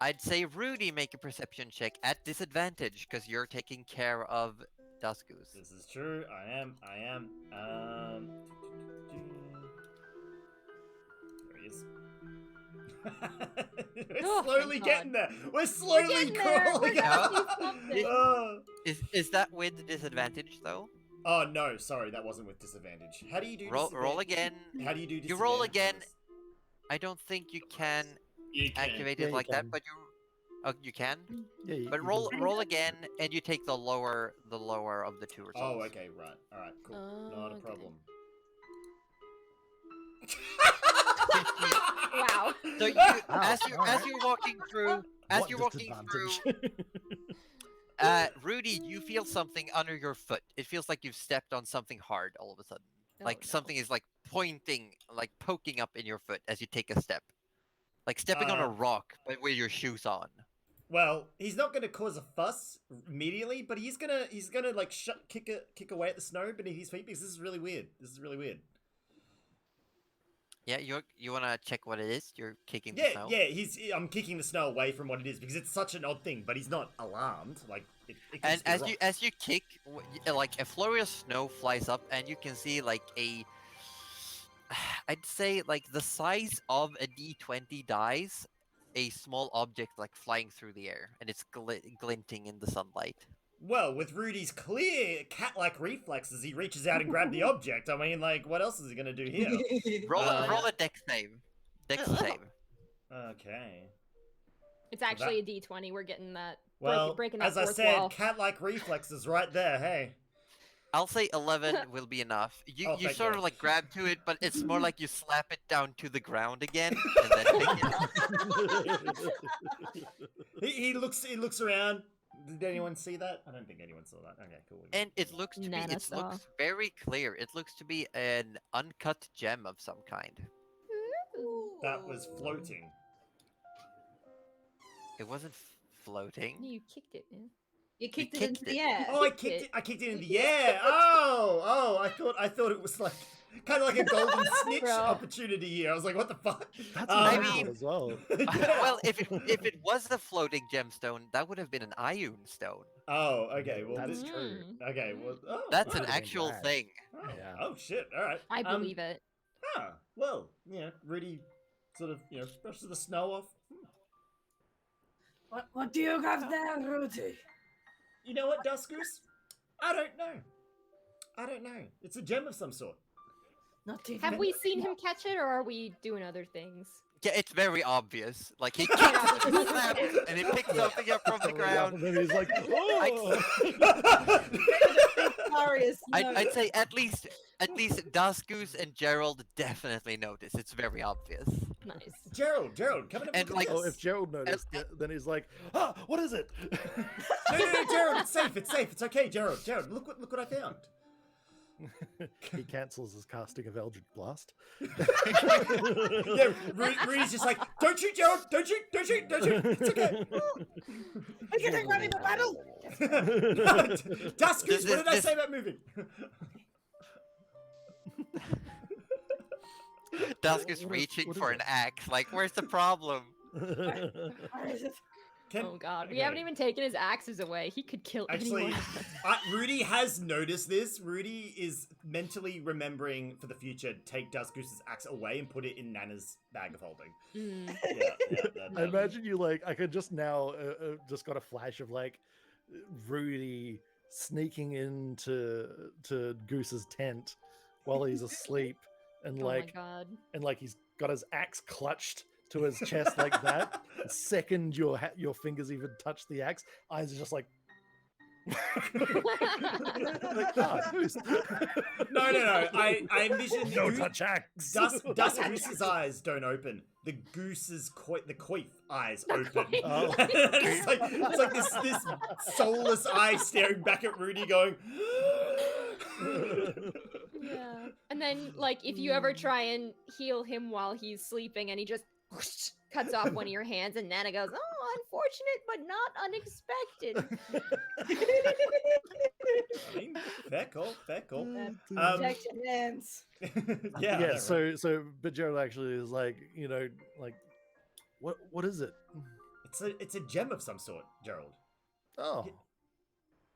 I'd say Rudy make a perception check at disadvantage because you're taking care of Dusgoose. This is true. I am. There he is. We're slowly getting there. We're slowly crawling out. Is that with disadvantage though? Oh no, sorry, that wasn't with disadvantage. How do you do roll again? How do you do disadvantage? You roll again. I don't think you can activate it like that, but you can. Yeah, But roll again, and you take the lower of the two results. Oh, okay, right. All right, cool. Not a problem. Wow. So as you're walking through, Rudy, you feel something under your foot. It feels like you've stepped on something hard all of a sudden. Something is like poking up in your foot as you take a step. Like stepping on a rock, but with your shoes on. Well, he's not going to cause a fuss immediately, but he's gonna like kick away at the snow beneath his feet because this is really weird. Yeah, you wanna check what it is? You're kicking the snow? Yeah, I'm kicking the snow away from what it is because it's such an odd thing, but he's not alarmed. Like, and as you kick, like a flurry of snow flies up, and you can see like I'd say like the size of a D20 dice, a small object like flying through the air, and it's glinting in the sunlight. Well, with Rudy's clear cat-like reflexes, he reaches out and grabs the object. I mean, like, what else is he gonna do here? Roll a dex save. Dex save. Okay. It's actually a D20. We're getting that. Well, breaking that as I fourth said, wall. cat-like reflexes right there. Hey. I'll say 11 will be enough. You sort of like grab to it, but it's more like you slap it down to the ground again and then pick it up. He looks around. Did anyone see that? I don't think anyone saw that. Okay, cool. And it looks to be looks very clear. It looks to be an uncut gem of some kind. That was floating. It wasn't floating. You kicked it, man. You kicked it into the air. Oh, I kicked it into the air. Oh, Oh, I thought it was like kind of like a golden snitch Bro. opportunity here. I was like, what the fuck? That's I magical mean- as well. Well, if it was a floating gemstone, that would have been an Ioun stone. Oh, okay. Well, That's this, true. okay. Well, oh, That's oh, an been actual rad. thing. Oh, Yeah. oh, shit. All right. I believe it. Well, Rudy sort of, brushes the snow off. What do you have there, Rudy? You know what, Duskus? I don't know. It's a gem of some sort. Not even. Have we seen him catch it, or are we doing other things? Yeah, it's very obvious. Like he kicks it and he picks something up from the ground. And then he's like, oh! Glorious. I'd say at least Duskus and Gerald definitely notice. It's very obvious. Nice. Gerald, come in And, look like- at Oh, this. if Gerald noticed, then he's like, what is it? No, Gerald, it's safe. It's okay, Gerald. Look what I found. He cancels his casting of Eldritch Blast. Yeah, Rudy's just like, don't shoot, Gerald, don't shoot. It's okay. We're getting ready for battle. Duskus, what did I This- say about moving? Duskus what reaching is for it? an axe. Like, where's the problem? Where is it? Oh god, we haven't even taken his axes away. He could kill Actually, anyone. Rudy has noticed this. Rudy is mentally remembering for the future, take Duskus's axe away and put it in Nana's bag of holding. Mm. I imagine you I could just now just got a flash of Rudy sneaking into Goose's tent while he's asleep, and Oh my god. he's got his axe clutched to his chest like that. The second your fingers even touch the axe, eyes are just like. Goose. No. I envision No touch axe. Duskus's eyes don't open. The goose's the coif eyes open. Oh. it's like this soulless eye staring back at Rudy, going. Yeah. And then, if you ever try and heal him while he's sleeping and he just whoosh, cuts off one of your hands, and Nana goes, oh, unfortunate, but not unexpected. I mean, fair call. Protect your hands. Yeah. Yeah. So, but Gerald actually is what is it? It's a gem of some sort, Gerald. Oh,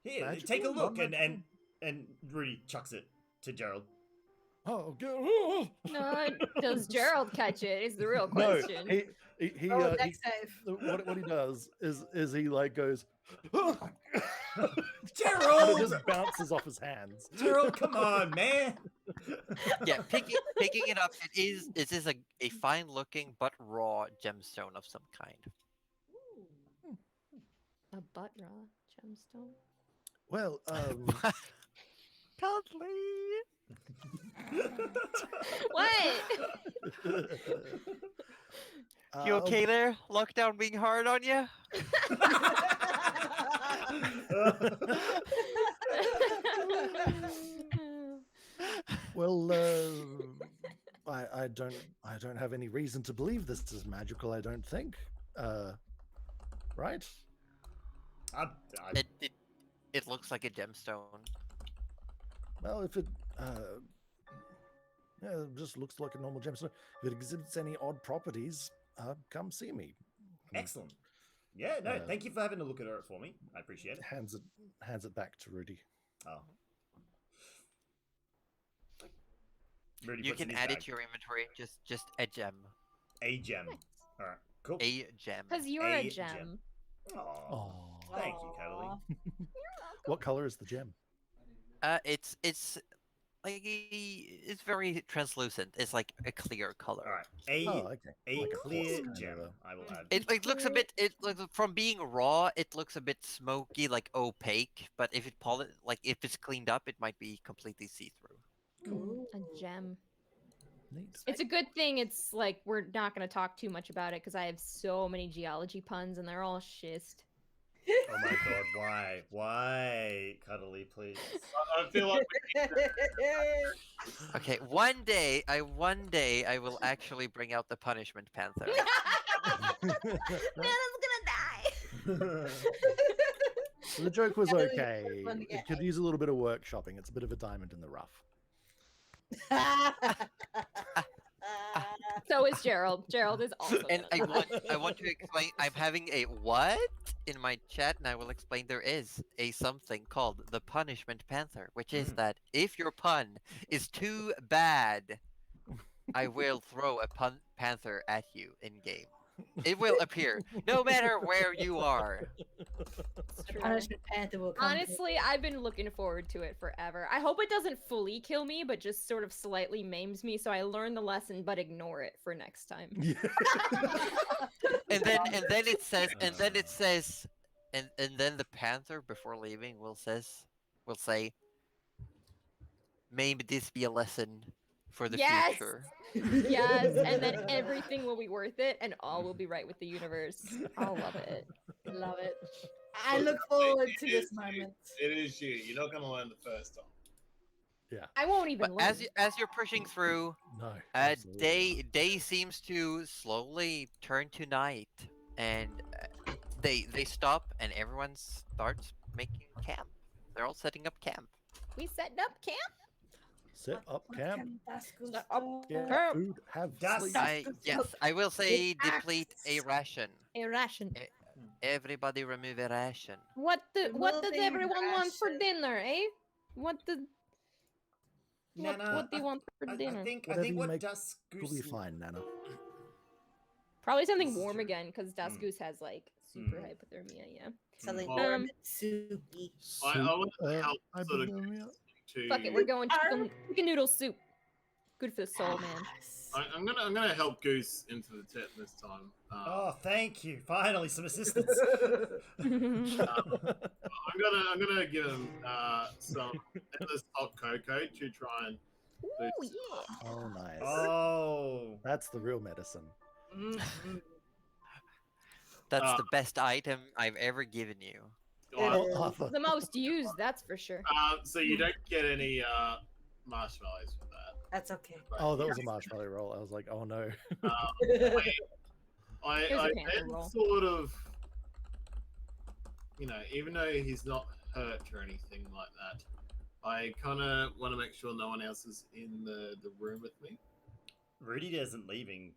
Here, Magical? take a look, Non-magical? and Rudy chucks it to Gerald. oh, good. No, does Gerald catch it? Is the real No, question. he Oh, next save. what he does is he goes and it Gerald, just bounces off his hands. Gerald, come on, man. Yeah, picking it up. It is a fine looking but raw gemstone of some kind. A butt raw gemstone. Well, Cuddly. What? You okay there? Lockdown being hard on you? Well, I don't have any reason to believe this is magical. I don't think. Right? It looks like a gemstone. Well, if it just looks like a normal gemstone. If it exhibits any odd properties, come see me. Excellent. Yeah, no, thank you for having a look at it for me. I appreciate it. Hands it back to Rudy. Oh. Rudy You puts it can in his add it bag. to your inventory. Just a gem. A gem. All right, cool. A gem. Because you're a A gem. gem. Aw, Oh, thank you, Cuddly. what color is the gem? It's like it's very translucent. It's like a clear color. All right, Oh, okay. a Like a clear quartz gem. kind of I will add. It looks a bit from being raw. It looks a bit smoky, like opaque. But if if it's cleaned up, it might be completely see through. A gem. Neat. It's a good thing. It's we're not going to talk too much about it because I have so many geology puns and they're all schist. Oh my god, why, Cuddly, please? I feel like Okay, one day I will actually bring out the punishment panther. Nana's gonna die. The joke was Yeah, really okay. fun to It get could use a little bit of workshopping. It's a bit of a diamond in the rough. So is Gerald. Gerald is also. And gonna- I want to explain. I'm having a what in my chat, and I will explain. There is a something called the punishment panther, which is that if your pun is too bad, I will throw a panther at you in game. It will appear no matter where you are. It's The true. punishment panther will come. Honestly, I've been looking forward to it forever. I hope it doesn't fully kill me, but just sort of slightly maims me, so I learn the lesson but ignore it for next time. And then it says and then the panther before leaving will say, maybe this be a lesson for the Yes! future. Yes, and then everything will be worth it, and all will be right with the universe. I'll love it. Love it. I look forward to It this is you. moment. It is you. You're not gonna learn the first time. I won't even But learn. as you're pushing through, No. absolutely not. day seems to slowly turn to night, and they stop, and everyone starts making camp. They're all setting up camp. We setting up camp? Set up camp. Set up Get camp. food. Have That's- sleep. Yes, I will say deplete a ration. A ration. Everybody remove a ration. What does Removing everyone want for ration. dinner, eh? What do Nana, you want for I dinner? think Whatever you what make Dusk Will Goose be fine, Nana. Probably something This is warm true. again, because Das Mm. Goose has like super Mm. hypothermia. Yeah. Something Um, warm and soupy. I want to help I sort of believe me. to. Fuck it, we're going chicken noodle soup. Good for the soul, man. Yes. I'm gonna help Goose into the tent this time. Oh, thank you. Finally, some assistance. I'm gonna give him some endless hot cocoa to try and. Ooh, yeah. Oh, nice. Oh. That's the real medicine. Mhm. That's Uh, the best item I've ever given you. Oh, is. Arthur. The most used, that's for sure. So you don't get any marshmallows for that. That's okay. but- Oh, that was a marshmallow roll. I was like, oh no. I Here's a I panther then roll. sort of, even though he's not hurt or anything like that, I kind of want to make sure no one else is in the room with me. Rudy isn't leaving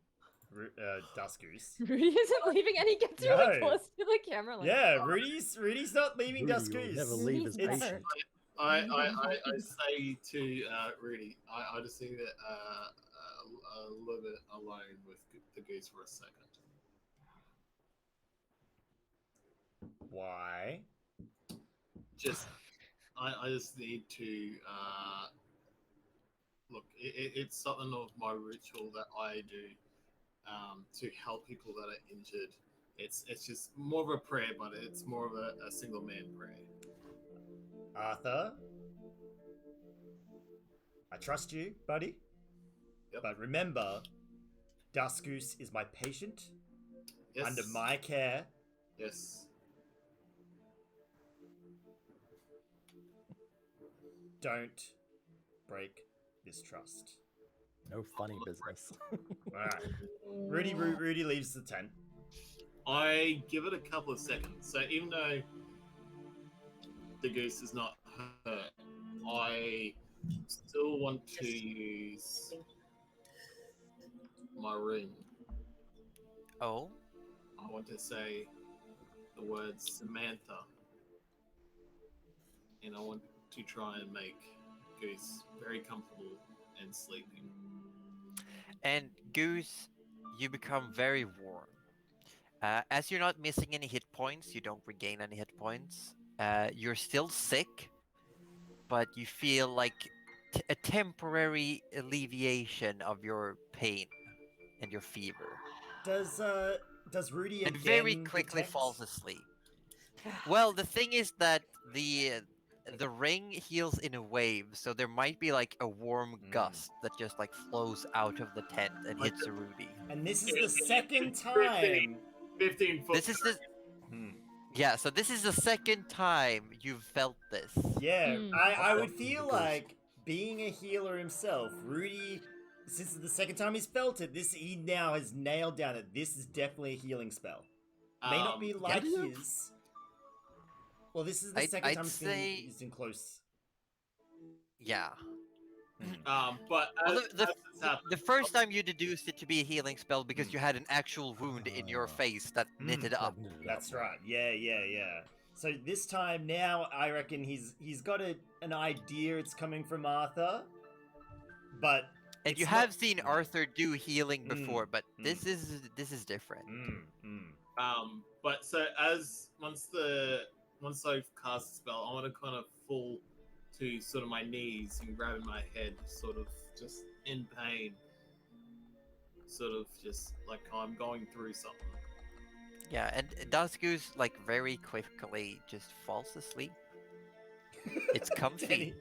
Dusk Goose. Rudy isn't leaving, and he gets really No. close to the camera. Like, Yeah, Rudy's not leaving Rudy Dusk will Goose. never leave his Rudy's patient. better. I say to Rudy, I just need a little bit alone with the goose for a second. Why? I just need to look. It's something of my ritual that I do to help people that are injured. It's just more of a prayer, but it's more of a single man prayer. Arthur? I trust you, buddy. Yep. But remember, Dusk Goose is my patient, Yes. under my care. Yes. Don't break this trust. No funny business. Alright. Rudy leaves the tent. I give it a couple of seconds. So even though the goose is not hurt, I still want to use my ring. Oh, I want to say the word Samantha. And I want to try and make Goose very comfortable and sleeping. and Goose, you become very warm. As you're not missing any hit points, you don't regain any hit points. You're still sick, but you feel like a temporary alleviation of your pain and your fever. Does Rudy And again very quickly detect- falls asleep. Well, the thing is that the ring heals in a wave, so there might be like a warm gust that just like flows out of the tent and hits Rudy. And this is the second time. 15 foot. This is the yeah. So this is the second time you've felt this. Yeah, Hmm. I would feel like being a healer himself, Rudy, since it's the second time he's felt it, he now has nailed down that this is definitely a healing spell. May not be like yeah. his. Well, this is the I'd- 2nd I'd time it's been say- used in close. Yeah. But Well, as this happens, the first time you deduced it to be a healing spell because you had an actual wound in your face that knitted up. That's right. Yeah. So this time now, I reckon he's got an idea it's coming from Arthur, but And you it's have not- seen Arthur do healing Mm, before, but mm. this is different. But so once I've cast the spell, I want to kind of fall to sort of my knees and grabbing my head, sort of just in pain, sort of just like I'm going through something. Yeah, and Dusku's like very quickly just falls asleep. It's comfy.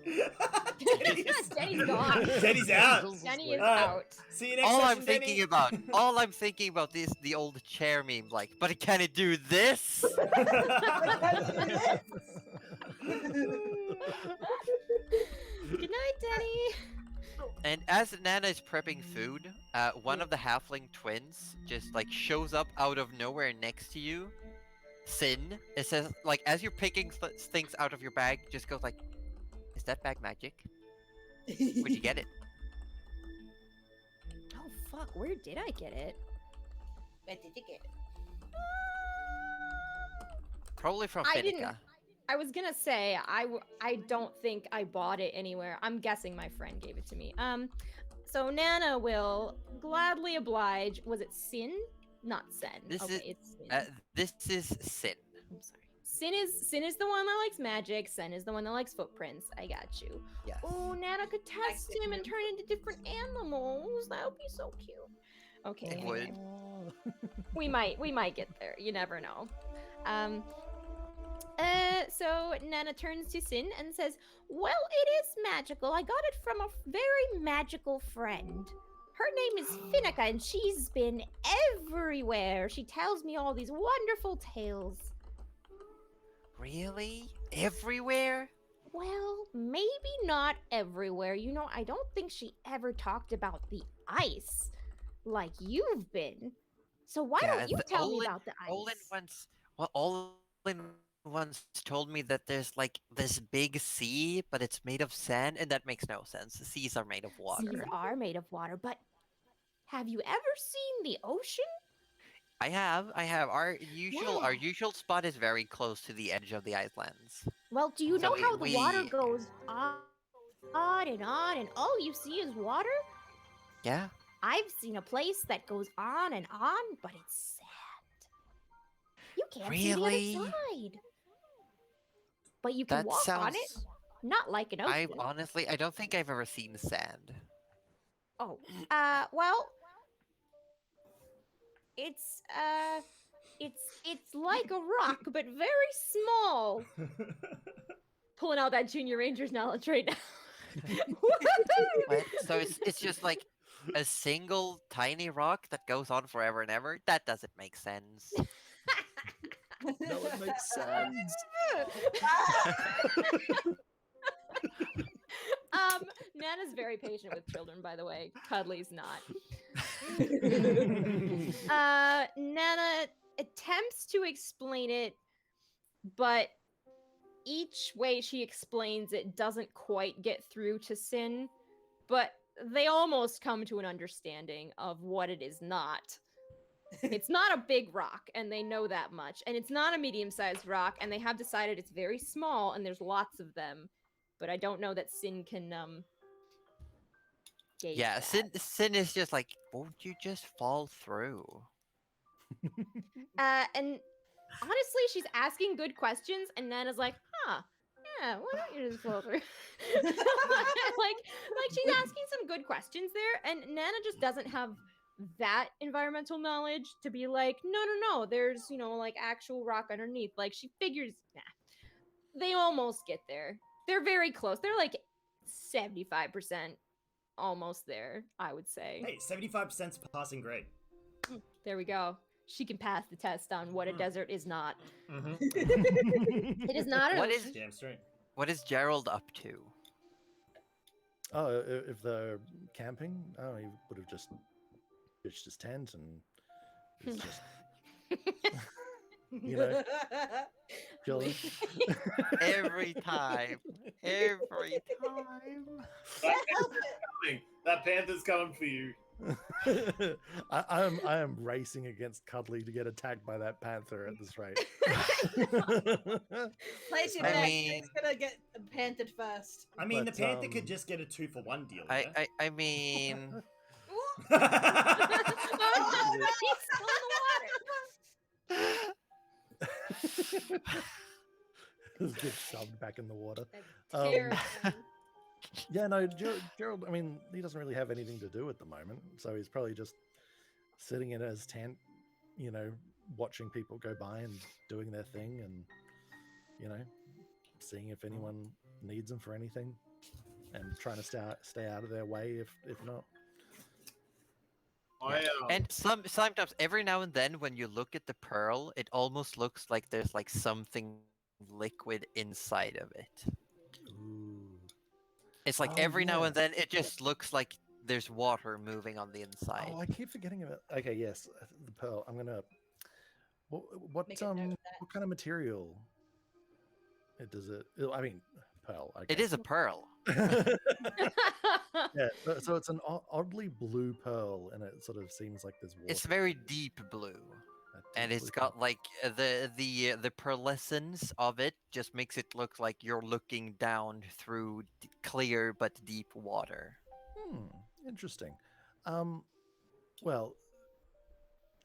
Denny's gone. Denny's out. Denny is Alright. out. See you next All I'm session, thinking Denny. about, is the old chair meme, like, but can it do this? Good night, Denny. And as Nana is prepping food, one of the halfling twins just like shows up out of nowhere next to you. Sin, it says like as you're picking things out of your bag, just goes like, "Is that bag magic? Where'd you get it?" Oh fuck, where did I get it? Where did you get it? Probably from I didn't- Finica. I was gonna say I don't think I bought it anywhere. I'm guessing my friend gave it to me. So Nana will gladly oblige. Was it Sin? Not Sen. This okay, is- it's Sin. This is Sin. I'm sorry. Sin is the one that likes magic. Sen is the one that likes footprints. I got you. Yes. Oh, Nana could test see him and turn into different animals. That would be so cute. Okay. It anyway. would. we might get there. You never know. So Nana turns to Sin and says, "Well, it is magical. I got it from a very magical friend. Her name is Finica, and she's been everywhere. She tells me all these wonderful tales. Really? Everywhere? Well, maybe not everywhere. You know, I don't think she ever talked about the ice like you've been. So why Yeah, don't you the tell me Olin- about the ice?" Olin once told me that there's like this big sea, but it's made of sand, and that makes no sense. The seas are made of water. Seas are made of water, but have you ever seen the ocean? I have. Our Yeah. usual spot is very close to the edge of the Icelands. Well, do you So know how the water we- goes on, and all you see is water? Yeah. I've seen a place that goes on, but it's sand. You can't Really? see the other side. But you can That walk on it, sounds. not like an I ocean. honestly, I don't think I've ever seen sand. Oh, well, it's like a rock, but very small. Pulling out that Junior Rangers knowledge right now. What? So it's just like a single tiny rock that goes on forever and ever. That doesn't make sense. No, it makes sense. Nana's very patient with children, by the way. Cuddly's not. Nana attempts to explain it, but each way she explains it doesn't quite get through to Sin. But they almost come to an understanding of what it is not. It's not a big rock, and they know that much. And it's not a medium-sized rock, and they have decided it's very small, and there's lots of them. But I don't know that Sin can, gauge Yeah, that. Sin is just like, won't you just fall through? And honestly, she's asking good questions, and Nana's like, huh, yeah, why don't you just fall through? like she's asking some good questions there, and Nana just doesn't have that environmental knowledge to be like, no, there's, like actual rock underneath. Like, she figures, they almost get there. They're very close. They're like 75% almost there, I would say. Hey, 75%'s passing grade. There we go. She can pass the test on what a desert is not. It is not an What ocean. is- Damn straight. What is Gerald up to? Oh, if they're camping, he would have just pitched his tent and it's just you know, chilling. Every time. Every time. That panther's coming for you. I am racing against Cuddly to get attacked by that panther at this rate. Place your I bet. mean- It's gonna get panted first. I mean, But, the panther could just get a 2-for-1 deal. I mean, Oh, he's still in the water. Just get shoved back in the water. That's terrible. Yeah, no, Gerald, I mean, he doesn't really have anything to do at the moment. So he's probably just sitting in his tent, you know, watching people go by and doing their thing and, you know, seeing if anyone needs him for anything and trying to stay out of their way if not. and sometimes every now and then when you look at the pearl, it almost looks like there's like something liquid inside of it. Ooh. It's like Oh, every now yeah. and then it just looks like there's water moving on the inside. Oh, I keep forgetting about. Okay, yes, the pearl. I'm gonna. What Make a note of that. what kind of material? Does it? I mean, pearl. Okay. It is a pearl. Yeah. So it's an oddly blue pearl, and it sort of seems like there's water. It's very deep blue. And it's got like the pearlescence of it just makes it look like you're looking down through clear but deep water. Interesting. Well,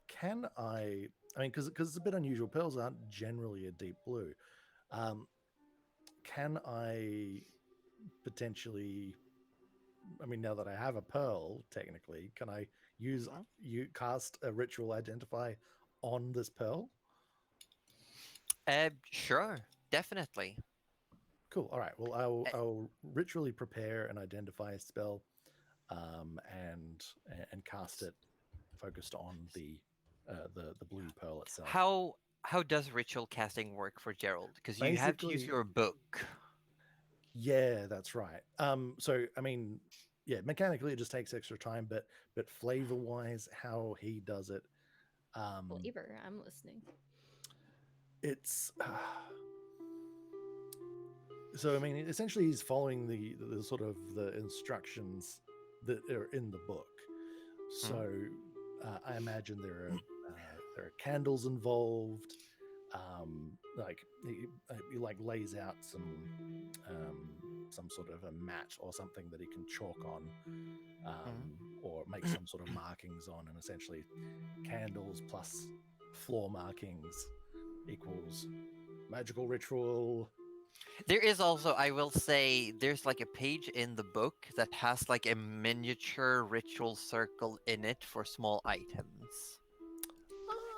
can I mean, because it's a bit unusual. Pearls aren't generally a deep blue. Can I potentially? I mean, now that I have a pearl, technically, can I use cast a ritual identify on this pearl? Sure, definitely. Cool. All right. Well, I'll ritually prepare an identify spell, and cast it focused on the blue pearl itself. How does ritual casting work for Gerald? Because you have to use Basically- your book. Yeah, that's right. So I mean, yeah, mechanically it just takes extra time, but flavor wise, how he does it, Flavor, I'm listening. it's so I mean, essentially he's following the sort of the instructions that are in the book. So I imagine there are candles involved. Like he like lays out some sort of a mat or something that he can chalk on, or make some sort of markings on, and essentially candles plus floor markings equals magical ritual. There is also, I will say, there's like a page in the book that has like a miniature ritual circle in it for small items.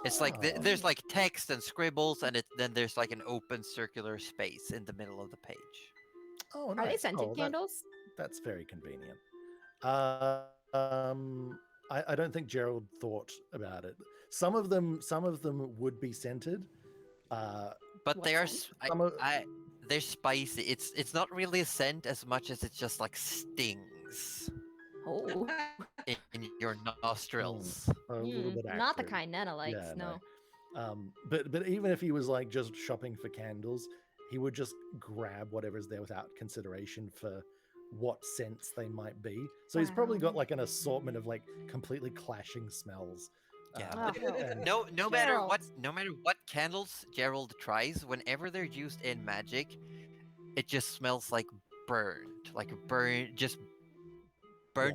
It's like there's like text and scribbles, and then there's like an open circular space in the middle of the page. Oh, Are they nice. scented candles? That's very convenient. I don't think Gerald thought about it. Some of them would be scented. But What they are scent? they're spicy. It's not really a scent as much as it's just like stings Oh, in your nostrils. A little bit not the acrid. kind Nana likes. Yeah, no. But even if he was like just shopping for candles, he would just grab whatever's there without consideration for what scents they might be. So he's probably got Wow. like an assortment of like completely clashing smells. Yeah. And- No matter Gerald. what candles Gerald tries, whenever they're used in magic, it just smells like burnt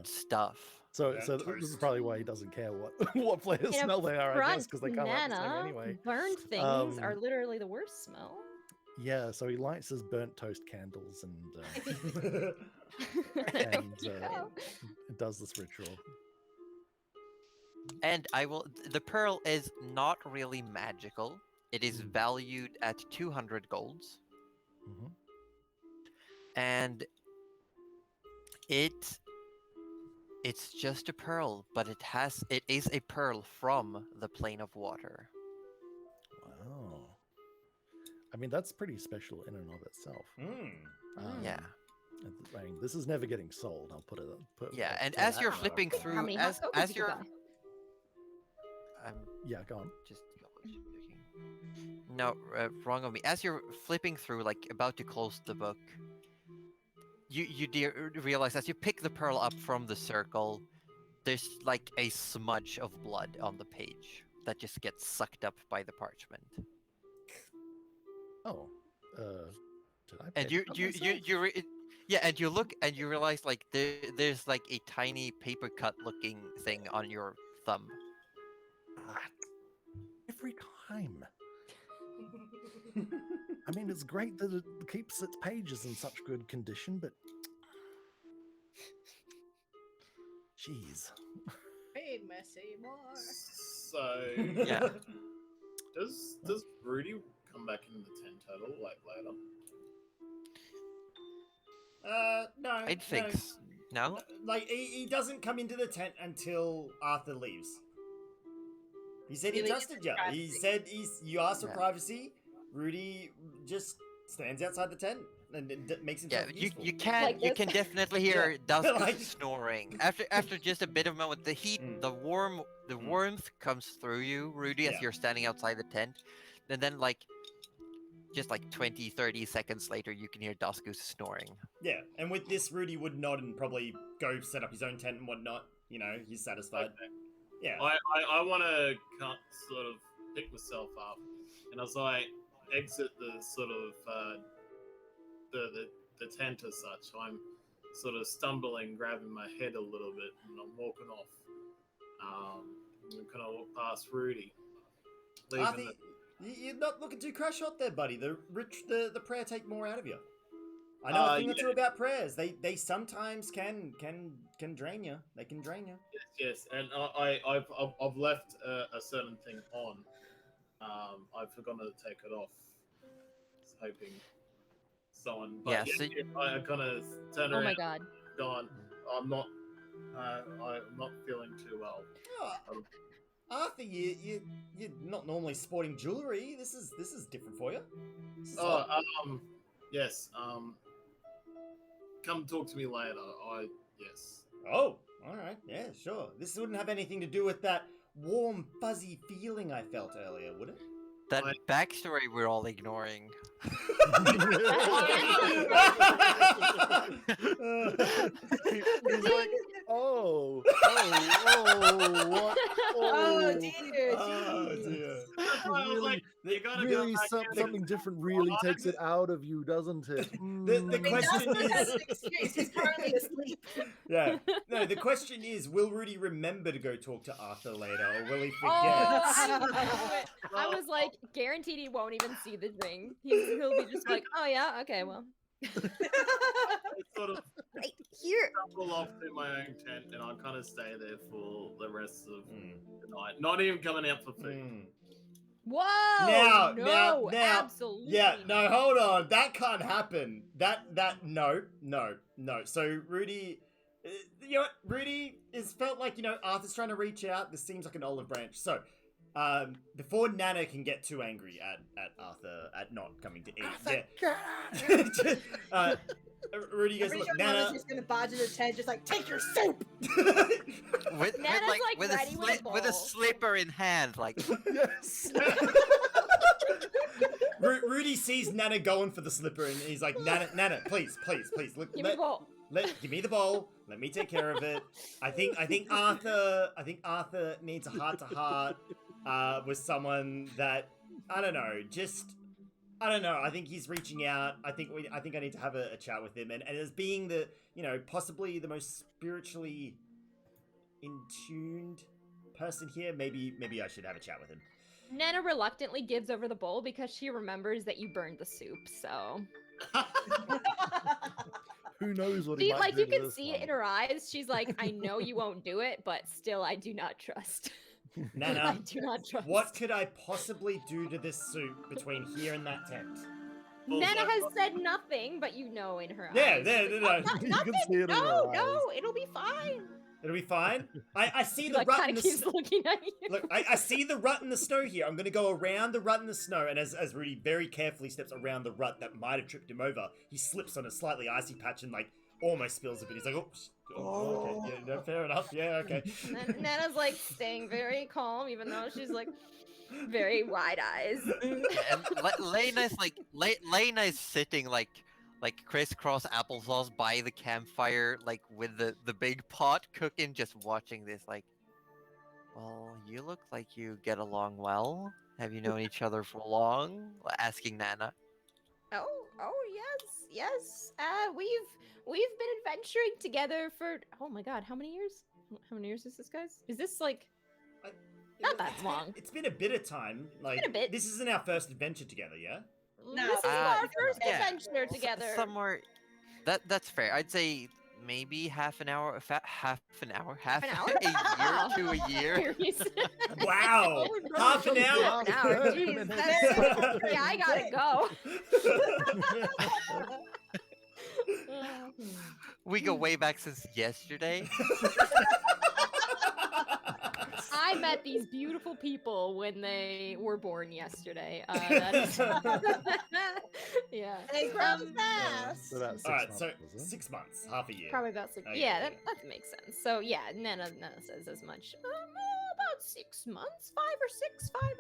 stuff. So Yeah, this is toast. probably why he doesn't care what flavor In a smell they are, I guess, front, because they come out the same Nana, anyway. burned things are Um, literally the worst smell. Yeah, so he lights his burnt toast candles and There and we go. does this ritual. And the pearl is not really magical. It is valued at 200 golds. Mhm. And it's just a pearl, but it is a pearl from the plane of water. Wow. I mean, that's pretty special in and of itself. Yeah. I mean, this is never getting sold. I'll put it. Yeah, I'll and put as that you're out. flipping How through many hot cocoa as did you you're buy? I'm Yeah, go on. just double checking. no, wrong of me. As you're flipping through, like about to close the book, you realize as you pick the pearl up from the circle, there's like a smudge of blood on the page that just gets sucked up by the parchment. Oh, did I? And and you look and you realize like there's like a tiny paper cut looking thing on your thumb. Every time. I mean, it's great that it keeps its pages in such good condition, but jeez. Hey, messy more. So Yeah. Does Rudy come back into the 10 total like later? No. I'd think no. Like he doesn't come into the tent until Arthur leaves. He said he Really trusted you. He privacy. said you asked for Yeah. privacy. Rudy just stands outside the tent and makes Yeah, himself useful. Like you this. can definitely hear Dusk Like- snoring. After just a bit of a moment, the heat, the warmth comes through you, Rudy, as Yeah. you're standing outside the tent. And then like just like 20, 30 seconds later you can hear Duskus snoring. Yeah, and with this, Rudy would nod and probably go set up his own tent and whatnot. You know, he's satisfied. Okay. Yeah. I want to sort of pick myself up, and as I exit the sort of the tent as such, I'm sort of stumbling, grabbing my head a little bit, and I'm walking off. I'm kind of walk past Rudy. leaving Arthur, you're not looking too crash hot there, buddy. The prayer take more out of you. I know a thing or two about prayers. They sometimes can drain you. They can drain you. Yes, and I've left a certain thing on. I've forgotten to take it off. Just hoping someone. Yeah, But so- I kind of turn Oh around. my god. Gone. I'm not feeling too well. Oh, Arthur, you're not normally sporting jewelry. This is different for you. This is Oh, odd. yes. Come talk to me later. Yes. Oh, all right. Yeah, sure. This wouldn't have anything to do with that warm, fuzzy feeling I felt earlier, would it? That I- backstory we're all ignoring. He's like, oh, what? Oh dear. Oh, jeez. dear. That's why I was like, you gotta go Really, back in. something different really takes it out of you, doesn't it? The Mm. I mean, question Dustin has is- an excuse. He's currently asleep. Yeah. No, the question is, will Rudy remember to go talk to Arthur later, or will he forget? Oh, I knew it. I was like, guaranteed he won't even see the ring. He'll be just like, oh yeah, okay, well. I sort of Right here. stumble off to my own tent, and I kind of stay there for the rest of Mm, the night. Not even coming out for food. mm. Whoa! Now, no, now, absolutely. Yeah, no, not. hold on. That can't happen. No. So Rudy, you know what? Rudy is felt like, Arthur's trying to reach out. This seems like an olive branch. So, before Nana can get too angry at Arthur at not coming to eat, yeah. Rudy goes, Pretty look, sure Nana. Nana's just gonna barge into the tent, just like, take your soup. With Nana's, like, with ready with a with a bowl. slipper in hand, like Yes. Rudy sees Nana going for the slipper, and he's like, Nana, please, look, Give me the ball. give me the bowl. Let me take care of it. I think Arthur needs a heart-to-heart with someone that I don't know. I think he's reaching out. I think I need to have a chat with him. And as being the possibly the most spiritually in tuned person here, maybe I should have a chat with him. Nana reluctantly gives over the bowl because she remembers that you burned the soup. So Who knows what she, he might like, do you to can this see one. it in her eyes. She's like, I know you won't do it, but still, I do not trust. I Nana, do not trust. what could I possibly do to this soup between here and that tent? Nana has said nothing, but you know in her Yeah, eyes. there, She's no, like, no. "Oh, You nothing. can see it in her No, eyes. no, it'll be fine. It'll be fine. I see She, the like, rut kind in of the keeps looking at you. Look, I see the rut in the snow here. I'm going to go around the rut in the snow, and as Rudy very carefully steps around the rut that might have tripped him over, he slips on a slightly icy patch and, like, almost spills a bit. He's like, okay, yeah, no, fair enough. Yeah, okay. Nana's like staying very calm, even though she's like very wide eyes. And Lena's like Lena's sitting like crisscross applesauce by the campfire, like with the big pot cooking, just watching this. Like, well, you look like you get along well. Have you known each other for long? Asking Nana. Oh yes. We've been adventuring together for oh my god, how many years? How many years is this, guys? Is this like not that long? It's been a bit of time. Like, been a bit. This isn't our first adventure together, yeah? No. This is our first yeah. adventure together. Somewhere. That's fair. I'd say maybe half an hour, half a year to a year. Wow! Oh, no, Half an don't hour? laugh. An hour, jeez, that's- yeah, I gotta go. We go way back since yesterday. I met these beautiful people when they were born yesterday. That is... yeah. They grow fast. So that's 6 Alright, months, so was it? 6 months, half a year. Probably about 6. Okay. Yeah, that makes sense. So yeah, Nana says as much. About 6 months, 5 or 6, 5 or 5.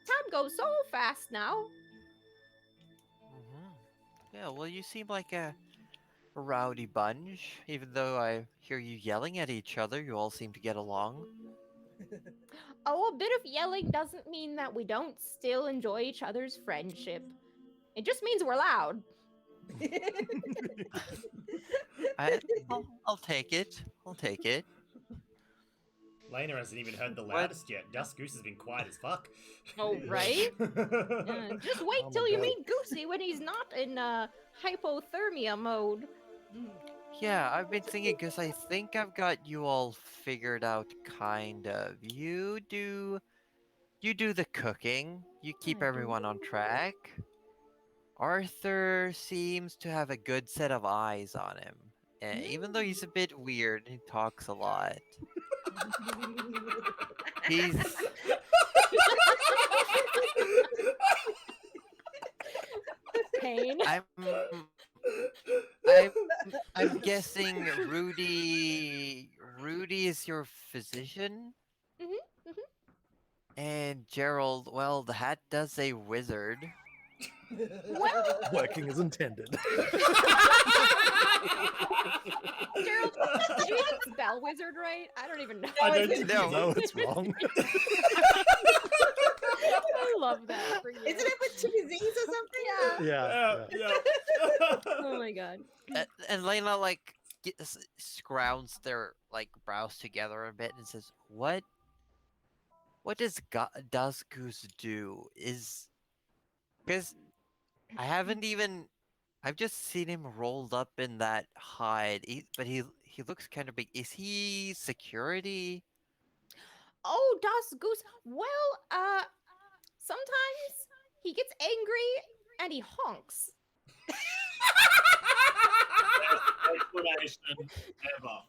Time goes so fast now. Yeah, well, you seem like a rowdy bunch. Even though I hear you yelling at each other, you all seem to get along. Oh, a bit of yelling doesn't mean that we don't still enjoy each other's friendship. It just means we're loud. I'll take it. I'll take it. Lena hasn't even heard the loudest yet. Dust Goose has been quiet as fuck. Oh, right? Just wait Oh my till you God. meet Goosey when he's not in hypothermia mode. Yeah, I've been thinking because I think I've got you all figured out, kind of. You do the cooking. You keep everyone on track. Arthur seems to have a good set of eyes on him. Even though he's a bit weird, he talks a lot. He's Pain. I'm guessing Rudy is your physician? Mhm. And Gerald, well, the hat does say wizard. Well, Working as intended. Gerald, did you even spell wizard right? I don't even know. I don't know. No, it's wrong. I love that for you. Isn't it with 2 Z's or something? Yeah. Oh my god. And Lena like scrounds their like brows together a bit and says, "What does Goose do? Is because I've just seen him rolled up in that hide. But he looks kind of big. Is he security? Oh, Das Goose. Well, sometimes he gets angry and he honks. Explanation ever.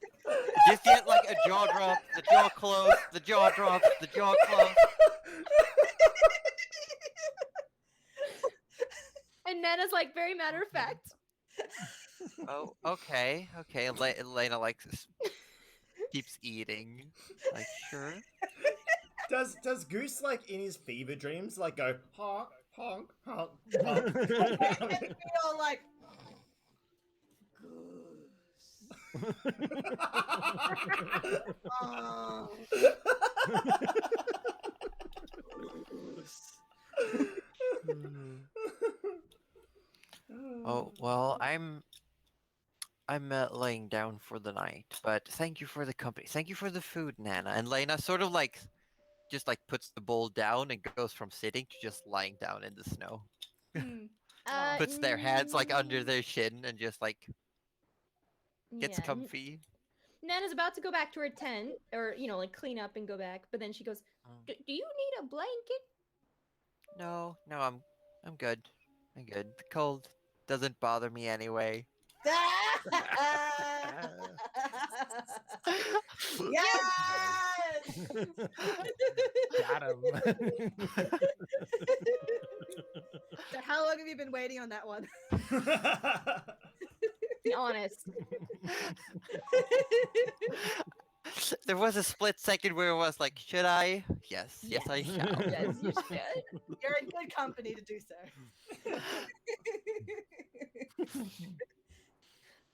Just get like a jaw drop, the jaw close, the jaw drop, the jaw close. And Nana's like very matter of fact. Oh, okay. Elena like keeps eating. Like, sure. Does Goose, like, in his fever dreams, like, go honk, honk, honk, honk? And we all like, oh. Oh, well, I'm laying down for the night, but thank you for the company. Thank you for the food, Nana. And Lena sort of like just like puts the bowl down and goes from sitting to just lying down in the snow. Puts their hands like under their shin and just like gets yeah, comfy. Nana's about to go back to her tent, or like clean up and go back, but then she goes, "Do you need a blanket?" No, I'm good. I'm good. The cold doesn't bother me anyway. Yes! Got him. So how long have you been waiting on that one? Be honest. There was a split second where it was like, should I? Yes, I shall. Yes, you should. You're in good company to do so.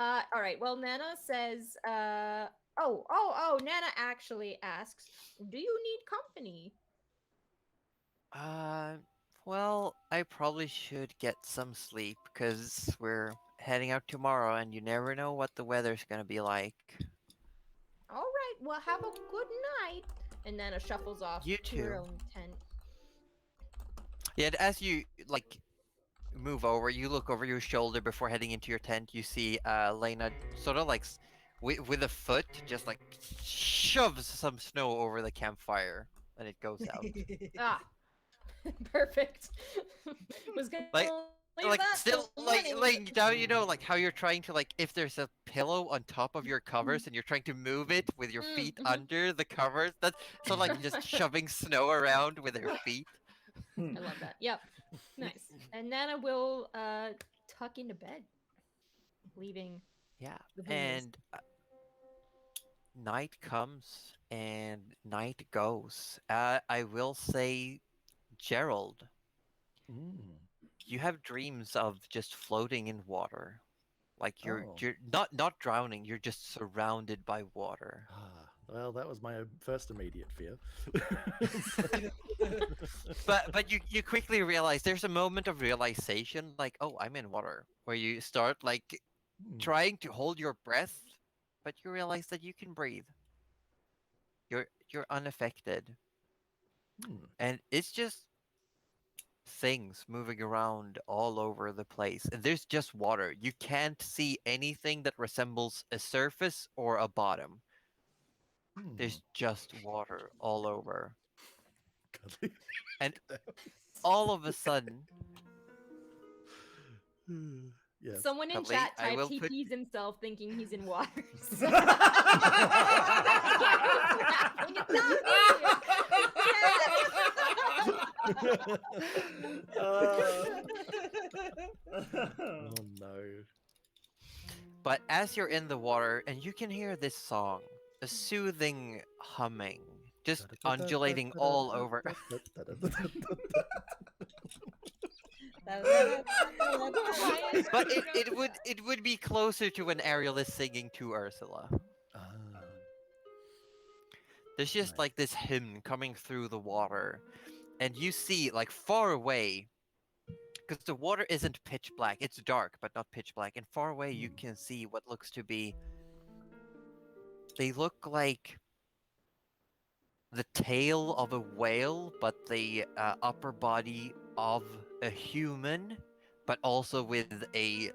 All right. Well, Nana says, Nana actually asks, do you need company? Well, I probably should get some sleep because we're heading out tomorrow, and you never know what the weather's gonna be like. All right. Well, have a good night. And Nana shuffles off You to her too. own tent. Yeah, and as you like move over, you look over your shoulder before heading into your tent. You see Lena sort of like with a foot just like shoves some snow over the campfire, and it goes out. Ah, perfect. Was gonna Like- leave Like that still till like morning. laying down, you know, like how you're trying to like if there's a pillow on top of your covers and you're trying to move it with your feet under the covers. That's so like just shoving snow around with her feet. I love that. Yep. Nice. And Nana will tuck into bed, leaving. Yeah, The boomers. and night comes and night goes. I will say, Gerald, you have dreams of just floating in water, like you're not drowning. You're just surrounded by water. Well, that was my first immediate fear. But you quickly realize there's a moment of realization, like, oh, I'm in water, where you start like trying to hold your breath, but you realize that you can breathe. You're unaffected, and it's just things moving around all over the place, and there's just water. You can't see anything that resembles a surface or a bottom. There's just water all over. And all of a sudden, yes. Someone in Cuddly, chat I typed will he put- pees himself thinking he's in water. It's Oh no. but as you're in the water, and you can hear this song, a soothing humming, just undulating all over. But it would be closer to when Ariel is singing to Ursula. There's just Nice. like this hymn coming through the water, and you see like far away, because the water isn't pitch black. It's dark, but not pitch black. And far away, you can see what looks to be. They look like the tail of a whale, but the upper body of a human, but also with a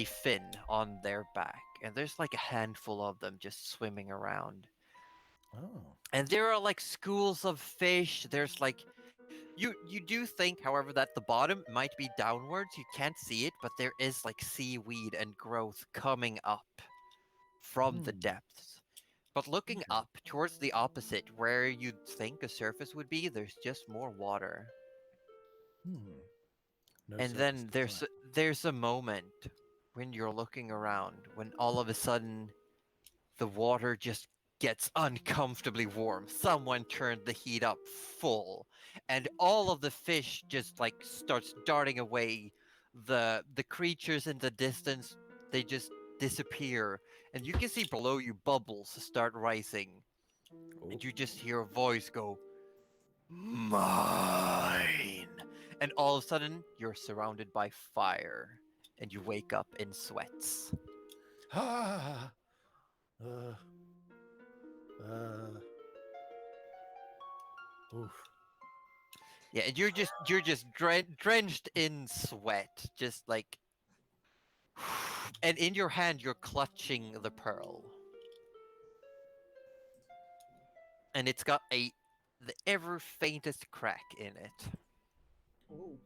fin on their back. And there's like a handful of them just swimming around. Oh. And there are like schools of fish. There's like you do think, however, that the bottom might be downwards. You can't see it, but there is like seaweed and growth coming up from the depths. But looking up towards the opposite, where you'd think a surface would be, there's just more water. No And surface then to climb. there's a moment when you're looking around, when all of a sudden the water just gets uncomfortably warm. Someone turned the heat up full, and all of the fish just like starts darting away. The creatures in the distance, they just disappear, and you can see below you bubbles start rising, and you just hear a voice go, "Mine!" And all of a sudden, you're surrounded by fire, and you wake up in sweats. Ah. Oof. Yeah, and you're just drenched in sweat, just like, and in your hand you're clutching the pearl, and it's got the ever faintest crack in it. Oh.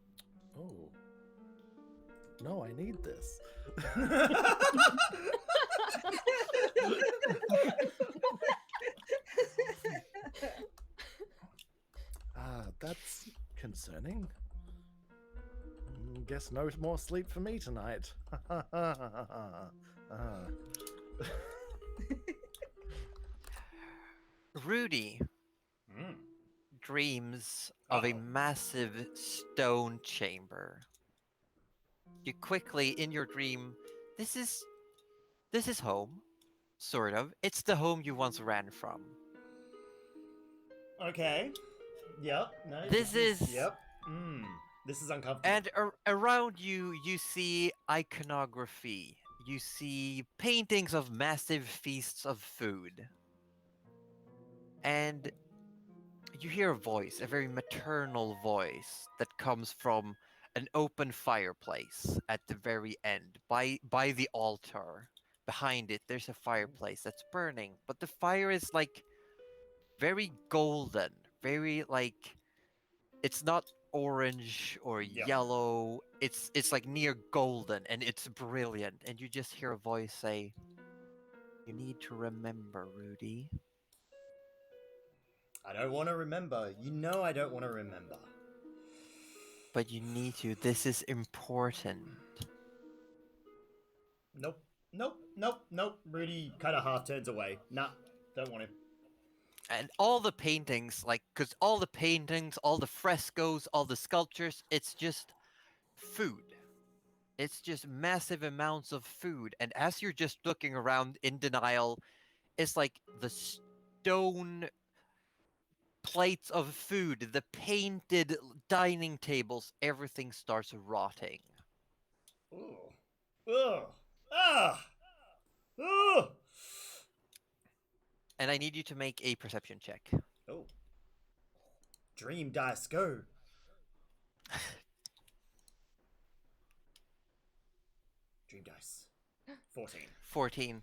No, I need this. That's concerning. Guess no more sleep for me tonight. Rudy Mm. dreams of a Uh-oh. massive stone chamber. You quickly, in your dream, this is home, sort of. It's the home you once ran from. Okay. Yep. No. This is Yep. This is uncomfortable. And around you, you see iconography. You see paintings of massive feasts of food. And you hear a voice, a very maternal voice that comes from an open fireplace at the very end, by the altar. Behind it, there's a fireplace that's burning, but the fire is like very golden, very like it's not orange or Yep. yellow. It's like near golden, and it's brilliant. And you just hear a voice say, "You need to remember, Rudy." I don't want to remember. You know I don't want to remember. But you need to. This is important. Nope. Nope. Nope. Nope. Rudy kind of half turns away. Nah. Don't want to. And all the paintings, like, because all the paintings, all the frescoes, all the sculptures, it's just food. It's just massive amounts of food. And as you're just looking around in denial, it's like the stone plates of food, the painted dining tables, everything starts rotting. Ooh. Ugh. Ah. Ooh. And I need you to make a perception check. Oh. Dream dice, go. Dream dice. 14. 14.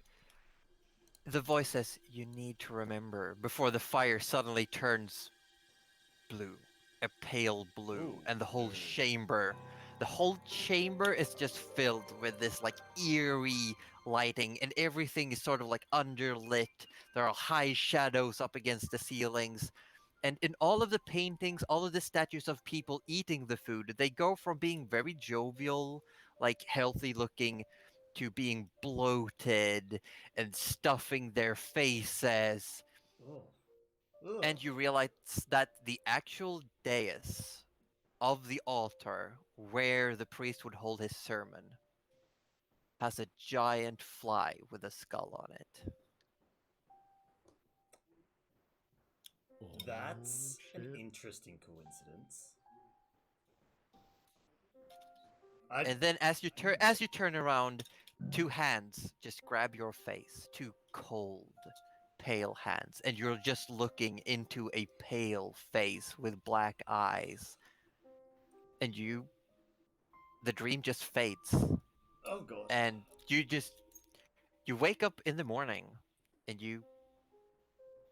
The voice says, "You need to remember," before the fire suddenly turns blue. A pale blue. Ooh. And the whole chamber is just filled with this like eerie lighting, and everything is sort of like underlit. There are high shadows up against the ceilings. And in all of the paintings, all of the statues of people eating the food, they go from being very jovial, like healthy looking, to being bloated and stuffing their faces. Ugh. Ugh. And you realize that the actual dais of the altar where the priest would hold his sermon has a giant fly with a skull on it. That's Oh, an shit. interesting coincidence. And then as you turn around, two hands just grab your face, two cold, pale hands, and you're just looking into a pale face with black eyes. And the dream just fades. Oh god. And you wake up in the morning, and you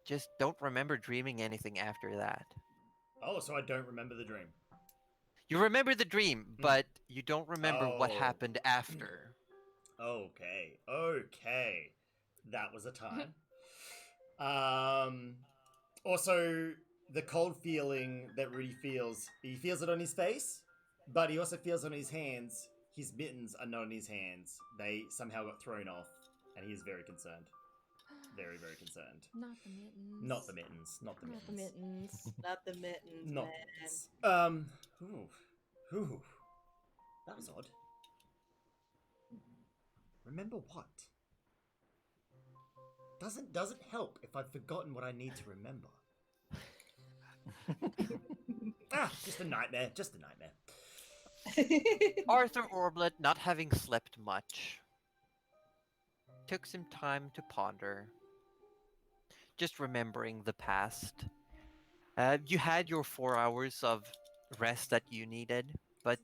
just don't remember dreaming anything after that. Oh, so I don't remember the dream. You remember the dream, but you don't remember what Oh. happened after. Okay. Okay. That was a time. Also, the cold feeling that Rudy feels, he feels it on his face, but he also feels it on his hands. His mittens are not on his hands. They somehow got thrown off, and he is very concerned. Very, very concerned. Not the mittens. Not the mittens. Not the Not mittens. the mittens. Not the mittens, Not man. the mittens. Ooh. That was odd. Remember what? Doesn't help if I've forgotten what I need to remember. Just a nightmare. Just a nightmare. Arthur Orblet, not having slept much, took some time to ponder, just remembering the past. You had your 4 hours of rest that you needed, but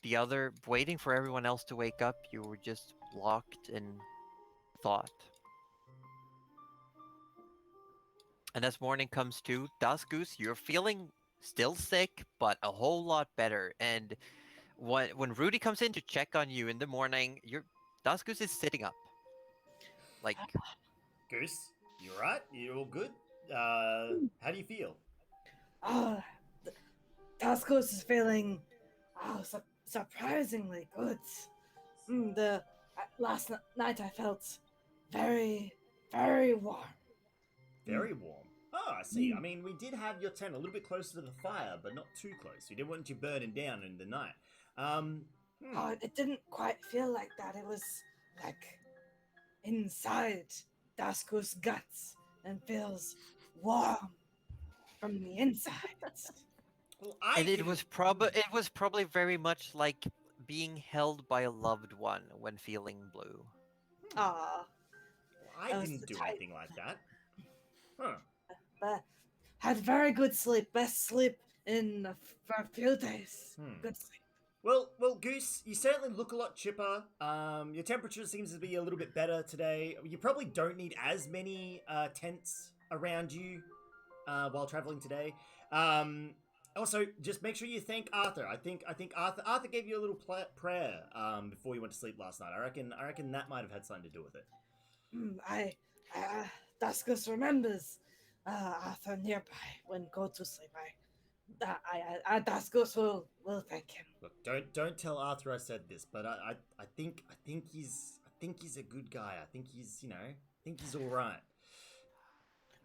the other, waiting for everyone else to wake up, you were just locked in thought. And as morning comes to, Daskus, you're feeling still sick, but a whole lot better. And when Rudy comes in to check on you in the morning, Daskus is sitting up. Like, Goose, you alright? You all good? How do you feel? Oh, Tascos is feeling surprisingly good. Last night I felt very, very warm. Very warm. Oh, I see. I mean, we did have your tent a little bit closer to the fire, but not too close. We didn't want you burning down in the night. Oh, it didn't quite feel like that. It was like inside Dasku's guts and feels warm from the inside. Well, And it was probably very much like being held by a loved one when feeling blue. Ah, I that was didn't the do type. anything like that. Huh. But had very good sleep. Best sleep for a few days. Good sleep. Well, Goose, you certainly look a lot chipper. Your temperature seems to be a little bit better today. You probably don't need as many tents around you while traveling today. Also, just make sure you thank Arthur. I think Arthur gave you a little prayer before you went to sleep last night. I reckon that might have had something to do with it. Daskus remembers Arthur nearby when go to sleep. Daskus will thank him. Look, don't tell Arthur I said this, but I think he's a good guy. I think he's all right.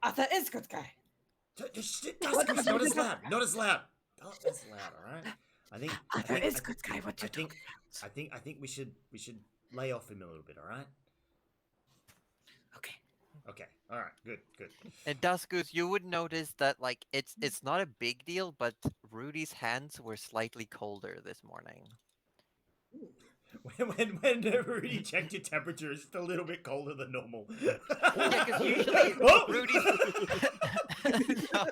Arthur is a good guy. Daskus, not as loud. Not as loud. Not as loud. All right. Arthur is a good guy. What you talking about? I think we should lay off him a little bit. All right. Okay. All right. Good. And Duskus, you would notice that like it's not a big deal, but Rudy's hands were slightly colder this morning. When Rudy checked your temperature, it's just a little bit colder than normal. Yeah, because usually Rudy's. No,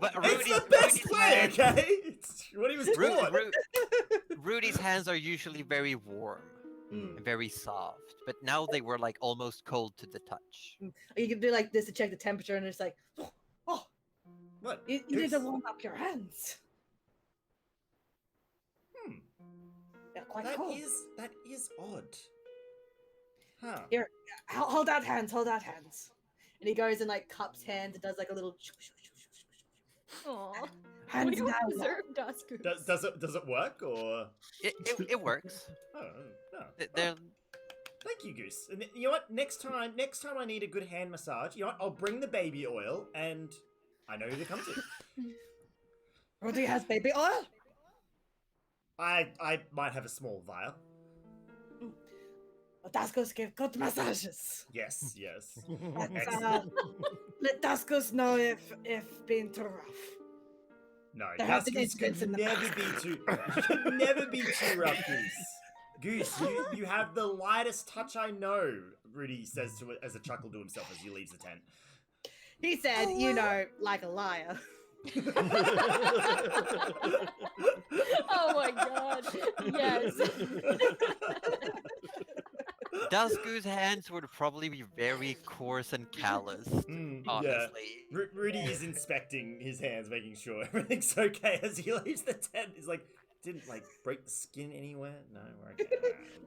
but It's the best way, okay? It's what he was taught. Rudy's hands are usually very warm, and very soft, but now they were like almost cold to the touch. You can do like this to check the temperature, and it's like, oh, What? you need to warm up your hands. They're quite cold. That is odd. Huh. Here, hold out hands. And he goes and like cups hands and does like a little. Aw. Hands We don't down. deserve Daskus. Does it work or? It works. Oh no. They're Thank you, Goose. And you know what? Next time I need a good hand massage. You know what? I'll bring the baby oil, and I know who to come to. Rudy has baby oil. I might have a small vial. Well, Daskus give good massages. Yes. But, Excellent. let Daskus know if being too rough. No, There have been Goose could incidents in the never be too rough, Goose. Goose, you have the lightest touch I know. Rudy says to it as a chuckle to himself as he leaves the tent. He said, like a liar. Oh my god. Yes. Dusku's hands would probably be very coarse and callous. Honestly. Yeah. Rudy is inspecting his hands, making sure everything's okay as he leaves the tent. He's like, didn't like break the skin anywhere? No, we're okay.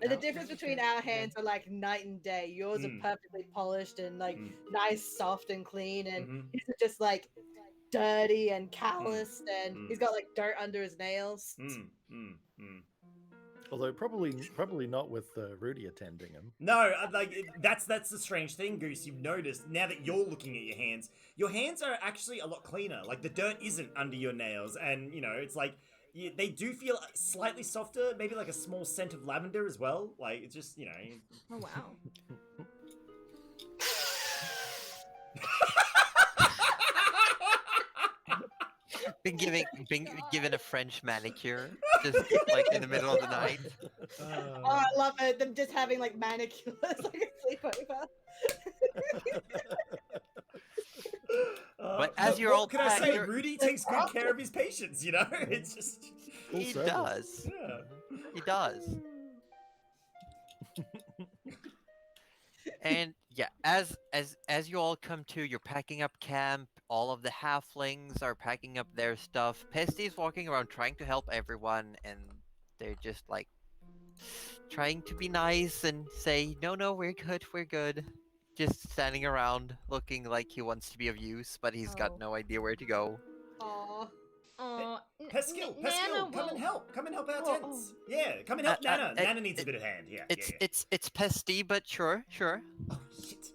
And the difference between our hands are like night and day. Yours are perfectly polished and like nice, soft, and clean, and his are just like dirty and calloused, and he's got like dirt under his nails. Although probably not with Rudy attending him. No, that's the strange thing, Goose. You've noticed now that you're looking at your hands are actually a lot cleaner. Like the dirt isn't under your nails, and it's like they do feel slightly softer. Maybe like a small scent of lavender as well. Like it's just Oh wow. Been given a French manicure just like in the middle of the night. Oh, I love it. Them just having like manicures, like a sleepover. But as you're all can I say, you're- Rudy takes good care of his patients. It's just he Full does. yeah. He does. And yeah, as you all come to, you're packing up camp. All of the halflings are packing up their stuff. Pesty's walking around trying to help everyone, and they're just like trying to be nice and say, "No, we're good." Just standing around, looking like he wants to be of use, but he's got no idea where to go. Aww. Peskill, come and help our tents. Yeah, come and help Nana. Nana needs a bit of hand. Yeah, It's Pesty, but sure. Oh shit.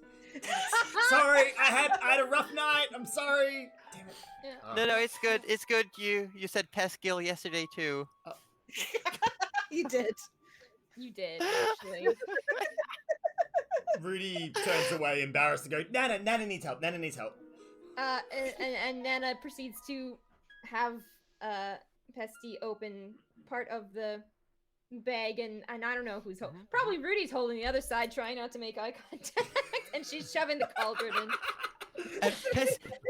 Sorry, I had a rough night. I'm sorry. Damn it. Yeah. No, it's good. It's good. You said Pesquill yesterday too. You did. You did, actually. Rudy turns away, embarrassed, to go, Nana needs help. Nana needs help. And Nana proceeds to have Pesty open part of the bag, and I don't know who's holding. Probably Rudy's holding the other side, trying not to make eye contact, and she's shoving the cauldron in. And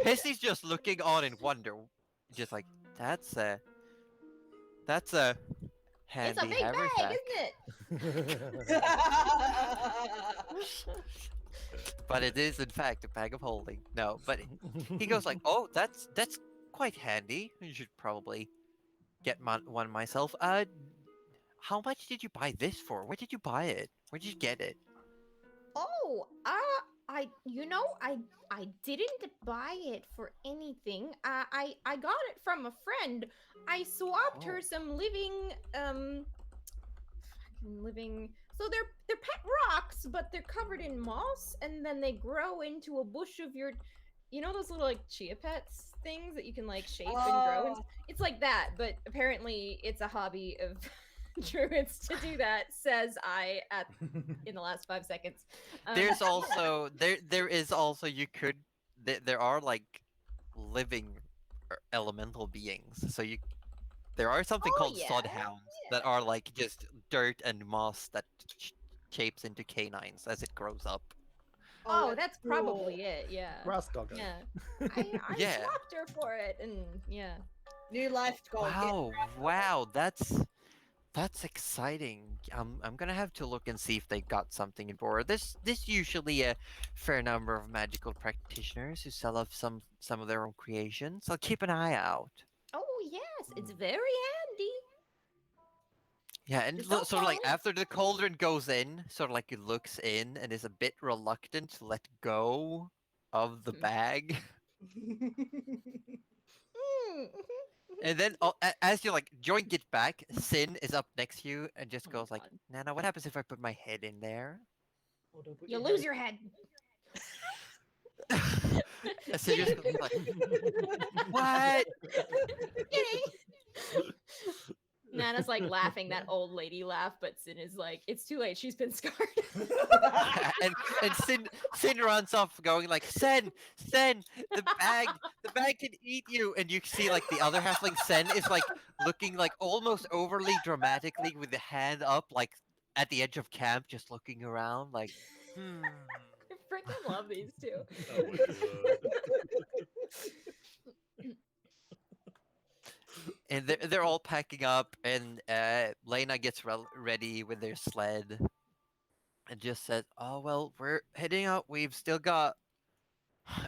Pesty's just looking on in wonder, just like that's a handy It's a big haversack. bag, isn't it? But it is in fact a bag of holding. No, but he goes like, "Oh, that's quite handy. You should probably get one myself." How much did you buy this for? Where did you buy it? Where did you get it? Oh, I didn't buy it for anything. I got it from a friend. I swapped her some living. So they're pet rocks, but they're covered in moss, and then they grow into a bush of your, those little like chia pets things that you can like shape and grow. And it's like that, but apparently it's a hobby of druids to do that. Says I in the last 5 seconds. There's also there is also there are like living elemental beings. So there are something called sodhounds that are like just dirt and moss that shapes into canines as it grows up. Oh, that's probably it. Yeah. Grass doggo. Yeah. I swapped her for it, and yeah. New life goal. Wow, that's exciting. I'm gonna have to look and see if they got something in board. This usually a fair number of magical practitioners who sell off some of their own creations. I'll keep an eye out. Oh yes, it's very handy. Yeah, and sort of like after the cauldron goes in, sort of like he looks in and is a bit reluctant to let go of the bag. And then as you like joint it back, Sin is up next to you and just goes like, Nana, what happens if I put my head in there? You'll lose your head. Sin just goes like, what? Nana's like laughing that old lady laugh, but Sin is like, it's too late. She's been scarred. and Sin runs off, going like, Sen, the bag can eat you. And you see like the other halfling Sen is like looking like almost overly dramatically with the hand up, like at the edge of camp, just looking around, like. I freaking love these two. Oh my god. And they're all packing up, and Lena gets ready with their sled, and just says, "Oh well, we're heading out. We've still got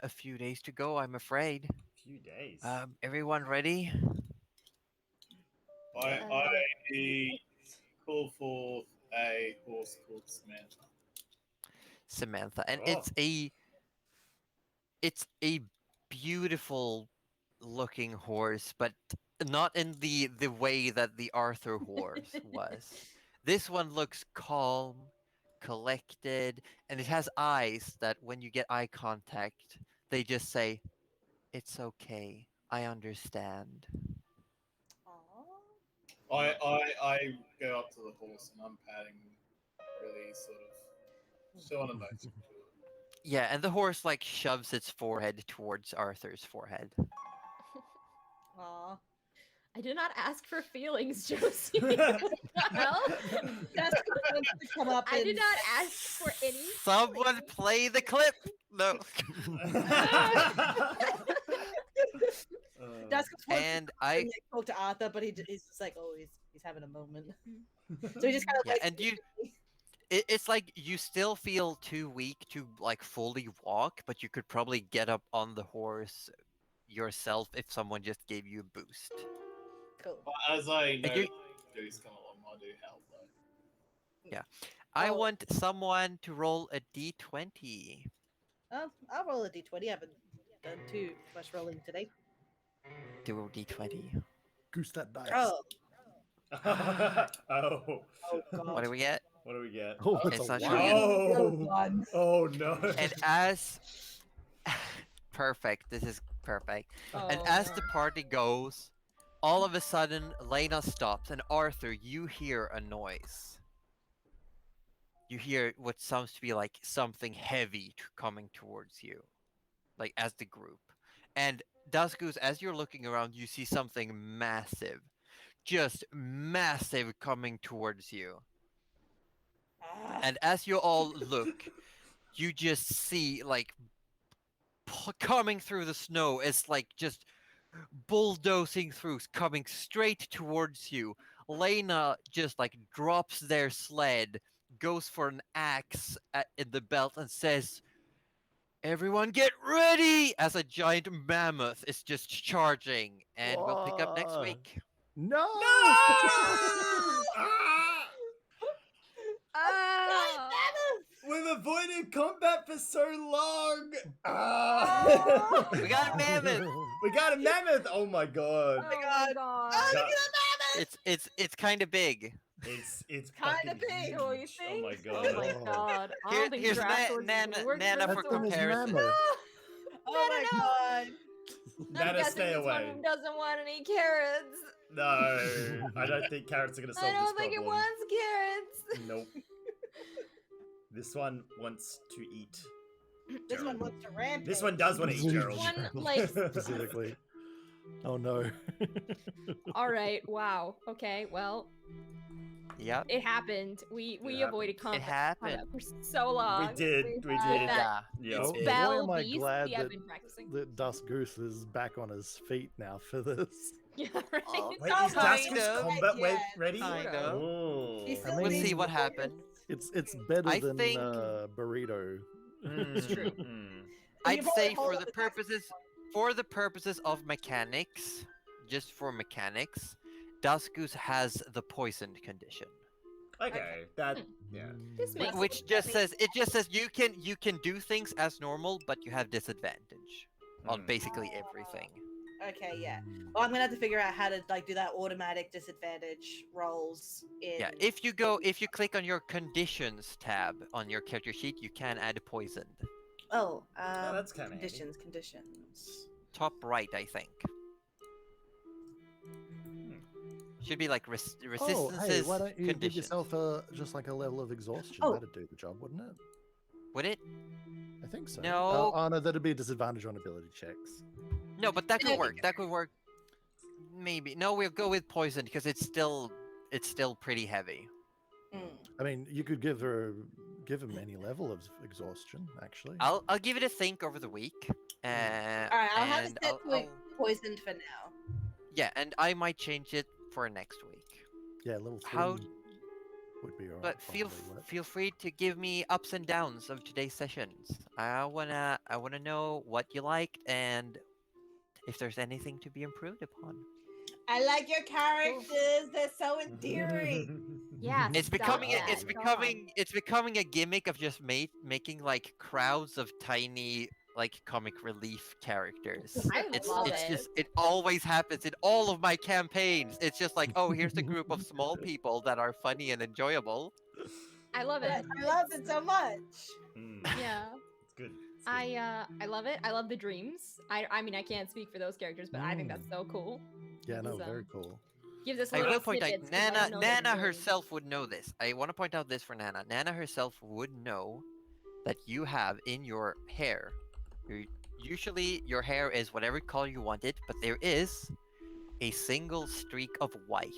a few days to go, I'm afraid." Few days. Everyone ready? I call forth a horse called Samantha, and Oh. it's a beautiful looking horse, but not in the way that the Arthur horse was. This one looks calm, collected, and it has eyes that when you get eye contact, they just say, "It's okay, I understand." I go up to the horse and I'm patting, really sort of showing emotion to it. Yeah, and the horse like shoves its forehead towards Arthur's forehead. Aww. I did not ask for feelings, Josie. Well, That's going to come up. I did not ask for any. Someone play the clip. No. That's And I spoke to Arthur, but he's just like, oh, he's having a moment. So he just kind of like. and it's like you still feel too weak to like fully walk, but you could probably get up on the horse yourself if someone just gave you a boost. Cool. But as I know, you- dudes come along, I do help though. Yeah. I Oh. want someone to roll a d20. I'll roll a d20. I haven't done too much rolling today. Do a d20. Goose that dice. Oh, Oh. oh god. What do we get? What do we get? Oh, It's not one. sure. Oh. One. Oh no. And as perfect. This is perfect. And Oh, as no. the party goes, all of a sudden, Lena stops, and Arthur, you hear a noise. You hear what sounds to be like something heavy coming towards you, like as the group. And Duskus, as you're looking around, you see something massive, just massive coming towards you. And as you all look, you just see like coming through the snow. It's like just bulldozing through, coming straight towards you. Lena just like drops their sled, goes for an axe in the belt, and says, "Everyone get ready!" as a giant mammoth is just charging. And we'll pick up next Whoa. week. No! Ah! Ah! We've avoided combat for so long. Ah! We got a mammoth! We got a mammoth. Oh my god. Oh my God. god. Oh, look at the mammoth! It's kind of big. It's Kinda fucking big. Oh, you huge. Oh my think? god. Oh my Oh. god. I Here- don't think here's Draco's Nana- works Nana for for That's in his comparison. mammoth. Oh my god. I'm Nana, guessing stay this away. one doesn't want any carrots. No, I don't think carrots are gonna solve I don't this think it problem. wants carrots. Nope. This one wants to eat. This one Gerald. wants to rampage. This one does want to eat Gerald. One, like- Specifically. Oh no. All right. Wow. Okay. Well, Yep. it happened. We It avoided combat happened. for so long. We did. We had did. that Yeah. Oh, spell boy, am I beast. glad Yeah, I've that- been practicing. That Dusk Goose is back on his feet now for this. Yeah. Right. Oh, Wait, Oh is my Duskus God. combat Yeah. ready? Kind of. Oh. He's I still mean- We'll see what being happens. It's better I than think- burrito. It's true. I'd You've say already for hold the up purposes of mechanics, just for mechanics, Duskus has the poisoned condition. Okay, that yeah. This makes Which just says you can do things as normal, but you have disadvantage on Hmm. basically everything. Okay, yeah. Well, I'm gonna have to figure out how to like do that automatic disadvantage rolls in. Yeah, if you click on your conditions tab on your character sheet, you can add poisoned. Oh, that's kinda handy. conditions. Top right, I think. Should be like Oh, resistances hey, why don't you give conditions. yourself just like a level of exhaustion? Oh. That'd do the job, wouldn't it? Would it? I think so. No. Oh, no, that'd be a disadvantage on ability checks. No, but that Yeah, could work. That could work. Maybe. No, we'll go with poison because it's still pretty heavy. Mm. I mean, you could give him any level of exhaustion, actually. I'll give it a think over the week. All right, I'll have it and set to poisoned for now. yeah, and I might change it for next week. Yeah, level 3 How- would be alright. But feel free to give me ups and downs of today's sessions. I wanna know what you liked and if there's anything to be improved upon. I like your characters. They're so endearing. Yeah. It's stop becoming that. it's becoming a gimmick of just making like crowds of tiny like comic relief characters. I It's love it's it. just it always happens in all of my campaigns. It's just like, oh, here's a group of small people that are funny and enjoyable. I love it. I love it so much. Mm, Yeah. it's good. It's good. I love it. I love the dreams. I mean I can't speak for those characters, but I think that's so cool. Yeah, no, So- very cool. Gives us I little will point out, snippets 'cause I don't know their Nana names. herself would know this. I want to point out this for Nana. Nana herself would know that you have in your hair. Usually, your hair is whatever color you want it, but there is a single streak of white.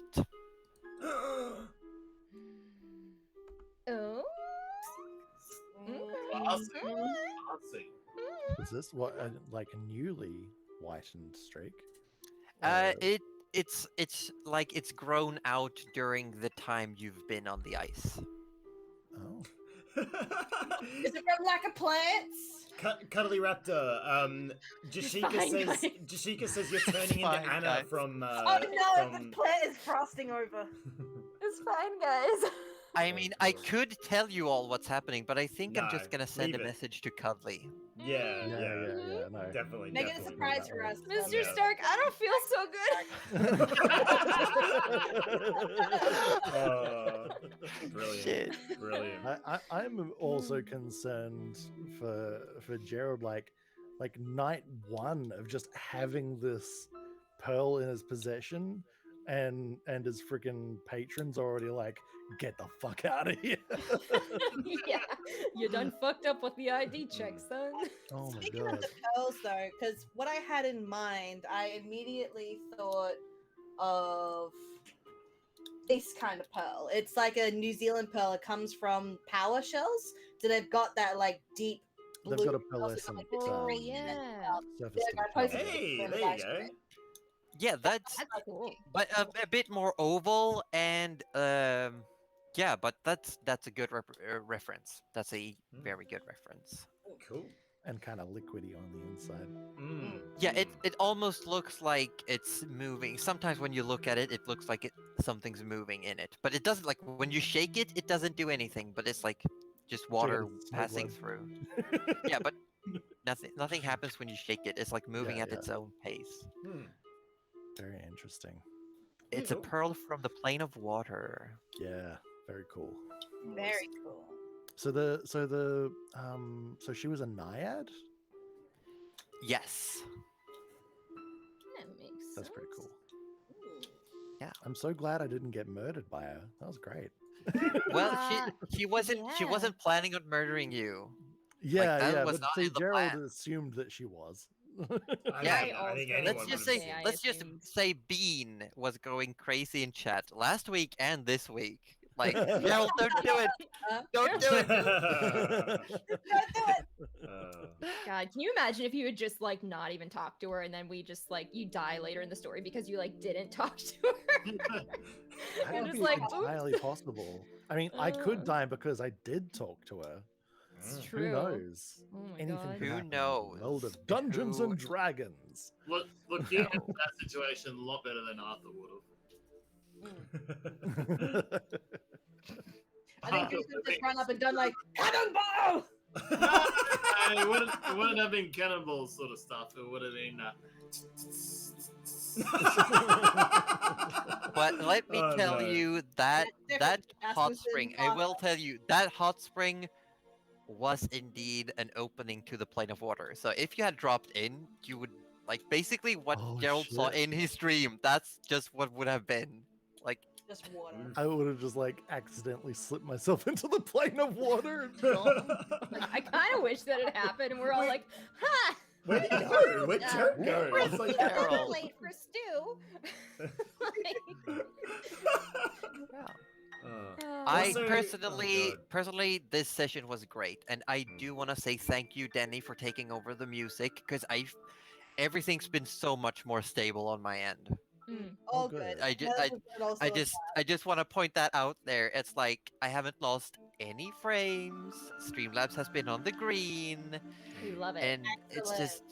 Oh. Classy. Mm. Classy. Is this what like a newly whitened streak? It's like it's grown out during the time you've been on the ice. Oh. Is it from lack of plants? Cuddly Raptor. Jashika fine, says guys. Jashika says you're turning into fine, Anna guys. from. Oh no, from... the plant is frosting over. It's fine, guys. I mean, I could tell you all what's happening, but I think I'm No, just gonna send a leave it. message to Cuddly. Yeah, Yeah, yeah, no. definitely. Make it a definitely surprise do for that. us. Mr. Yeah. Stark, I don't feel so good. Brilliant. Shit. Brilliant. I'm also concerned for Gerald. Like, like night one of just having this pearl in his possession, and his freaking patrons already like, get the fuck out of here. Yeah, you done fucked up with the ID check, son. Oh my Speaking god. of the pearls, though, because what I had in mind, I immediately thought of this kind of pearl. It's like a New Zealand pearl. It comes from power shells, so they've got that like deep blue. They've got a pearls that pearlescent look like Oh green yeah, surface to I the posted pearl. it Hey, in the there live you go. stream. Yeah, that's that's cool. but a bit more oval and yeah, but that's a good reference. That's a very good reference. Cool. And kind of liquidy on the inside. Yeah, it almost looks like it's moving. Sometimes when you look at it, it looks like something's moving in it, but it doesn't. Like when you shake it, it doesn't do anything. But it's like just water it's passing snake through. Yeah, but nothing happens when you shake it. It's like moving at its own pace. Very interesting. It's a pearl from the plane of water. Yeah, very cool. Very cool. So she was a naiad? Yes. That makes That's sense. pretty cool. Yeah. I'm so glad I didn't get murdered by her. That was great. Well, she wasn't Yeah. planning on murdering you. Yeah, that yeah, was but not see, in the Gerald plan. assumed that she was. Yeah, I think also- anyone Let's would just have say Yeah, I let's just assumed. say Bean was going crazy in chat last week and this week. Like, Gerald, don't do it. Don't do it. Don't do it. God, can you imagine if you had just like not even talked to her, and then we just like you die later in the story because you like didn't talk to her? That You're would just be like, "Oops." entirely possible. I mean, I could die because I did talk to her. It's Who true. knows? Oh my Anything god. could Who happen in the world knows? of Dungeons Who- and Dragons. Look, you handled that situation a lot better than Arthur would have. I think you should have just run up and done like cannonball. It wouldn't have been cannonball sort of stuff. It would have been. But let me Oh, tell no. you that That's that different. That's hot within spring. I will Arthur. tell you that hot spring was indeed an opening to the plane of water. So if you had dropped in, you would like basically what Oh, Gerald saw shit. in his dream. That's just what would have been. Like, Just water. I would have just like accidentally slipped myself into the plane of water and gone. I kind of wish that had happened, and we're all Wait. like, "Ha! Where'd he go? Where'd Jared go? We're It's like, Gerald. late for stew." Like, I Also- oh, personally, this session was great, and I do want to say thank you, Danny, for taking over the music because everything's been so much more stable on my end. All Oh, good. good. I just want to point that out there. It's like I haven't lost any frames. Streamlabs has been on the green, we love it. and it's just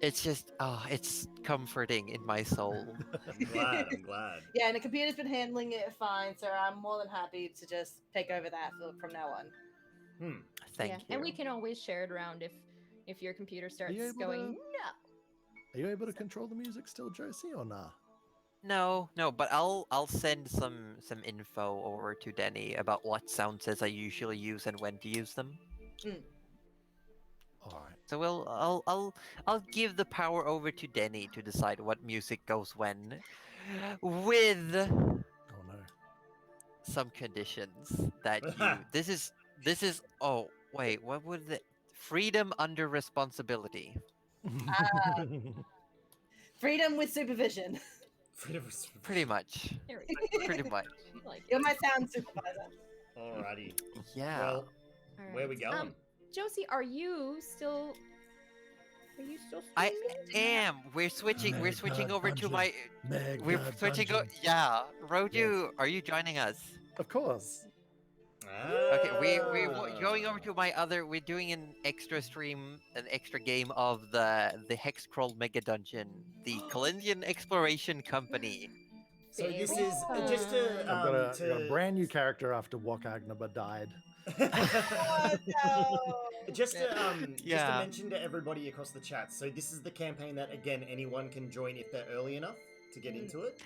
it's comforting in my soul. I'm glad. I'm glad. Yeah, and the computer's been handling it fine, so I'm more than happy to just take over that from now on. Thank yeah. you. And we can always share it around if your computer starts you able going to- no. Are you able to control the music still, Josie, or nah? No, but I'll send some info over to Denny about what sound sets I usually use and when to use them. All right. So I'll give the power over to Denny to decide what music goes when, with Oh no. some conditions that you. This is. Oh wait, what would the freedom under responsibility? Freedom with supervision. Pretty much. There we go. Pretty much. Like, You're my sound supervisor. Alrighty. Yeah. Well, all where we right. going? Josie, are you still streaming? I am. We're switching. We're switching over to my. Meg, We're switching. Yeah. Roju, are you joining us? Of course. Okay, we're going over to my other. We're doing an extra stream, an extra game of the Hexcrawl Mega Dungeon, the Colombian Exploration Company. So this Very is just to I've got a brand new character after Wakagnaba died. Oh no! Just to Yeah. mention to everybody across the chat. So this is the campaign that again anyone can join if they're early enough to get into it.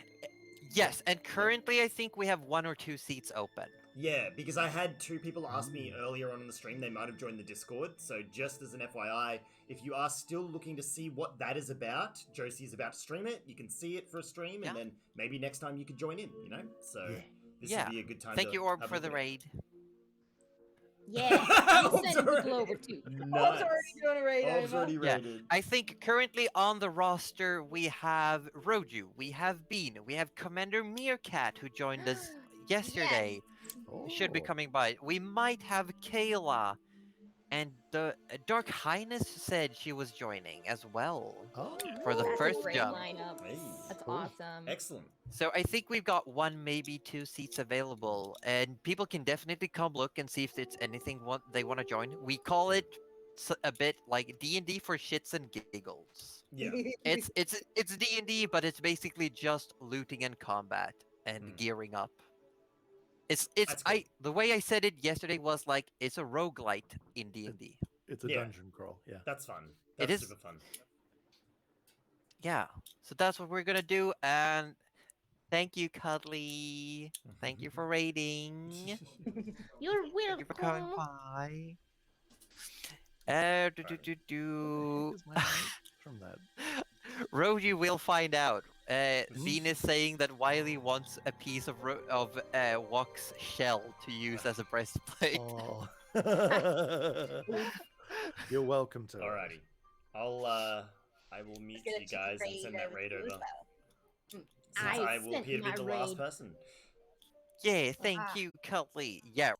Yes, and currently I think we have 1 or 2 seats open. Yeah, because I had 2 people ask me earlier on in the stream, they might have joined the Discord, so just as an FYI, if you are still looking to see what that is about, Josie is about to stream it, you can see it for a stream, and then maybe next time you could join in, you know? So this would be a good time Thank to you, Orb, have a for look the at it. raid. Yeah, I'm Orb's sending already- people over too. Nice. Orb's already doing a raid Orb's over. already Yeah, raided. I think currently on the roster we have Roju, we have Bean, we have Commander Meerkat who joined us yesterday. Should be Oh. coming by. We might have Kayla, and the Dark Highness said she was joining as well Oh. for the That's first a great jump. lineup. Hey, That's cool. awesome. excellent. So I think we've got 1, maybe 2 seats available, and people can definitely come look and see if it's anything they want to join. We call it a bit like D&D for shits and giggles. Yeah. It's D&D, but it's basically just looting and combat and gearing up. That's cool. The way I said it yesterday was like it's a roguelite in D&D. It's a dungeon crawl. Yeah. That's fun. It That's is- super fun. Yeah. So that's what we're gonna do, and thank you, Cuddly. Thank you for raiding. You're Thank you for coming welcome. by. Is my note from that? Roji will find out. Bean is saying that Wiley wants a piece of Wok's shell to use as a breastplate. Oh. You're welcome to. Alrighty. I will mute you guys and send that raid over. Since I will sent appear to be my the last raid. person. Yeah, thank you, Cuddly. Yeah,